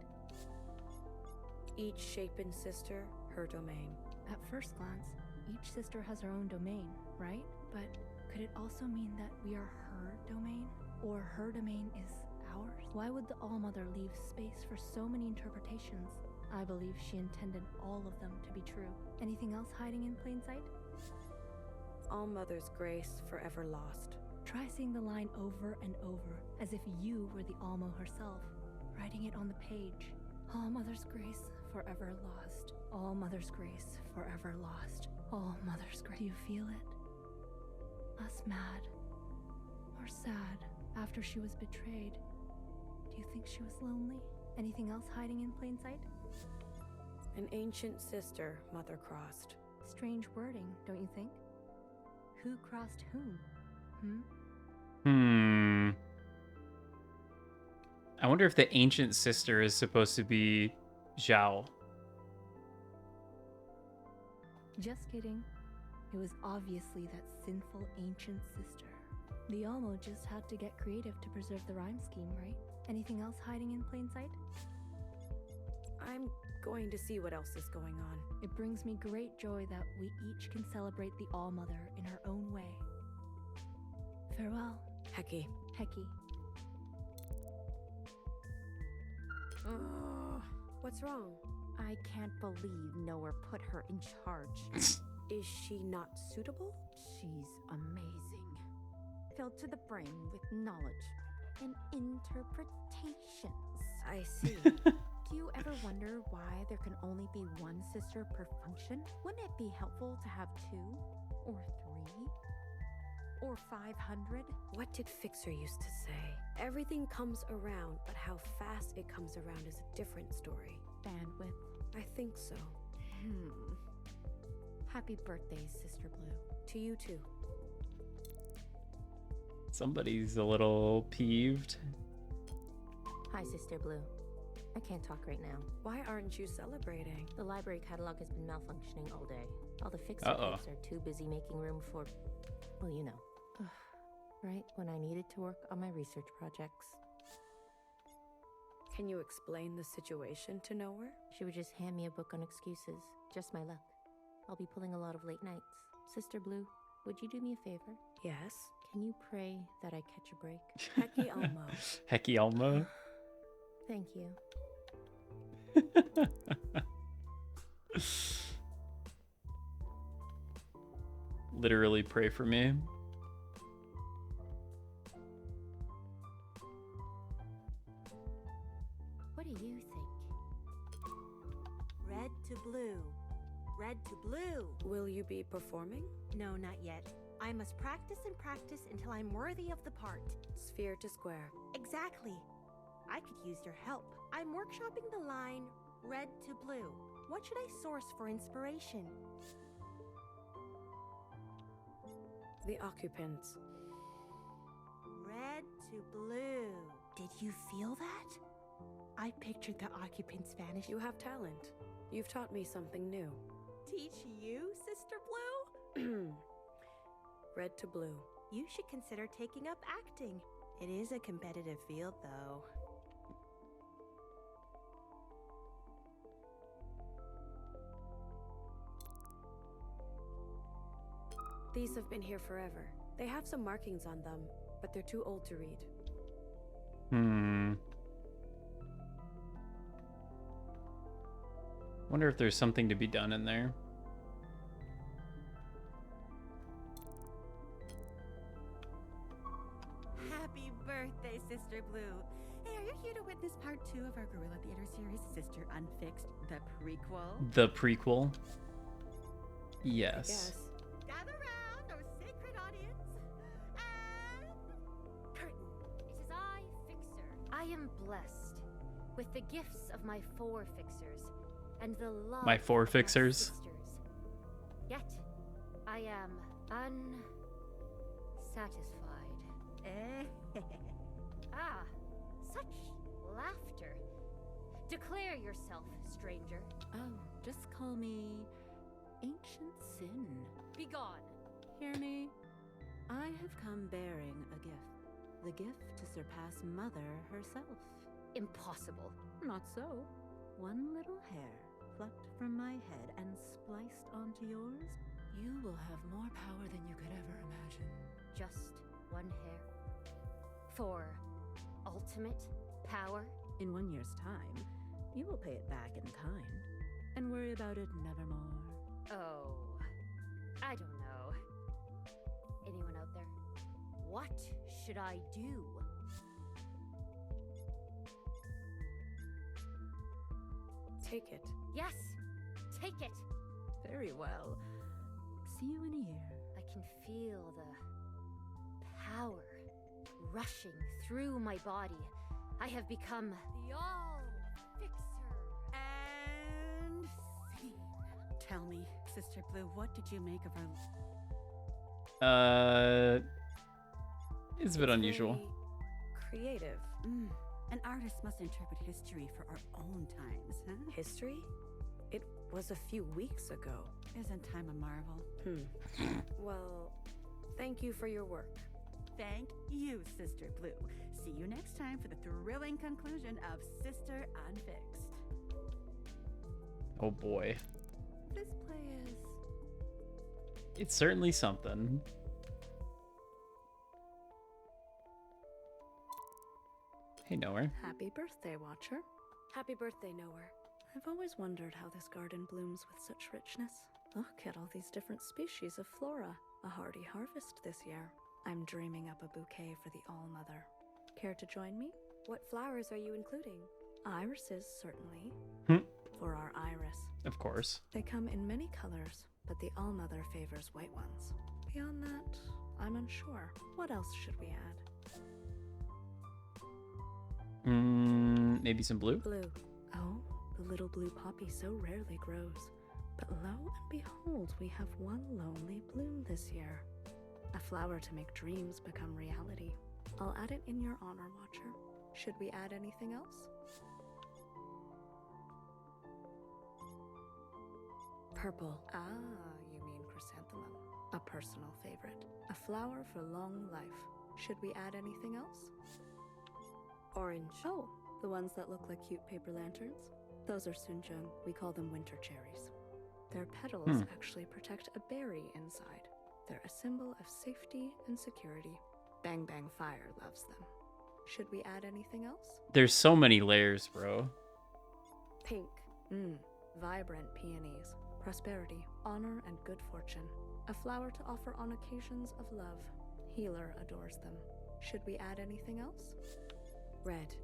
Each shapen sister, her domain. At first glance, each sister has her own domain, right? But could it also mean that we are her domain? Or her domain is ours? Why would the All-Mother leave space for so many interpretations? I believe she intended all of them to be true. Anything else hiding in plain sight? All-Mother's grace forever lost. Try seeing the line over and over, as if you were the Almo herself, writing it on the page. All-Mother's grace forever lost. All-Mother's grace forever lost. All-Mother's grace. Do you feel it? Less mad or sad after she was betrayed. Do you think she was lonely? Anything else hiding in plain sight? An ancient sister, Mother crossed. Strange wording, don't you think? Who crossed whom? I wonder if the ancient sister is supposed to be Zhao. Just kidding. It was obviously that sinful ancient sister. The Almo just had to get creative to preserve the rhyme scheme, right? Anything else hiding in plain sight? I'm going to see what else is going on. It brings me great joy that we each can celebrate the All-Mother in her own way. Farewell. Heki. Heki. What's wrong? I can't believe Noah put her in charge. Is she not suitable? She's amazing. Filled to the brim with knowledge and interpretations. I see. Do you ever wonder why there can only be one sister per function? Wouldn't it be helpful to have 2 or 3 or 500? What did Fixer used to say? Everything comes around, but how fast it comes around is a different story. Bandwidth? I think so. Happy birthday, Sister Blue. To you too. Somebody's a little peeved. Hi, Sister Blue. I can't talk right now. Why aren't you celebrating? The library catalog has been malfunctioning all day. All the fixer types are too busy making room for, well, you know. Right when I needed to work on my research projects. Can you explain the situation to Nowhere? She would just hand me a book on excuses. Just my luck. I'll be pulling a lot of late nights. Sister Blue, would you do me a favor? Yes? Can you pray that I catch a break? Heki Almo. Heki Almo. Thank you. Literally pray for me. What do you think? Red to blue. Red to blue. Will you be performing? No, not yet. I must practice and practice until I'm worthy of the part. Sphere to square. Exactly. I could use your help. I'm workshopping the line red to blue. What should I source for inspiration? The occupants. Red to blue. Did you feel that? I pictured the occupants vanish. You have talent. You've taught me something new. Teach you, Sister Blue? Red to blue. You should consider taking up acting. It is a competitive field, though. These have been here forever. They have some markings on them, but they're too old to read. Wonder if there's something to be done in there. Happy birthday, Sister Blue. Hey, are you here to witness part 2 of our Guerrilla Theater series, Sister Unfixed, the prequel? The prequel? Yes. Yes. Gather round, our sacred audience, and... curtain. It is I, Fixer. I am blessed with the gifts of my 4 Fixers and the love My 4 of my Fixers. sisters. Yet, I am unsatisfied. Ah, such laughter. Declare yourself, stranger. Oh, just call me Ancient Sin. Begone. Hear me? I have come bearing a gift. The gift to surpass Mother herself. Impossible. Not so. One little hair plucked from my head and spliced onto yours. You will have more power than you could ever imagine. Just one hair. For ultimate power? In 1 year's time, you will pay it back in kind and worry about it nevermore. Oh, I don't know. Anyone out there? What should I do? Take it. Yes, take it. Very well. See you in a year. I can feel the power rushing through my body. I have become the All-Fixer. And scene. Tell me, Sister Blue, what did you make of her... It's a bit unusual. Creative. An artist must interpret history for our own times, huh? History? It was a few weeks ago. Isn't time a marvel? Well, thank you for your work. Thank you, Sister Blue. See you next time for the thrilling conclusion of Sister Unfixed. Oh boy. This play is... It's certainly something. Hey, Nowhere. Happy birthday, Watcher. Happy birthday, Nowhere. I've always wondered how this garden blooms with such richness. Look at all these different species of flora. A hearty harvest this year. I'm dreaming up a bouquet for the All-Mother. Care to join me? What flowers are you including? Irises, certainly. For our iris. Of course. They come in many colors, but the All-Mother favors white ones. Beyond that, I'm unsure. What else should we add? Maybe some blue? Blue. Oh, the little blue poppy so rarely grows. But lo and behold, we have one lonely bloom this year. A flower to make dreams become reality. I'll add it in your honor, Watcher. Should we add anything else? Purple. Ah, you mean chrysanthemum. A personal favorite. A flower for long life. Should we add anything else? Orange. Oh, the ones that look like cute paper lanterns? Those are sunjung. We call them winter cherries. Their petals actually protect a berry inside. They're a symbol of safety and security. Bang Bang Fire loves them. Should we add anything else? There's so many layers, bro. Pink. Vibrant peonies. Prosperity, honor, and good fortune. A flower to offer on occasions of love. Healer adores them. Should we add anything else? Red.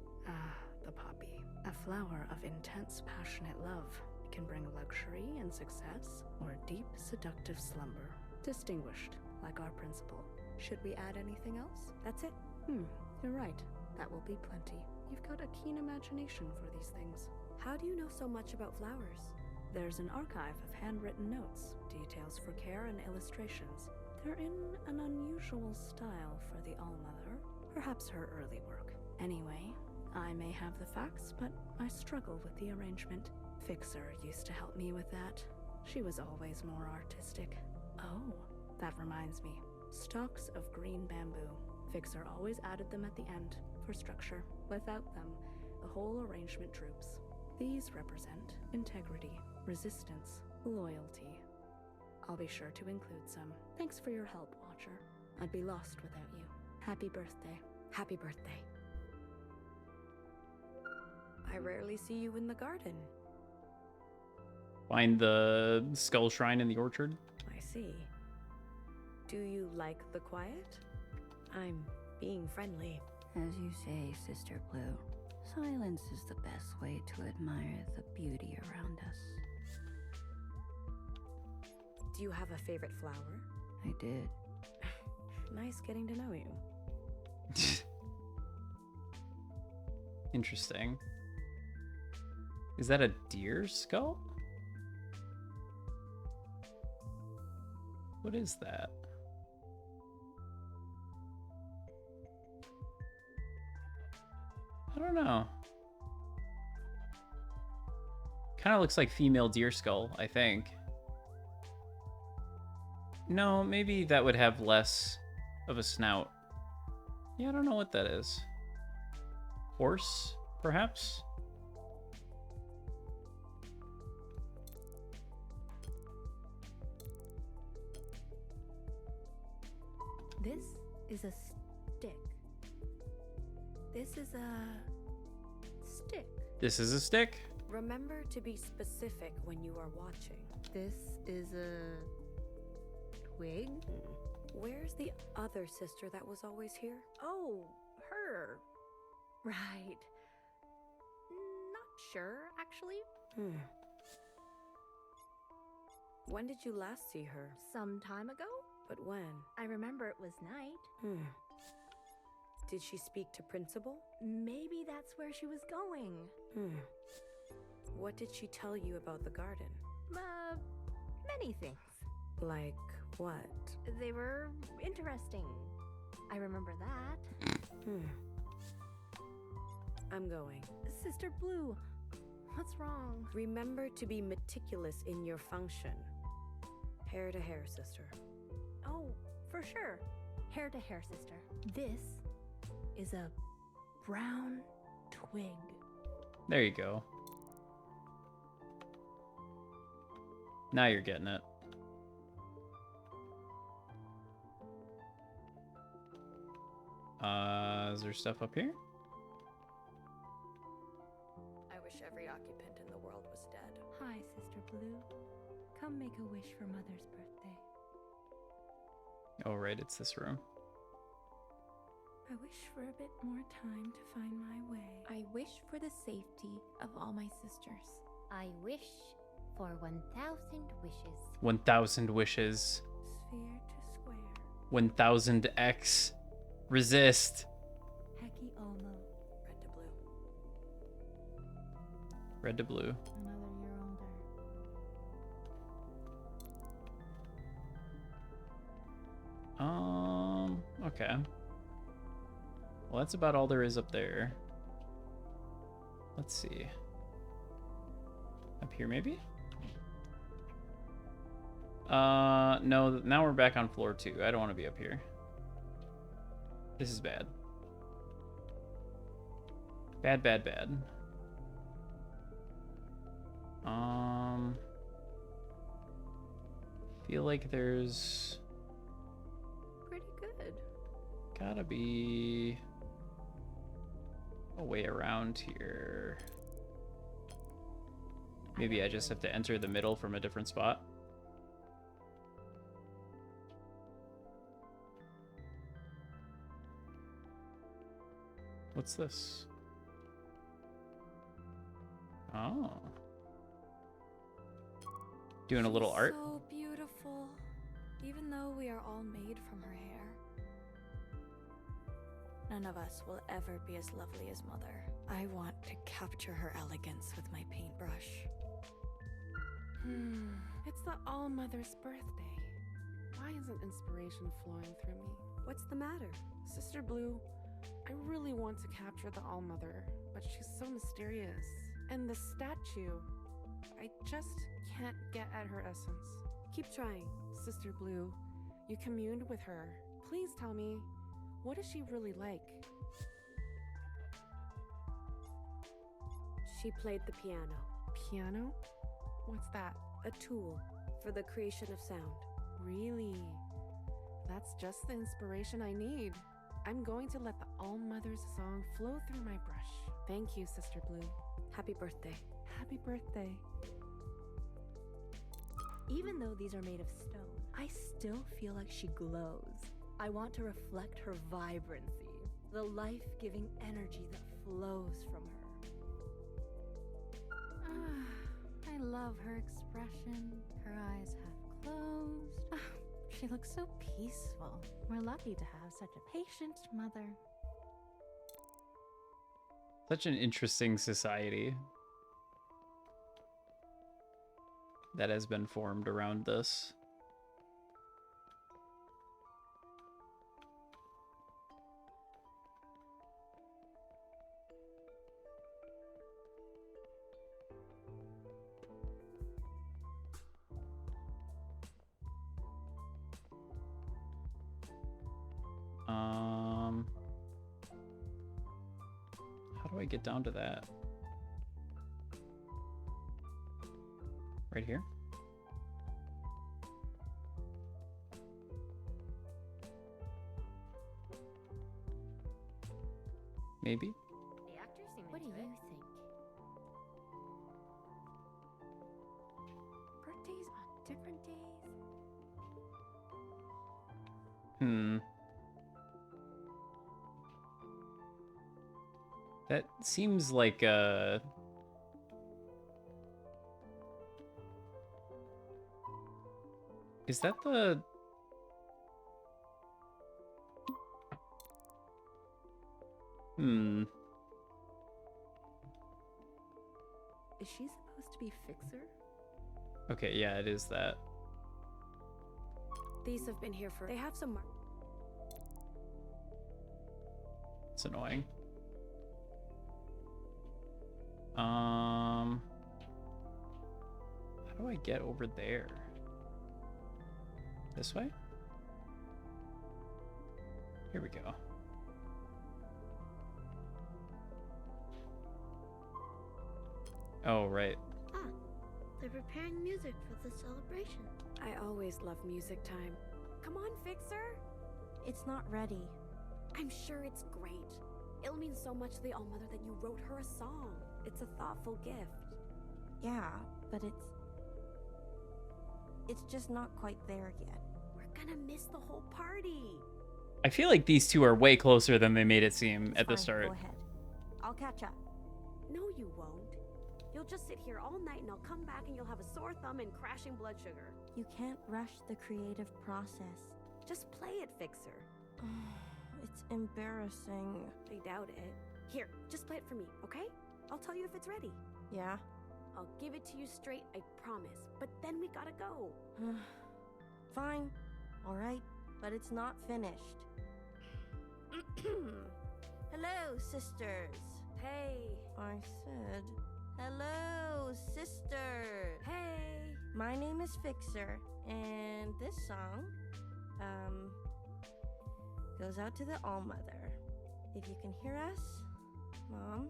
The poppy. A flower of intense, passionate love. It can bring luxury and success, or deep, seductive slumber. Distinguished, like our principal. Should we add anything else? That's it? You're right. That will be plenty. You've got a keen imagination for these things. How do you know so much about flowers? There's an archive of handwritten notes, details for care and illustrations. They're in an unusual style for the All-Mother, perhaps her early work. Anyway, I may have the facts, but I struggle with the arrangement. Fixer used to help me with that. She was always more artistic. Oh, that reminds me. Stalks of green bamboo. Fixer always added them at the end, for structure. Without them, the whole arrangement droops. These represent integrity, resistance, loyalty. I'll be sure to include some. Thanks for your help, Watcher. I'd be lost without you. Happy birthday. Happy birthday. I rarely see you in the garden. Find the skull shrine in the orchard. I see. Do you like the quiet? I'm being friendly. As you say, Sister Blue, silence is the best way to admire the beauty around us. Do you have a favorite flower? I did. Nice getting to know you. Interesting. Is that a deer skull? What is that? I don't know. Kind of looks like female deer skull, I think. No, maybe that would have less of a snout. Yeah, I don't know what that is. Horse, perhaps? This is a stick. This is a stick. This is a stick? Remember to be specific when you are watching. This is a twig? Where's the other sister that was always here? Oh, her. Right. Not sure, actually. When did you last see her? Some time ago? But when? I remember it was night. Did she speak to Principal? Maybe that's where she was going. What did she tell you about the garden? Many things. Like what? They were interesting. I remember that. I'm going. Sister Blue, what's wrong? Remember to be meticulous in your function. Hair to hair, sister. Oh, for sure. Hair to hair, sister. This is a brown twig. There you go. Now you're getting it. Is there stuff up here? I wish every occupant in the world was dead. Hi, Sister Blue. Come make a wish for Mother's birthday. Oh, right, it's this room. I wish for a bit more time to find my way. I wish for the safety of all my sisters. I wish for 1,000 wishes. 1,000 wishes. Sphere to square. 1000x. Resist. Heki Olmo. Red to blue. Red to blue. Another year older. Okay. Well, that's about all there is up there. Let's see. Up here, maybe? No, now we're back on floor 2. I don't want to be up here. This is bad. Bad, bad, bad. Feel like there's Pretty good. gotta be a way around here. Maybe I just have to enter the middle from a different spot. What's this? Oh. Doing a little art? So beautiful, even though we are all made from her hair. None of us will ever be as lovely as Mother. I want to capture her elegance with my paintbrush. It's the All-Mother's birthday. Why isn't inspiration flowing through me? What's the matter? Sister Blue, I really want to capture the All-Mother, but she's so mysterious. And the statue, I just can't get at her essence. Keep trying. Sister Blue, you communed with her. Please tell me, what is she really like? She played the piano. Piano? What's that? A tool for the creation of sound. Really? That's just the inspiration I need. I'm going to let the All-Mother's song flow through my brush. Thank you, Sister Blue. Happy birthday. Happy birthday. Even though these are made of stone, I still feel like she glows. I want to reflect her vibrancy, the life-giving energy that flows from her. I love her expression. Her eyes half closed. She looks so peaceful. We're lucky to have such a patient mother. Such an interesting society that has been formed around this. How do I get down to that? Right here? Maybe? The actors seem What do into you it. think? Birthdays on different days? That seems like a... Is that the... Is she supposed to be Fixer? Okay, yeah, it is that. These have been here for... They have some... It's annoying. How do I get over there? This way? Here we go. Oh, right. Ah, they're preparing music for the celebration. I always love music time. Come on, Fixer! It's not ready. I'm sure it's great. It'll mean so much to the All-Mother that you wrote her a song. It's a thoughtful gift. Yeah, but it's just not quite there yet. We're gonna miss the whole party. I feel like these two are way closer than they made it seem at the start. Go ahead. I'll catch up. No, you won't. You'll just sit here all night and I'll come back and you'll have a sore thumb and crashing blood sugar. You can't rush the creative process. Just play it, Fixer. It's embarrassing. I doubt it. Here, just play it for me, okay? I'll tell you if it's ready. Yeah? I'll give it to you straight, I promise. But then we gotta go. Fine. All right, but it's not finished. Hello, sisters. Hey. I said, hello, sisters. Hey. My name is Fixer, and this song, goes out to the All-Mother. If you can hear us, Mom,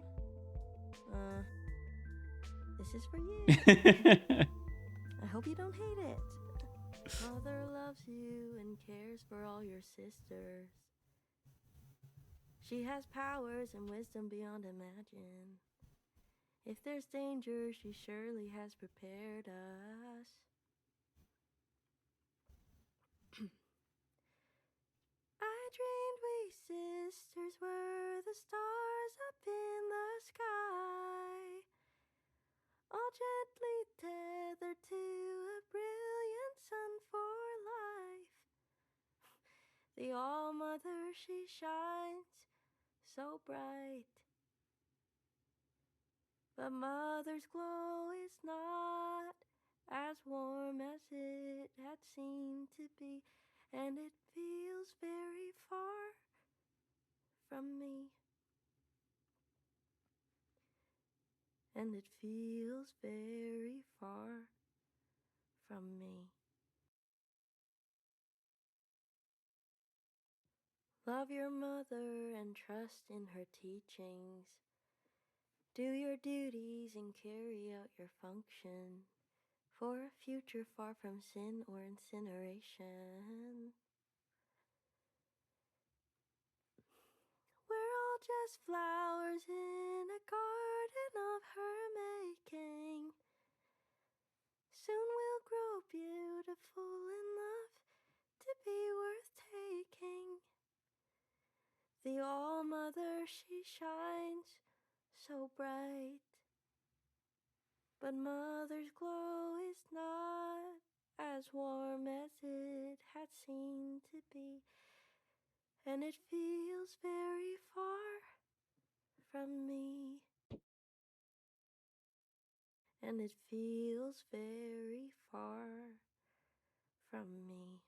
this is for you. I hope you don't hate it. Mother loves you and cares for all your sisters. She has powers and wisdom beyond imagine. If there's danger, she surely has prepared us. I dreamed we sisters were the stars up in the sky, all gently tethered to a brilliant sun for life. The All-Mother, she shines so bright, but Mother's glow is not as warm as it had seemed to be, and it feels very far from me. And it feels very far from me. Love your mother and trust in her teachings. Do your duties and carry out your function for a future far from sin or incineration. We're all just flowers in a garden of her making. Soon we'll grow beautiful enough to be worth taking. The All-Mother, she shines so bright, but Mother's glow is not as warm as it had seemed to be, and it feels very far from me. And it feels very far from me.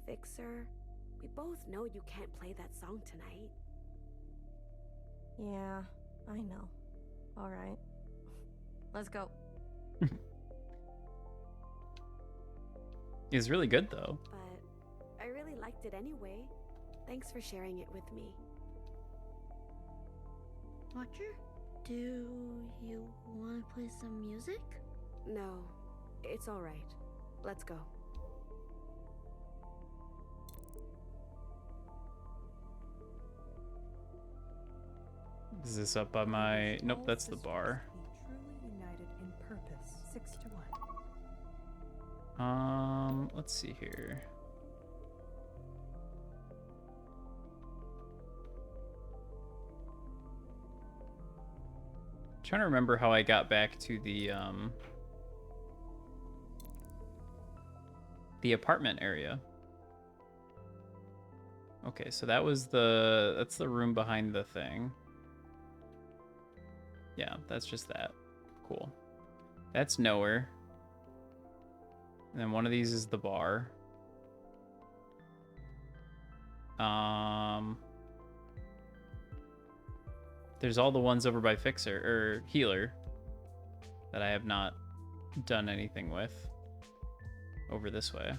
Fixer, we both know you can't play that song tonight. Yeah, I know. All right. Let's go. It's really good, though. But I really liked it anyway. Thanks for sharing it with me. Watcher, do you want to play some music? No, it's all right. Let's go. Is this up by my... Nope, that's the bar. Truly united in purpose, 6 to 1. Let's see here. Trying to remember how I got back to the apartment area. Okay, so that's the room behind the thing. Yeah, that's just that. Cool. That's nowhere. And then one of these is the bar. There's all the ones over by Fixer, or Healer, that I have not done anything with over this way.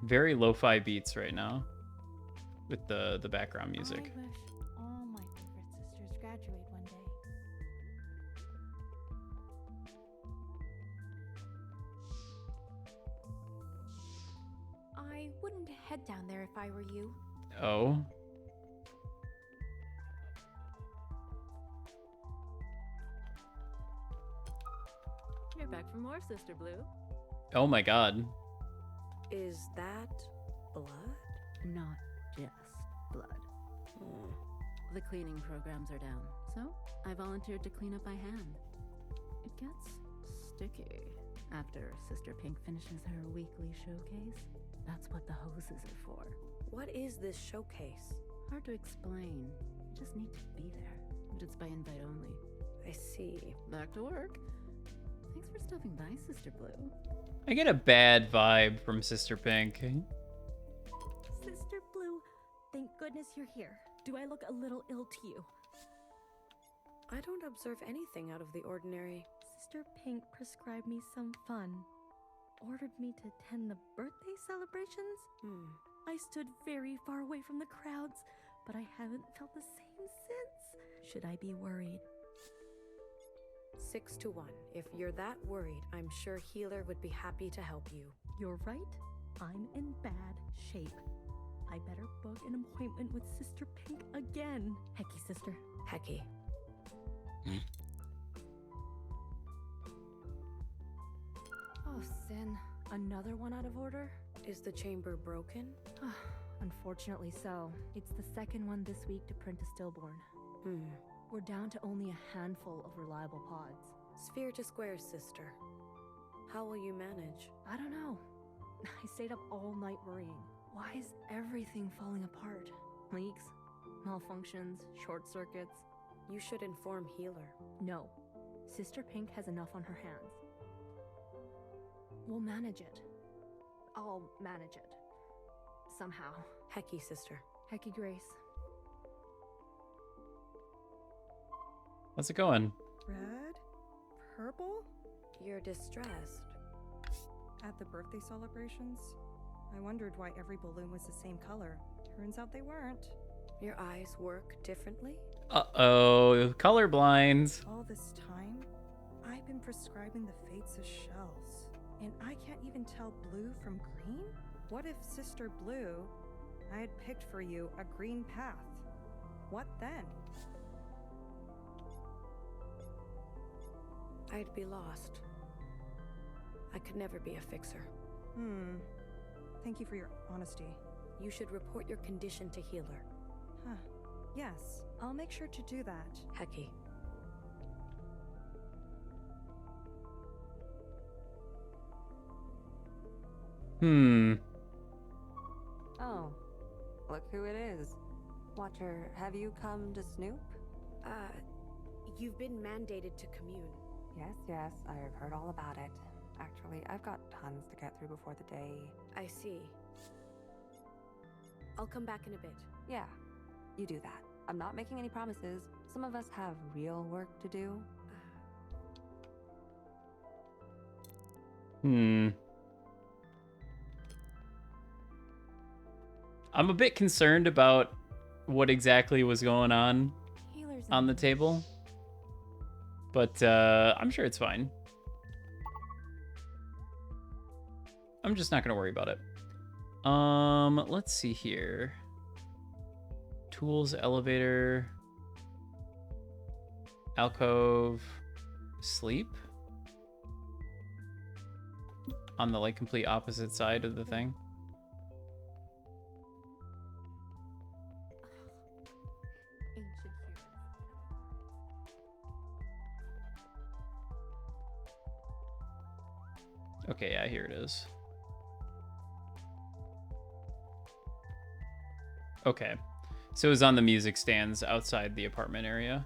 Very lo-fi beats right now with the background music. I wish all my favorite sisters graduate one day. I wouldn't head down there if I were you. Oh. You're back for more, Sister Blue. Oh my god. Is that blood? Not just blood. The cleaning programs are down, so I volunteered to clean up by hand. It gets sticky after Sister Pink finishes her weekly showcase. That's what the hoses are for. What is this showcase? Hard to explain. You just need to be there, but it's by invite only. I see. Back to work. Thanks for stopping by, Sister Blue. I get a bad vibe from Sister Pink. Sister Blue, thank goodness you're here. Do I look a little ill to you? I don't observe anything out of the ordinary. Sister Pink prescribed me some fun. Ordered me to attend the birthday celebrations. I stood very far away from the crowds, but I haven't felt the same since. Should I be worried? 6 to 1. If you're that worried, I'm sure Healer would be happy to help you. You're right. I'm in bad shape. I better book an appointment with Sister Pink again. Hecky, sister. Hecky. Oh, Sin. Another one out of order? Is the chamber broken? Unfortunately so. It's the second one this week to print a stillborn. We're down to only a handful of reliable pods. Sphere to square, sister. How will you manage? I don't know. I stayed up all night worrying. Why is everything falling apart? Leaks, malfunctions, short circuits. You should inform Healer. No. Sister Pink has enough on her hands. We'll manage it. I'll manage it. Somehow. Hecky, sister. Hecky Grace. How's it going? Red? Purple? You're distressed. At the birthday celebrations, I wondered why every balloon was the same color. Turns out they weren't. Your eyes work differently? Uh-oh, colorblind. All this time, I've been prescribing the fates of shells, and I can't even tell blue from green? What if Sister Blue, I had picked for you a green path? What then? I'd be lost. I could never be a fixer. Thank you for your honesty. You should report your condition to Healer. Huh. Yes, I'll make sure to do that. Hecky. Oh, look who it is. Watcher, have you come to snoop? You've been mandated to commune. Yes, I've heard all about it. Actually, I've got tons to get through before the day. I see. I'll come back in a bit. Yeah, you do that. I'm not making any promises. Some of us have real work to do. I'm a bit concerned about what exactly was going on the table. But I'm sure it's fine. I'm just not going to worry about it. Let's see here. Tools, elevator, alcove, sleep. On the like complete opposite side of the thing. Okay, yeah, here it is. Okay. So it was on the music stands outside the apartment area.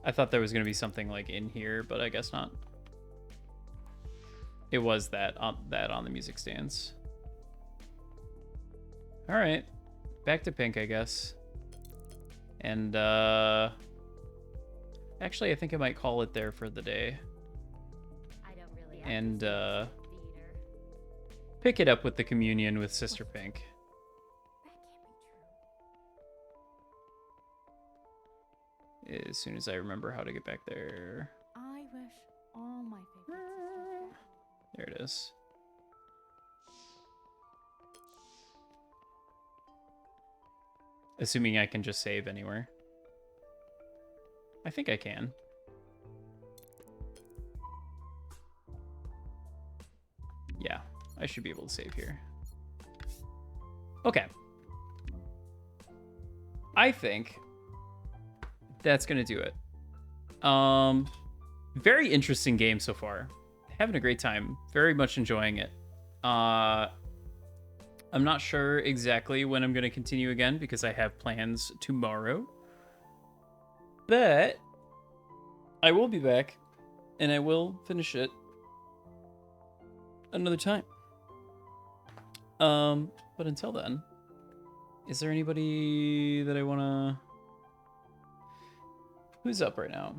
I thought there was going to be something like in here, but I guess not. It was that on the music stands. All right. Back to Pink, I guess. And actually, I think I might call it there for the day. And pick it up with the communion with Sister Pink. As soon as I remember how to get back there. I wish all my favorite sisters. There it is. Assuming I can just save anywhere. I think I can. Yeah, I should be able to save here. Okay. I think that's gonna do it. Very interesting game so far. Having a great time. Very much enjoying it. I'm not sure exactly when I'm gonna continue again because I have plans tomorrow. But I will be back and I will finish it another time. But until then, is there anybody that I wanna... Who's up right now?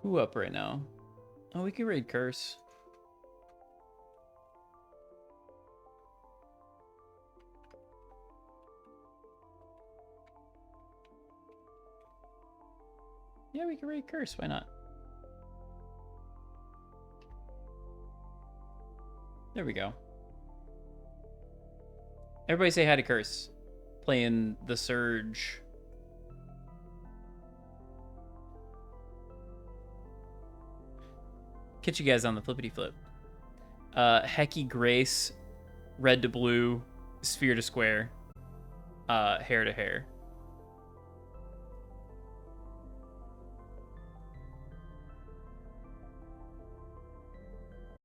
Who up right now? Oh, we can raid Curse. Yeah, we can raid Curse. Why not? There we go. Everybody say hi to Curse. Playing the Surge. Catch you guys on the flippity flip. Hecky Grace, red to blue, sphere to square, hair to hair.